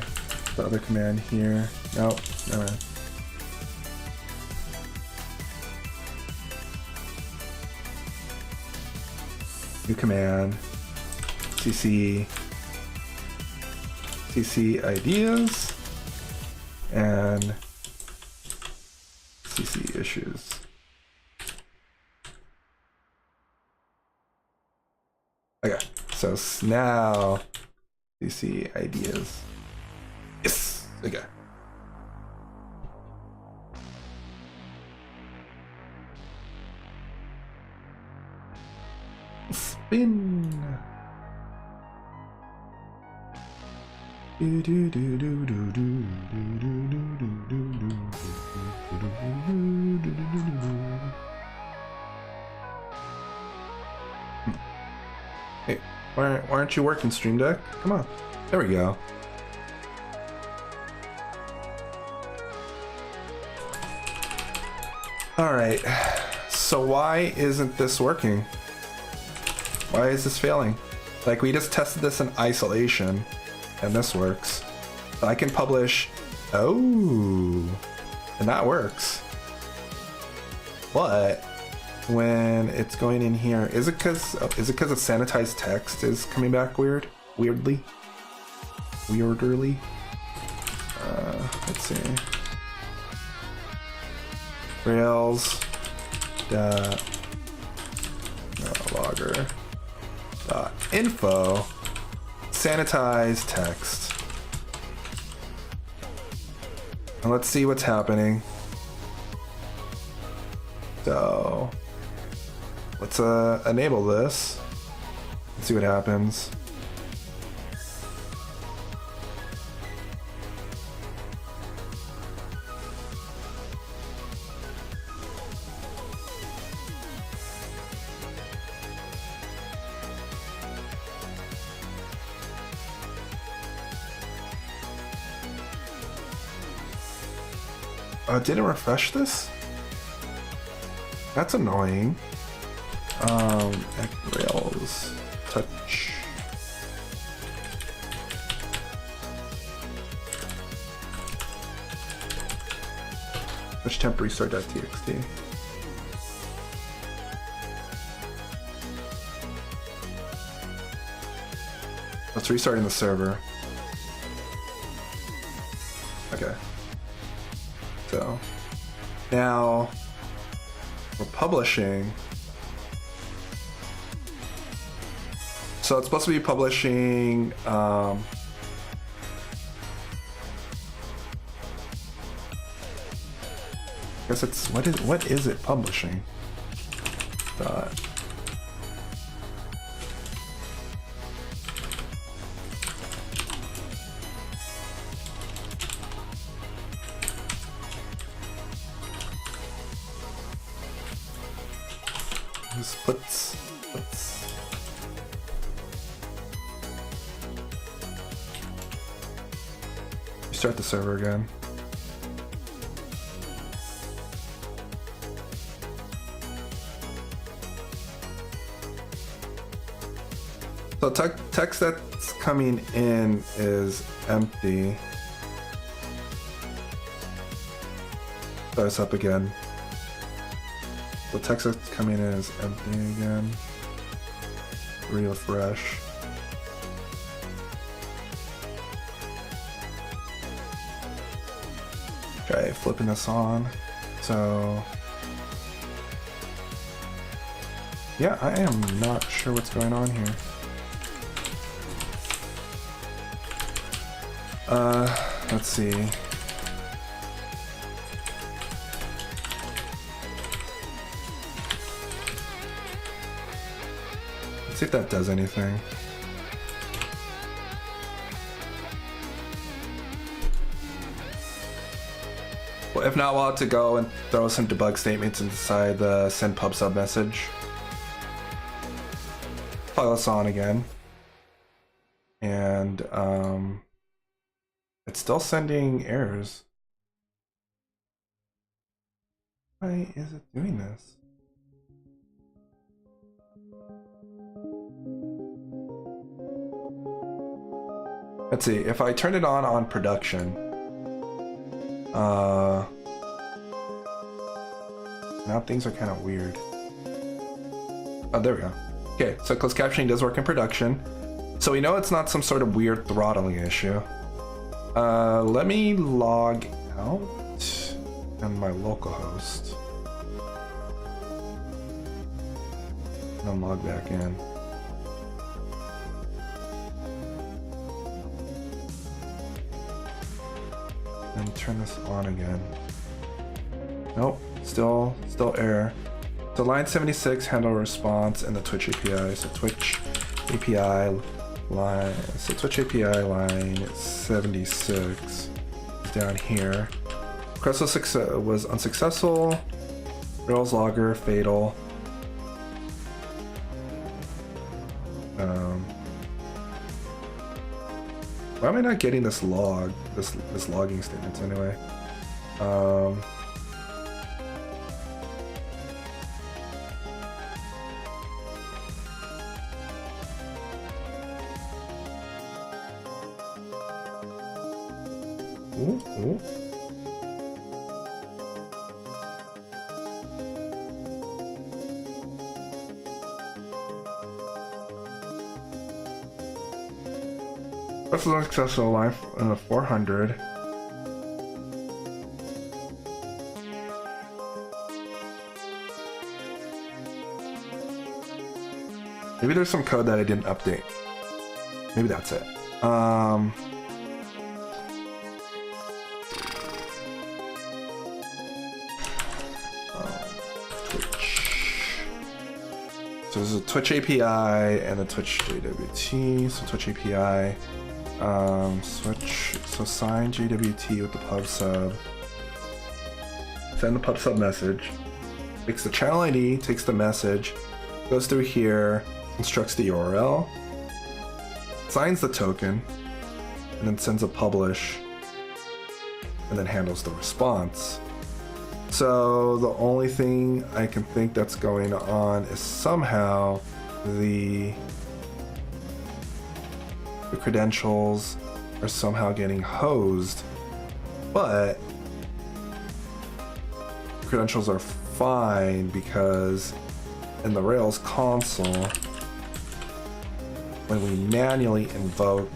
the other command here. Nope, never mind. New command. CC ideas and CC issues. Okay, so now CC ideas. Yes, okay. Spin. Hey, why aren't you working, Stream Deck? Come on. There we go. Alright. So why isn't this working? Why is this failing? Like, we just tested this in isolation. And this works. So I can publish. Oh, and that works. But when it's going in here, is it because of sanitized text is coming back weirdly? Let's see. Rails. Logger. Info. Sanitized text. And let's see what's happening. So let's enable this. Let's see what happens. Didn't refresh this? That's annoying. Rails, touch. Touch temp restart.txt. Let's restarting the server. Okay. So now we're publishing. So it's supposed to be publishing I guess it's what is it publishing? Dot. Just puts. Start the server again. So text that's coming in is empty. Start this up again. The text that's coming in is empty again. Refresh. Okay, flipping this on. So yeah, I am not sure what's going on here. Let's see. Let's see if that does anything. Well, if not, we'll have to go and throw some debug statements inside the send pub sub message. File this on again. And it's still sending errors. Why is it doing this? Let's see, if I turn it on production, now things are kind of weird. Oh, there we go. Okay, so closed captioning does work in production. So we know it's not some sort of weird throttling issue. Let me log out on my localhost. And log back in. And turn this on again. Nope, still error. So line 76 handle response in the Twitch API. So Twitch API line. So Twitch API line 76 is down here. Request was unsuccessful. Rails logger fatal. Why am I not getting this log? This logging statements anyway. Ooh. That's an unsuccessful line 400. Maybe there's some code that I didn't update. Maybe that's it. So this is a Twitch API and a Twitch JWT. So Twitch API, switch. So sign JWT with the pub sub. Send the pub sub message. Takes the channel ID, takes the message, goes through here, instructs the URL, signs the token, and then sends a publish, and then handles the response. So the only thing I can think that's going on is somehow the credentials are somehow getting hosed, but credentials are fine because in the Rails console, when we manually invoke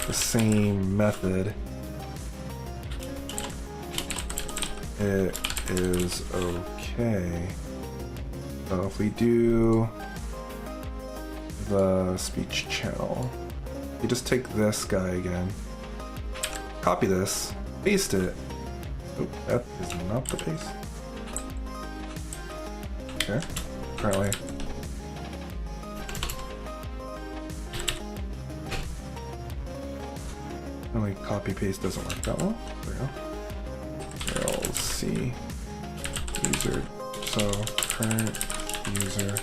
the same method, it is okay. So if we do the speech channel, you just take this guy again, copy this, paste it. Oh, that is not the paste. Okay, apparently. Apparently copy paste doesn't work that well. There we go. Rails C user. So current user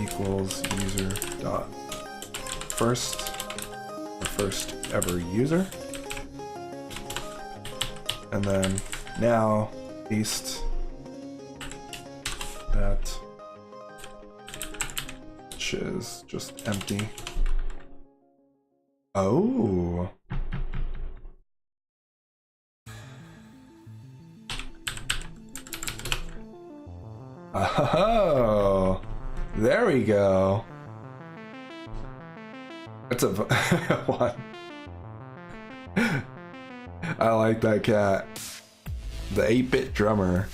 equals user dot first, the first ever user. And then now paste that, which is just empty. Oh. Oh, there we go. That's a one. I like that cat. The 8-bit drummer.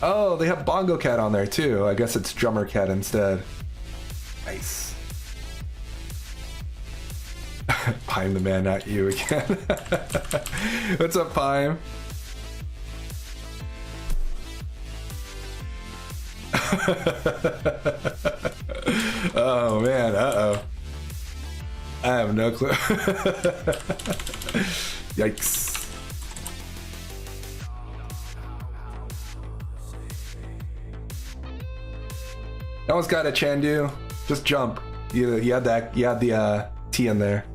Oh, they have Bongo Cat on there too. I guess it's Drummer Cat instead. Nice. Pime the man, not you again. What's up, Pime? Oh man, uh-oh. I have no clue. Yikes. That one's got a Chandu. Just jump. You had the T in there.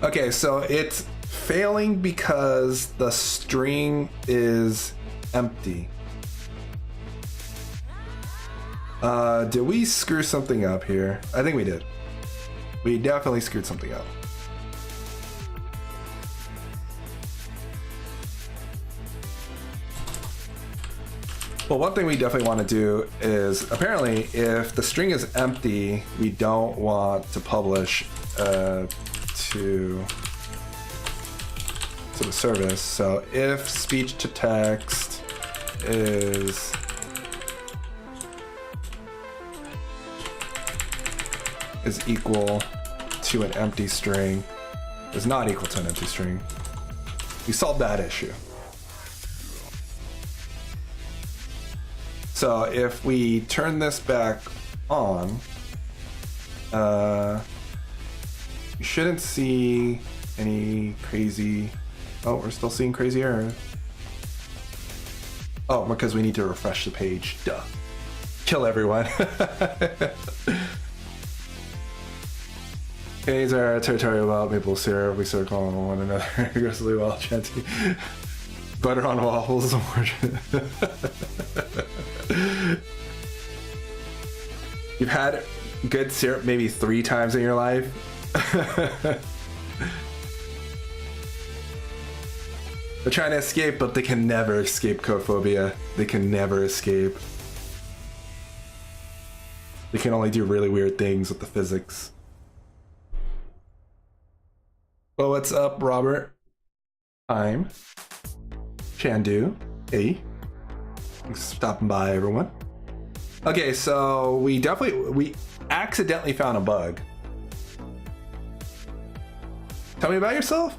Okay, so it's failing because the string is empty. Did we screw something up here? I think we did. We definitely screwed something up. Well, one thing we definitely want to do is, apparently, if the string is empty, we don't want to publish to the service. So if speech to text is equal to an empty string, is not equal to an empty string, we solved that issue. So if we turn this back on, you shouldn't see any crazy... Oh, we're still seeing crazy errors. Oh, because we need to refresh the page. Duh. Kill everyone. These are territorial about maple syrup. We circle on one another aggressively while chanting. Butter on waffles. You've had good syrup maybe 3 times in your life. They're trying to escape, but they can never escape cophobia. They can never escape. They can only do really weird things with the physics. Well, what's up, Robert? I'm Chandu. Hey. Thanks for stopping by, everyone. Okay, so we accidentally found a bug. Tell me about yourself.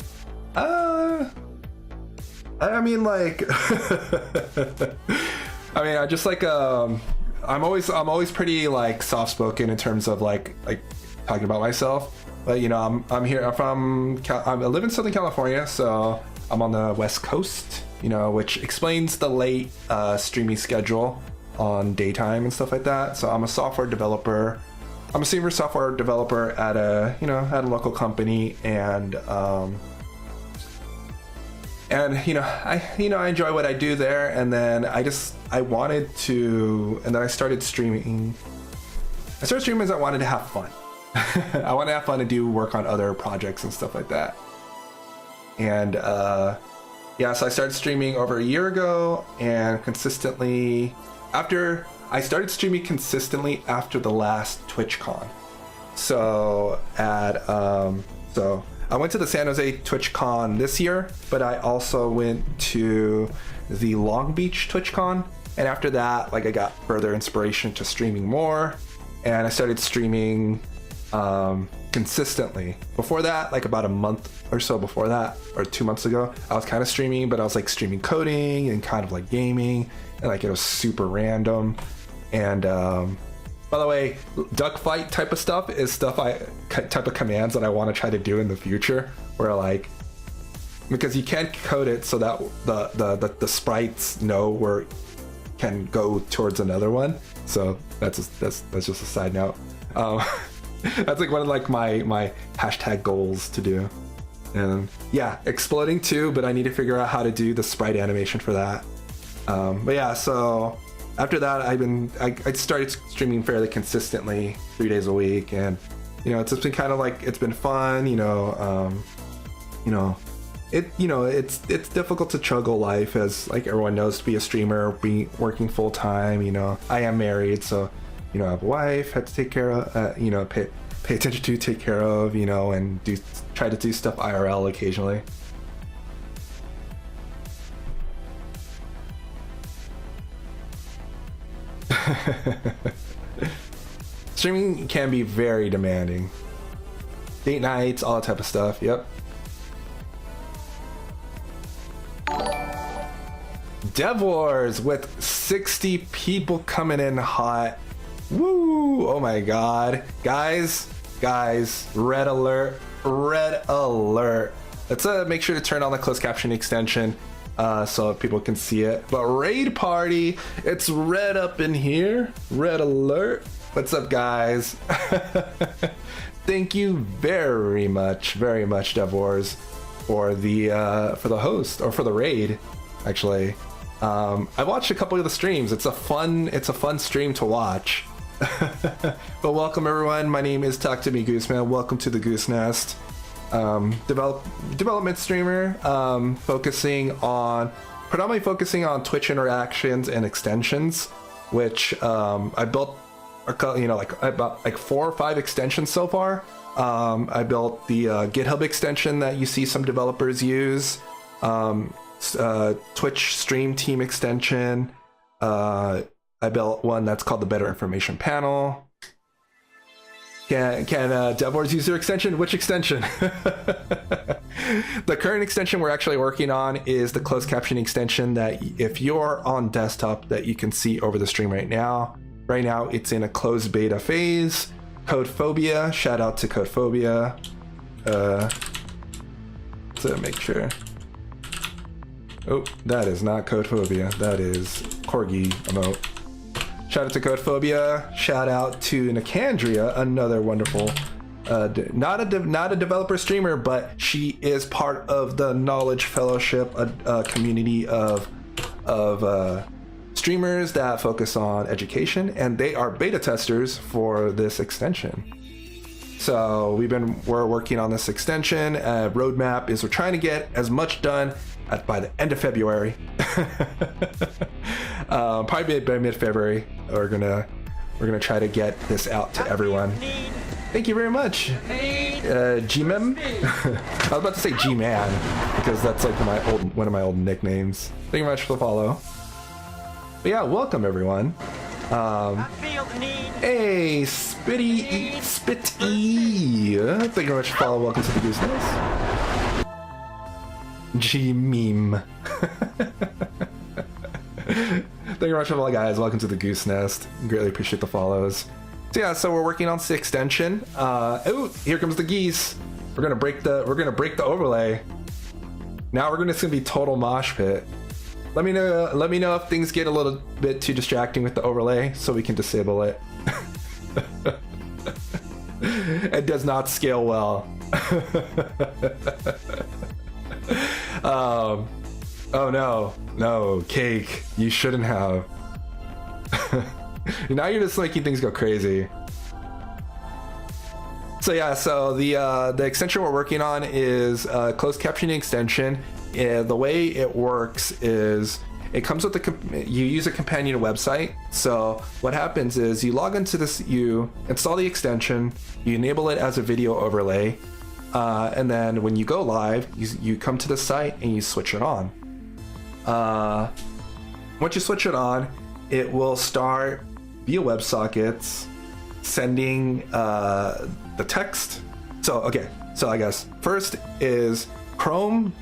I mean, like, I mean, I just like, I'm always pretty like soft spoken in terms of like talking about myself. But you know, I live in Southern California, so I'm on the West Coast. You know, which explains the late streaming schedule on daytime and stuff like that. So I'm a software developer. I'm a senior software developer at a local company, and I enjoy what I do there. And then I started streaming. I started streaming because I wanted to have fun. I wanted to have fun and do work on other projects and stuff like that. And yeah, so I started streaming over a year ago, and consistently I started streaming consistently after the last TwitchCon. So so I went to the San Jose TwitchCon this year, but I also went to the Long Beach TwitchCon, and after that, like, I got further inspiration to streaming more, and I started streaming consistently. Before that, like about a month or so before that, or 2 months ago, I was kind of streaming, but I was like streaming coding and kind of like gaming, and like it was super random. And by the way, duck fight type of stuff is type of commands that I want to try to do in the future, where like, because you can't code it so that the sprites know where can go towards another one. So that's just a side note. That's like one of like my hashtag goals to do. And yeah, exploding too, but I need to figure out how to do the sprite animation for that. But yeah, so after that, I started streaming fairly consistently, 3 days a week, and you know, it's just been kind of like, it's been fun, it's difficult to juggle life, as like everyone knows, to be a streamer, be working full time. You know, I am married, so you know, I have a wife, have to take care of, pay attention to, take care of, and try to do stuff IRL occasionally. Streaming can be very demanding. Date nights, all that type of stuff. Yep. Dev Wars with 60 people coming in hot. Woo! Oh my god. Guys, red alert. Let's make sure to turn on the closed caption extension so people can see it. But raid party, it's red up in here. Red alert. What's up, guys? Thank you very much, Dev Wars, for the host, or for the raid, actually. I watched a couple of the streams. It's a fun stream to watch. But welcome everyone. My name is Talk to Me Gooseman. Welcome to the Goose Nest. Development streamer, predominantly focusing on Twitch interactions and extensions, which I built about 4 or 5 extensions so far. I built the GitHub extension that you see some developers use, Twitch Stream Team extension. I built one that's called the Better Information Panel. Can Dev Wars use their extension? Which extension? The current extension we're actually working on is the closed caption extension that if you're on desktop, that you can see over the stream right now. Right now it's in a closed beta phase. Codephobia, shout out to Codephobia. So make sure. Oh, that is not Codephobia. That is Corgi emote. Shout out to Codephobia. Shout out to Nicandria, another wonderful, not a developer streamer, but she is part of the Knowledge Fellowship, a community of streamers that focus on education, and they are beta testers for this extension. So we're working on this extension. Roadmap is we're trying to get as much done by the end of February. Probably by mid-February. We're gonna try to get this out to everyone. Thank you very much, G-Mem. I was about to say G-Man because that's like one of my old nicknames. Thank you very much for the follow. But yeah, welcome everyone. Hey, Spitty, thank you very much for the follow. Welcome to the Goose Nest. G meme. Thank you very much, all guys. Welcome to the Goose Nest. Greatly appreciate the follows. So yeah, so we're working on the extension. Oh, here comes the geese. We're gonna break the overlay. Now we're gonna be total mosh pit. Let me know if things get a little bit too distracting with the overlay, so we can disable it. It does not scale well. Oh no, Cake, you shouldn't have. Now you're just making things go crazy. So yeah, so the extension we're working on is a closed captioning extension. The way it works is it comes with you use a companion website. So what happens is you log into this, you install the extension, you enable it as a video overlay, and then when you go live, you come to the site and you switch it on. Once you switch it on, it will start via WebSockets sending the text. So okay, so I guess first is Chrome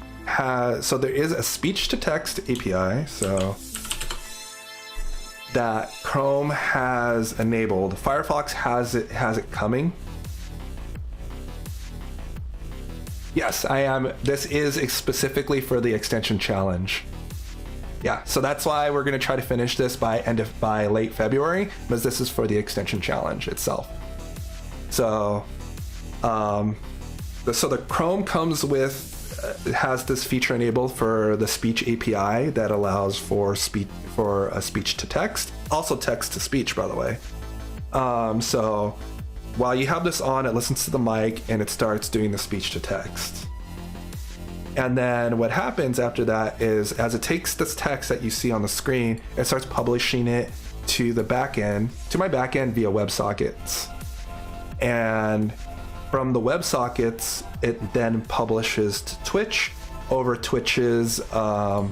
so there is a speech to text API, so that Chrome has enabled. Firefox has it coming. Yes, I am. This is specifically for the extension challenge. Yeah, so that's why we're going to try to finish this by late February, because this is for the extension challenge itself. So, so the Chrome comes with has this feature enabled for the speech API that allows for a speech to text, also text to speech, by the way. So while you have this on, it listens to the mic and it starts doing the speech to text. And then what happens after that is, as it takes this text that you see on the screen, it starts publishing it to the backend, to my backend via WebSockets. And from the WebSockets, it then publishes to Twitch over Twitch's PubSub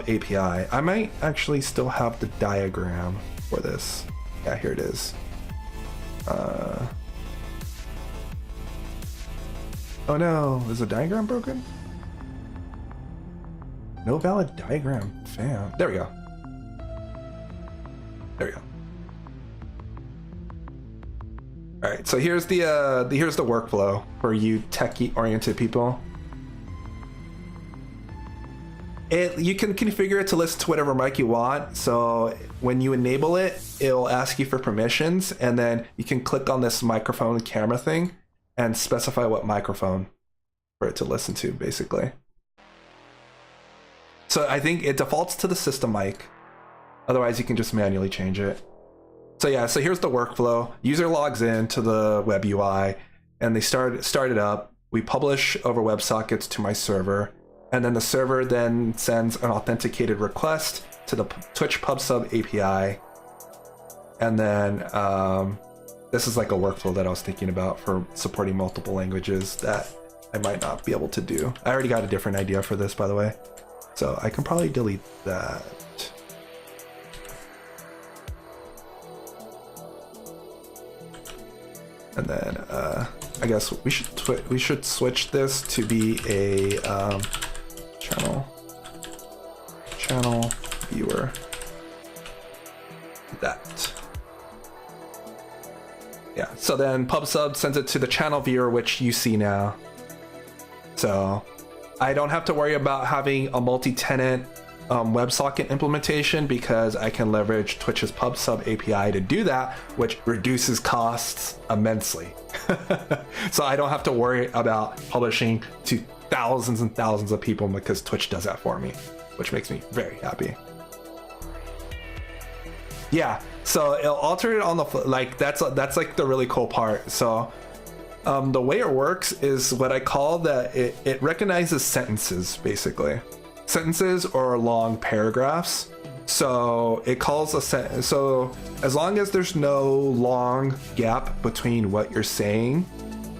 API. I might actually still have the diagram for this. Yeah, here it is. Oh no, is the diagram broken? No valid diagram found. There we go. There we go. All right, so here's the workflow for you techie-oriented people. You can configure it to listen to whatever mic you want. So when you enable it, it'll ask you for permissions, and then you can click on this microphone camera thing and specify what microphone for it to listen to, basically. So I think it defaults to the system mic. Otherwise, you can just manually change it. So yeah, so here's the workflow. User logs in to the web UI and they start it up. We publish over WebSockets to my server, and then the server then sends an authenticated request to the Twitch PubSub API. And then this is like a workflow that I was thinking about for supporting multiple languages that I might not be able to do. I already got a different idea for this, by the way, so I can probably delete that. And then I guess we should switch this to be a channel viewer. That. Yeah. So then PubSub sends it to the channel viewer, which you see now. So I don't have to worry about having a multi-tenant WebSocket implementation, because I can leverage Twitch's PubSub API to do that, which reduces costs immensely. So I don't have to worry about publishing to thousands and thousands of people, because Twitch does that for me, which makes me very happy. Yeah, so it'll alter it on the like that's like the really cool part. So the way it works is what I call that it recognizes sentences, basically. Sentences or long paragraphs. So it calls a sentence. So as long as there's no long gap between what you're saying,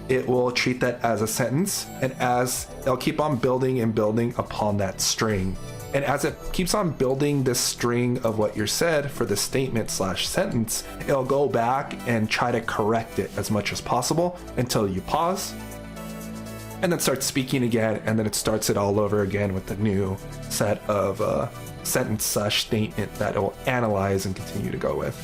it will treat that as a sentence, and as it'll keep on building and building upon that string. And as it keeps on building this string of what you said for the statement / sentence, it'll go back and try to correct it as much as possible until you pause. and then starts speaking again, and then it starts it all over again with the new set of sentence slash statement that it will analyze and continue to go with.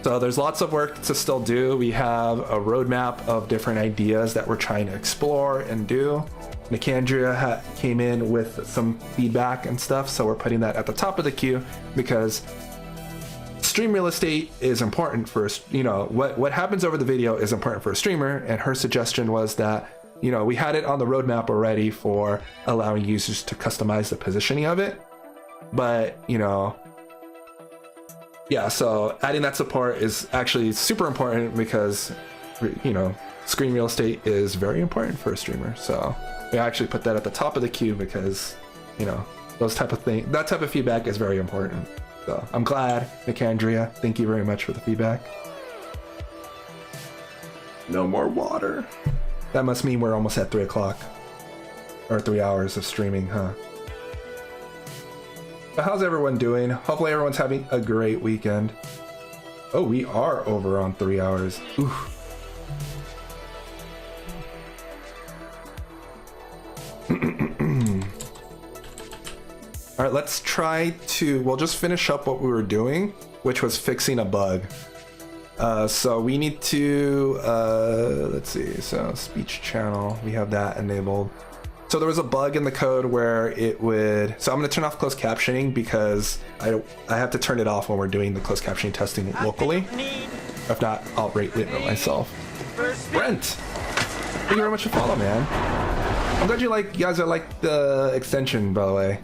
So there's lots of work to still do. We have a roadmap of different ideas that we're trying to explore and do. Nicandria came in with some feedback and stuff, so we're putting that at the top of the queue because stream real estate is important for, you know, what happens over the video is important for a streamer, and her suggestion was that, you know, we had it on the roadmap already for allowing users to customize the positioning of it, but, you know, yeah, so adding that support is actually super important because, you know, screen real estate is very important for a streamer. So we actually put that at the top of the queue because, you know, those type of things, that type of feedback is very important. So I'm glad, Nicandria. Thank you very much for the feedback. No more water. That must mean we're almost at 3 o'clock or 3 hours of streaming, huh? But how's everyone doing? Hopefully everyone's having a great weekend. Oh, we are over on 3 hours. Oof. All right, let's try to, we'll just finish up what we were doing, which was fixing a bug. So we need to, let's see, so speech channel, we have that enabled. So there was a bug in the code where it would, so I'm going to turn off closed captioning because I have to turn it off when we're doing the closed captioning testing locally. If not, I'll rate limit myself. Brent, thank you very much for follow, man. I'm glad you guys are like the extension, by the way.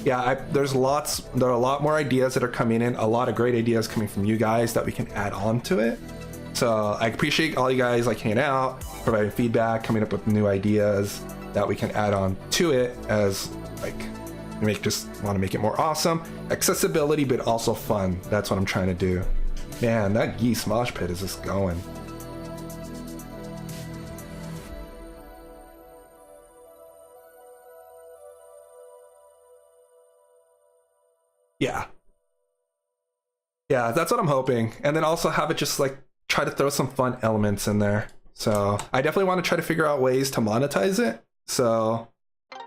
Yeah, there are a lot more ideas that are coming in, a lot of great ideas coming from you guys that we can add on to it. So I appreciate all you guys like hanging out, providing feedback, coming up with new ideas that we can add on to it as like just want to make it more awesome. Accessibility, but also fun. That's what I'm trying to do. Man, that geese mosh pit is just going. Yeah. Yeah, that's what I'm hoping. And then also have it just like try to throw some fun elements in there. So I definitely want to try to figure out ways to monetize it. So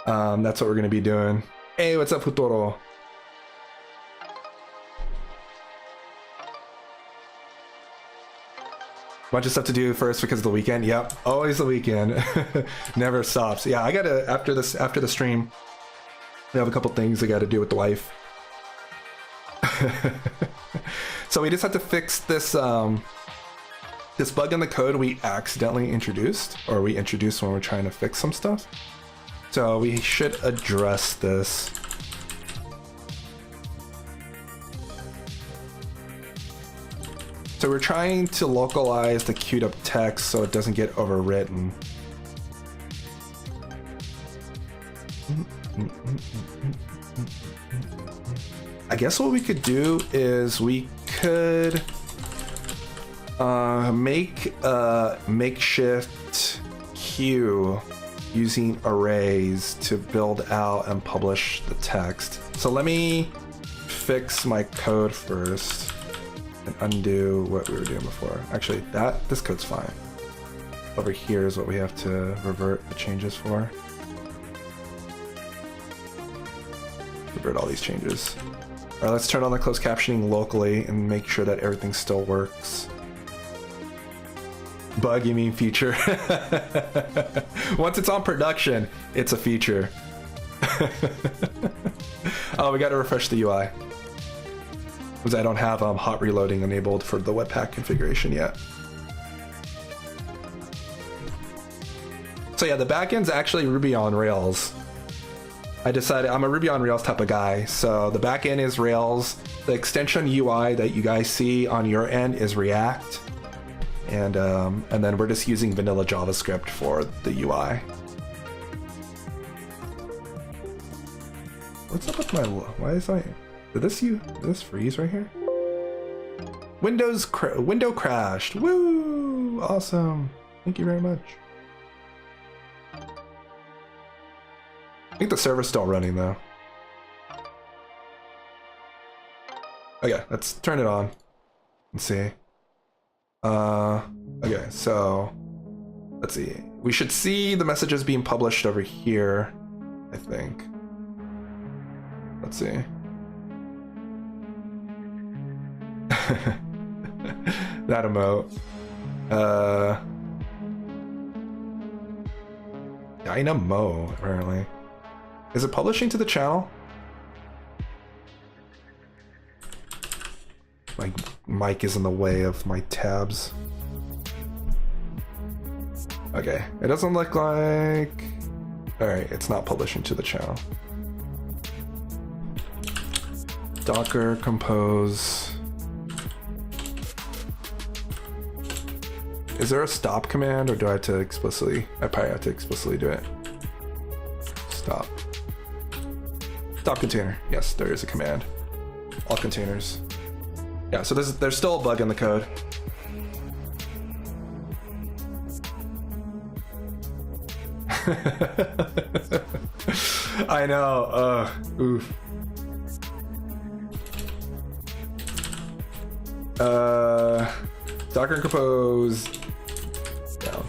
that's what we're going to be doing. Hey, what's up, Futuro? Bunch of stuff to do first because of the weekend. Yep, always the weekend. Never stops. Yeah, I gotta after the stream. We have a couple things I got to do with the wife. So we just have to fix this this bug in the code we accidentally introduced, or we introduced when we're trying to fix some stuff. So we should address this. So we're trying to localize the queued up text so it doesn't get overwritten. I guess what we could do is we could make a makeshift queue using arrays to build out and publish the text. So let me fix my code first and undo what we were doing before. Actually, this code's fine. Over here is what we have to revert the changes for. Revert all these changes. All right, let's turn on the closed captioning locally and make sure that everything still works. Bug, you mean feature? Once it's on production, it's a feature. Oh, we got to refresh the UI. Because I don't have hot reloading enabled for the Webpack configuration yet. So yeah, the backend's actually Ruby on Rails. I decided I'm a Ruby on Rails type of guy, so the backend is Rails. The extension UI that you guys see on your end is React, and then we're just using vanilla JavaScript for the UI. What's up with my? Why is did this freeze right here? Window crashed. Woo! Awesome. Thank you very much. I think the server's still running though. Okay, let's turn it on and see. Okay, so let's see. We should see the messages being published over here, I think. Let's see. That emote. Dynamo, apparently. Is it publishing to the channel? My mic is in the way of my tabs. Okay, it doesn't look like... Alright, it's not publishing to the channel. Docker compose. Is there a stop command, or do I have to explicitly? I probably have to explicitly do it. Stop. Stop container. Yes, there is a command. All containers. Yeah, so there's still a bug in the code. I know. Oof. Docker compose down.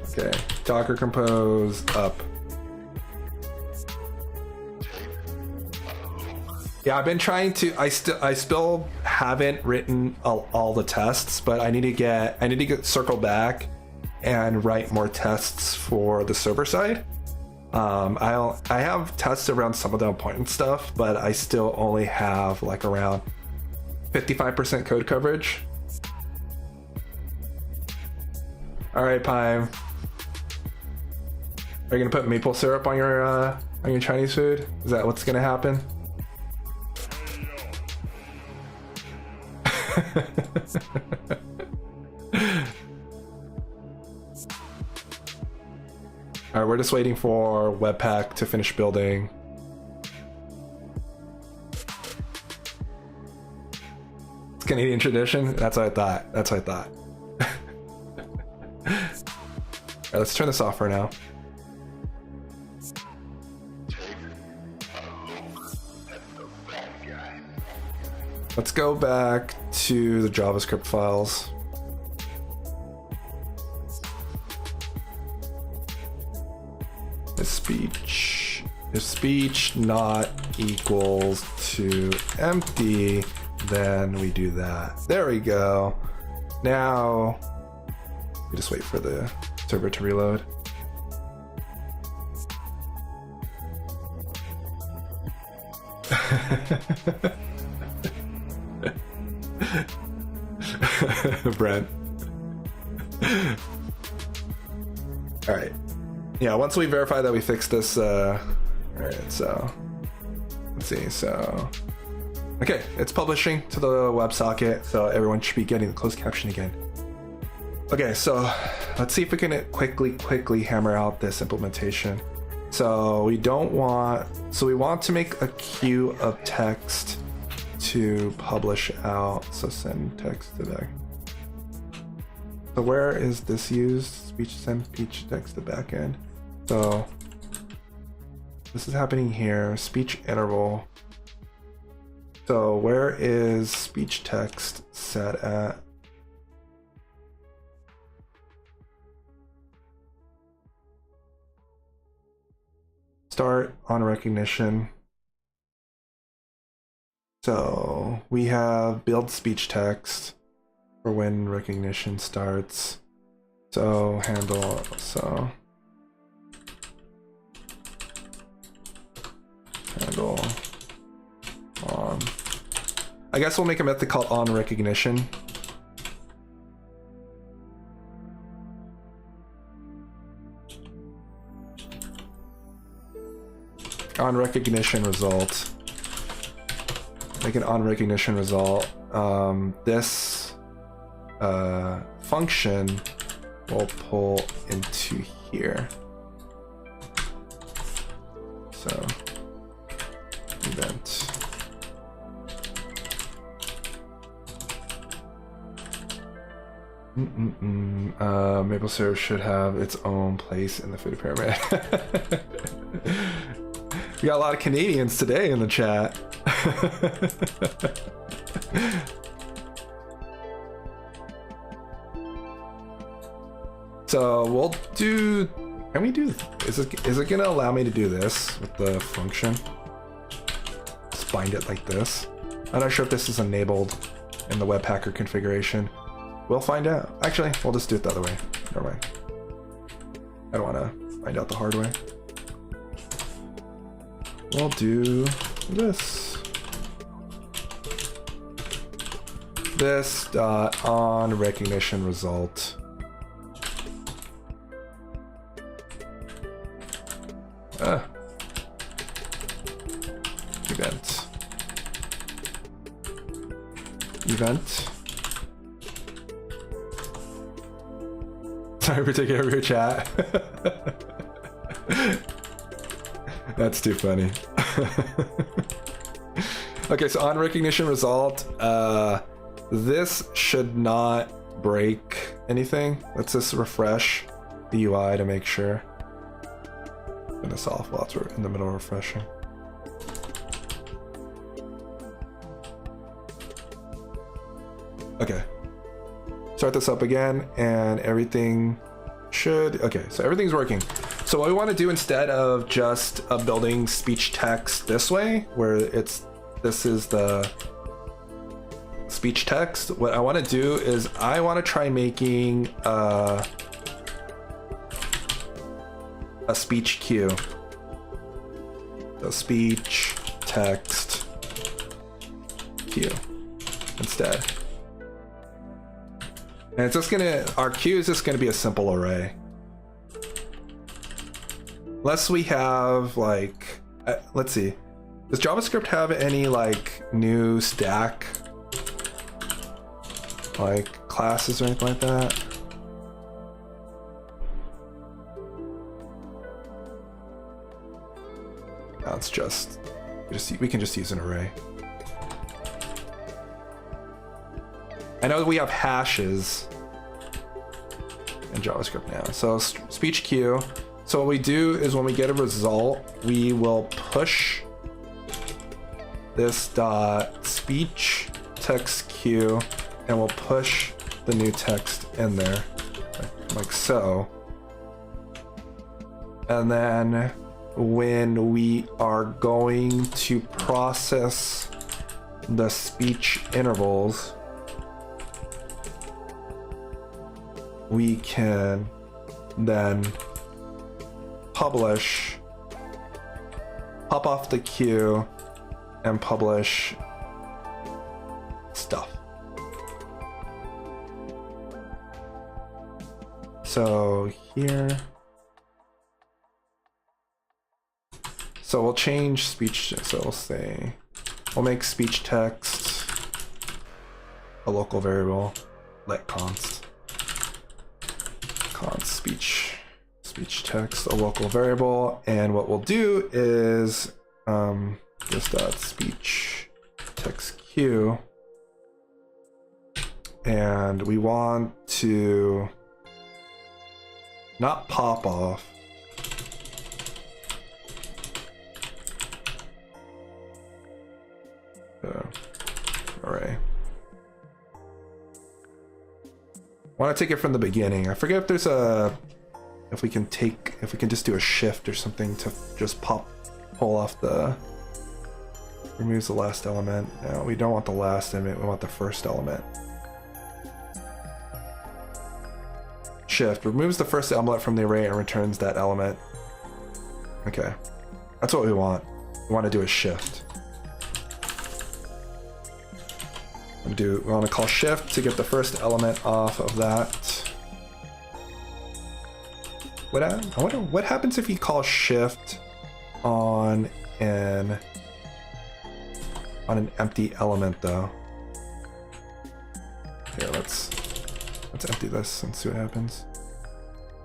Okay. Docker compose up. Yeah, I've been trying to. I still haven't written all the tests, but I need to get circle back and write more tests for the server side. I have tests around some of the important stuff, but I still only have like around 55% code coverage. All right, Pime. Are you gonna put maple syrup on your Chinese food? Is that what's gonna happen? All right, we're just waiting for Webpack to finish building. It's Canadian tradition. That's what I thought. That's what I thought. All right, let's turn this off for now. Let's go back to the JavaScript files. If speech not equals to empty, then we do that. There we go. Now we just wait for the server to reload. Brent. All right. Yeah, once we verify that we fixed this, all right, so let's see. So, okay, it's publishing to the WebSocket, so everyone should be getting the closed caption again. Okay, so let's see if we can quickly hammer out this implementation. So we want to make a queue of text to publish out. So send text to back. So where is this used? Send speech text to backend. So this is happening here. Speech interval. So where is speech text set at? Start on recognition. So we have build speech text for when recognition starts. So handle, so handle on. I guess we'll make a method called on recognition. On recognition result. Make an on recognition result. This function will pull into here. So event. Maple syrup should have its own place in the food pyramid. We got a lot of Canadians today in the chat. So we'll do. Can we do? Is it gonna allow me to do this with the function? Just bind it like this. I'm not sure if this is enabled in the Webpacker configuration. We'll find out. Actually, we'll just do it the other way. Never mind. I don't want to find out the hard way. We'll do this. This dot on recognition result. Event. Event. Sorry for taking over your chat. That's too funny. Okay, so on recognition result, this should not break anything. Let's just refresh the UI to make sure. Turn this off while it's in the middle of refreshing. Okay. Start this up again and everything should, okay, so everything's working. So what we want to do instead of just building speech text this way, where this is the speech text, what I want to do is I want to try making a speech queue. So speech text queue instead. And it's just gonna, our queue is just gonna be a simple array. Unless we have like, let's see. Does JavaScript have any like new stack? Like classes or anything like that? No, it's just, we can just use an array. I know that we have hashes in JavaScript now. So speech queue. So what we do is when we get a result, we will push this dot speech text queue, and we'll push the new text in there, like so. And then when we are going to process the speech intervals, we can then publish, pop off the queue and publish stuff. So here, so we'll change speech, so we'll say, we'll make speech text a local variable, let const speech text a local variable, and what we'll do is this dot speech text queue, and we want to not pop off, array. I want to take it from the beginning. I forget if there's if we can just do a shift or something to just pull off the, removes the last element. No, we don't want the last element, we want the first element. Shift removes the first element from the array and returns that element. Okay, that's what we want. We want to do a shift. We want to call shift to get the first element off of that. I wonder what happens if you call shift on an empty element though. Here, let's empty this and see what happens.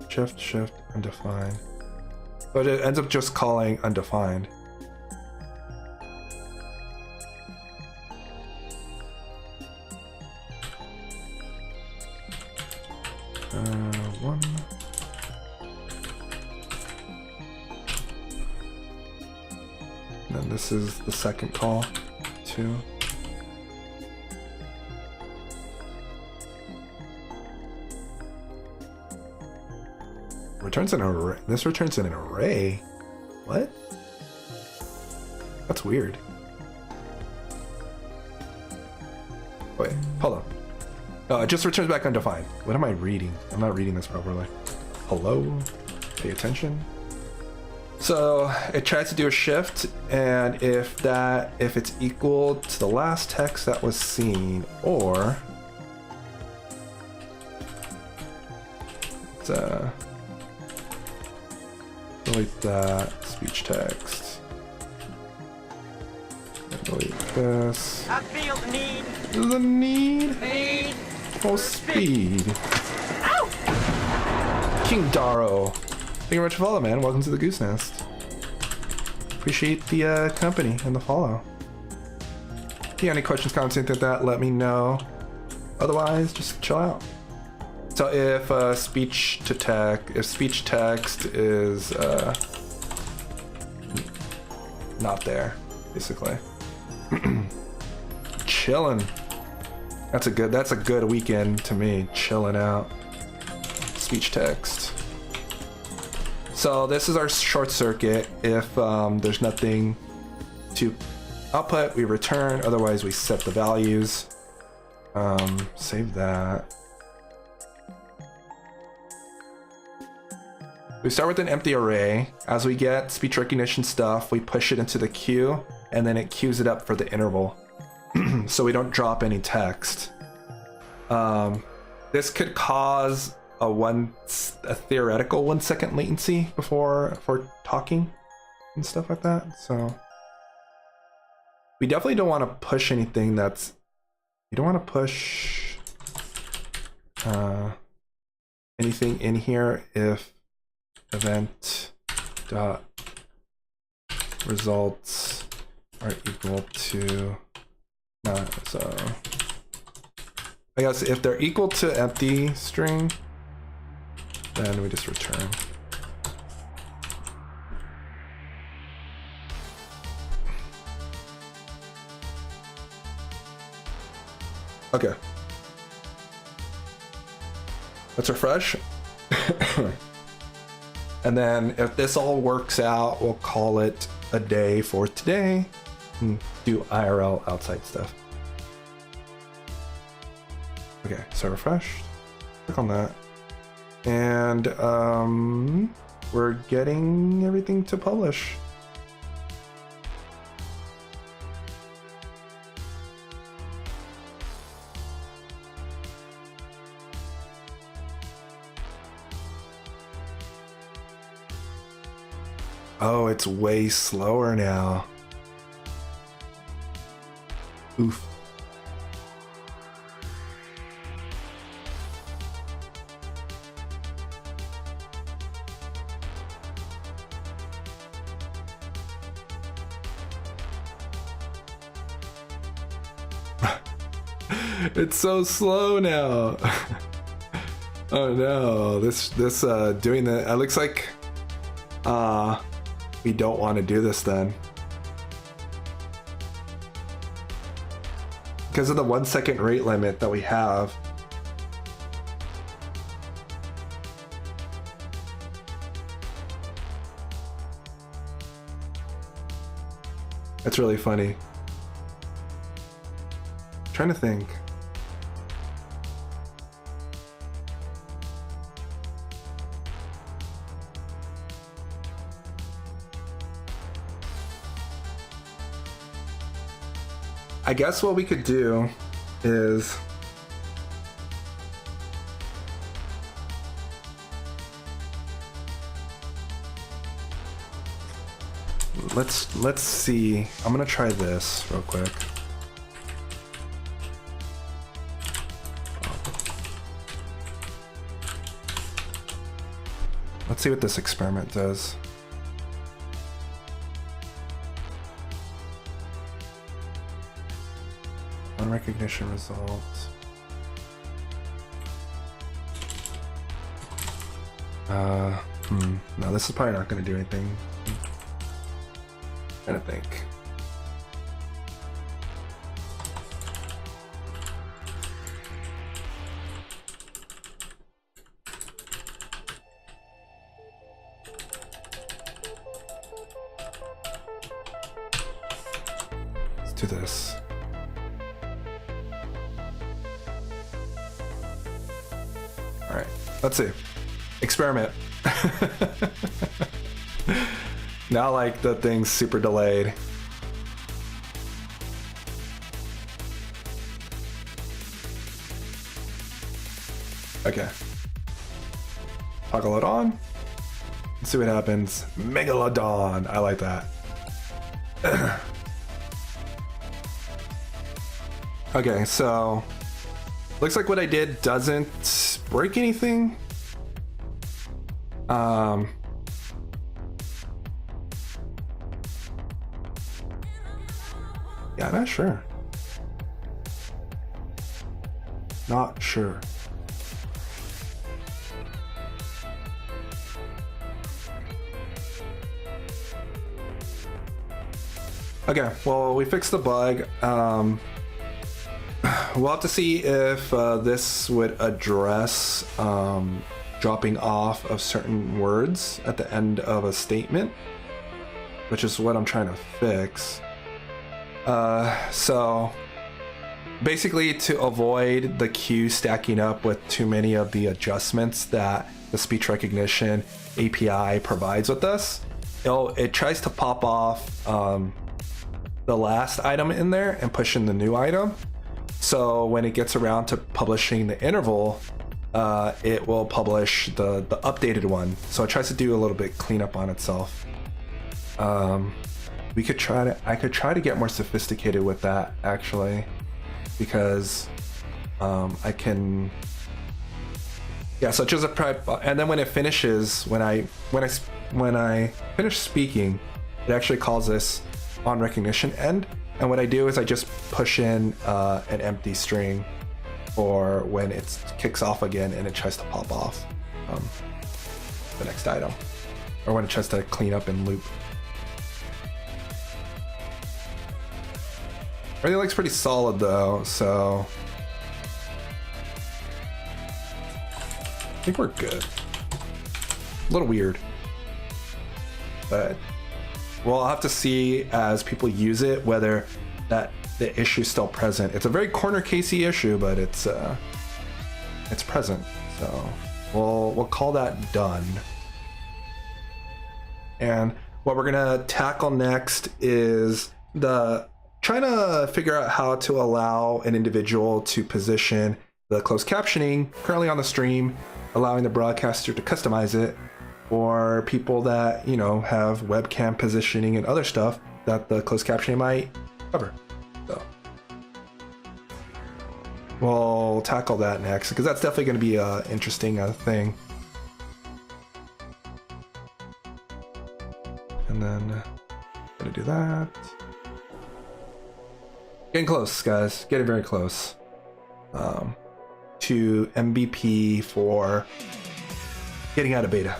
Shift undefined, but it ends up just calling undefined. One. And then this is the second call, 2. Returns an array. This returns an array. What? That's weird. Wait, hold on. No, it just returns back undefined. What am I reading? I'm not reading this properly. Hello? Pay attention. So it tries to do a shift, and if it's equal to the last text that was seen, or delete that speech text. Delete this. I feel the need. The need Need. for speed. King Daro. Thank you very much for follow, man. Welcome to the Goose Nest. Appreciate the company and the follow. If you have any questions, comments, anything like that, let me know. Otherwise, just chill out. So if speech text is not there, basically. Chilling. That's a good weekend to me. Chilling out. Speech text. So this is our short circuit. If there's nothing to output, we return. Otherwise, we set the values. Save that. We start with an empty array. As we get speech recognition stuff, we push it into the queue, and then it queues it up for the interval. So we don't drop any text. This could cause a theoretical 1 second latency for talking and stuff like that. So we definitely don't want to push anything that's, you don't want to push anything in here if event dot results are equal to so I guess if they're equal to empty string, then we just return. Okay. Let's refresh. And then if this all works out, we'll call it a day for today and do IRL outside stuff. Okay, so refresh. Click on that. And we're getting everything to publish. Oh, it's way slower now. Oof. It's so slow now. Oh no, this doing that, it looks like we don't want to do this then. Because of the 1 second rate limit that we have. That's really funny. I'm trying to think. I guess what we could do is let's see. I'm gonna try this real quick. Let's see what this experiment does. Recognition results. No, this is probably not going to do anything. I don't think. to this. All right, let's see. Experiment. Now, like, the thing's super delayed. Okay. Toggle it on. Let's see what happens. Megalodon. I like that. Okay, so looks like what I did doesn't break anything. Yeah, not sure. Not sure. Okay, well, we fixed the bug. We'll have to see if this would address dropping off of certain words at the end of a statement, which is what I'm trying to fix. So basically, to avoid the queue stacking up with too many of the adjustments that the speech recognition API provides with us, it tries to pop off the last item in there and push in the new item. So when it gets around to publishing the interval, it will publish the updated one. So it tries to do a little bit cleanup on itself. I could try to get more sophisticated with that, actually, because I can. Yeah, such as a prep, and then when it finishes, when I finish speaking, it actually calls this on recognition end. And what I do is I just push in an empty string for when it kicks off again and it tries to pop off the next item, or when it tries to clean up and loop. Everything looks pretty solid though, so I think we're good. A little weird, but we'll have to see as people use it whether that the issue's still present. It's a very corner casey issue, but it's present. So we'll call that done. And what we're gonna tackle next is trying to figure out how to allow an individual to position the closed captioning currently on the stream, allowing the broadcaster to customize it, or people that, you know, have webcam positioning and other stuff that the closed captioning might cover. So we'll tackle that next, because that's definitely going to be an interesting thing. And then gonna do that. Getting close, guys. Getting very close to MVP for getting out of beta.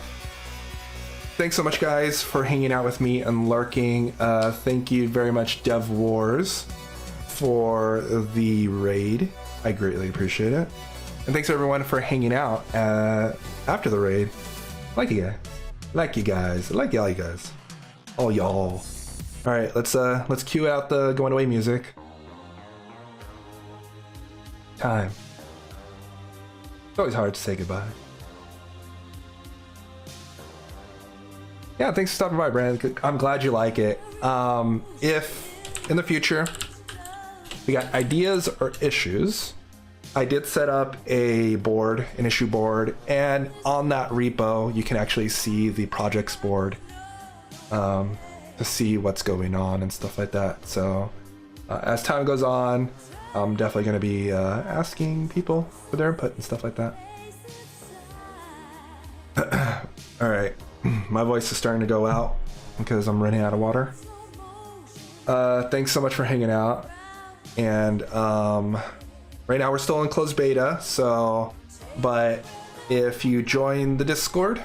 Thanks so much, guys, for hanging out with me and lurking. Thank you very much, Dev Wars, for the raid. I greatly appreciate it. And thanks everyone for hanging out after the raid. Like you guys. Like you guys. Like all you guys. All y'all. All right, let's cue out the going away music. Time. It's always hard to say goodbye. Yeah, thanks for stopping by, Brandon. I'm glad you like it. If in the future we got ideas or issues, I did set up a board, an issue board, and on that repo you can actually see the projects board to see what's going on and stuff like that. So as time goes on, I'm definitely going to be asking people for their input and stuff like that. All right, my voice is starting to go out because I'm running out of water. Thanks so much for hanging out. And right now we're still in closed beta, so but if you join the Discord,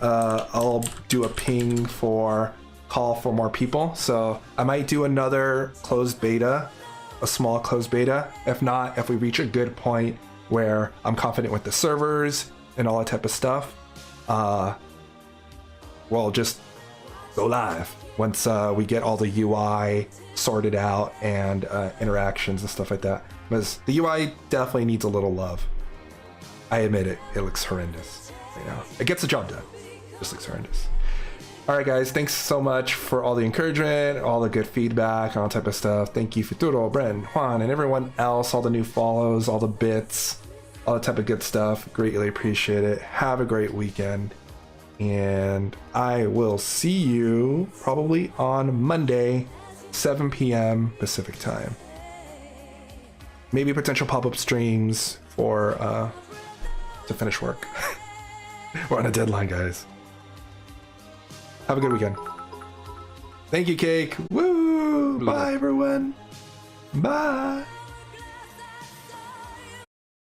I'll do a ping for call for more people. So I might do another closed beta, a small closed beta. If not, if we reach a good point where I'm confident with the servers and all that type of stuff, we'll just go live once we get all the UI sorted out and interactions and stuff like that. Because the UI definitely needs a little love. I admit it. It looks horrendous. You know, it gets the job done. It just looks horrendous. All right, guys. Thanks so much for all the encouragement, all the good feedback, all that type of stuff. Thank you, Futuro, Bren, Juan, and everyone else. All the new follows, all the bits, all the type of good stuff. Greatly appreciate it. Have a great weekend. And I will see you probably on Monday, 7 p.m. Pacific time. Maybe potential pop-up streams for to finish work. We're on a deadline, guys. Have a good weekend. Thank you, Cake. Woo! Bye, everyone. Bye.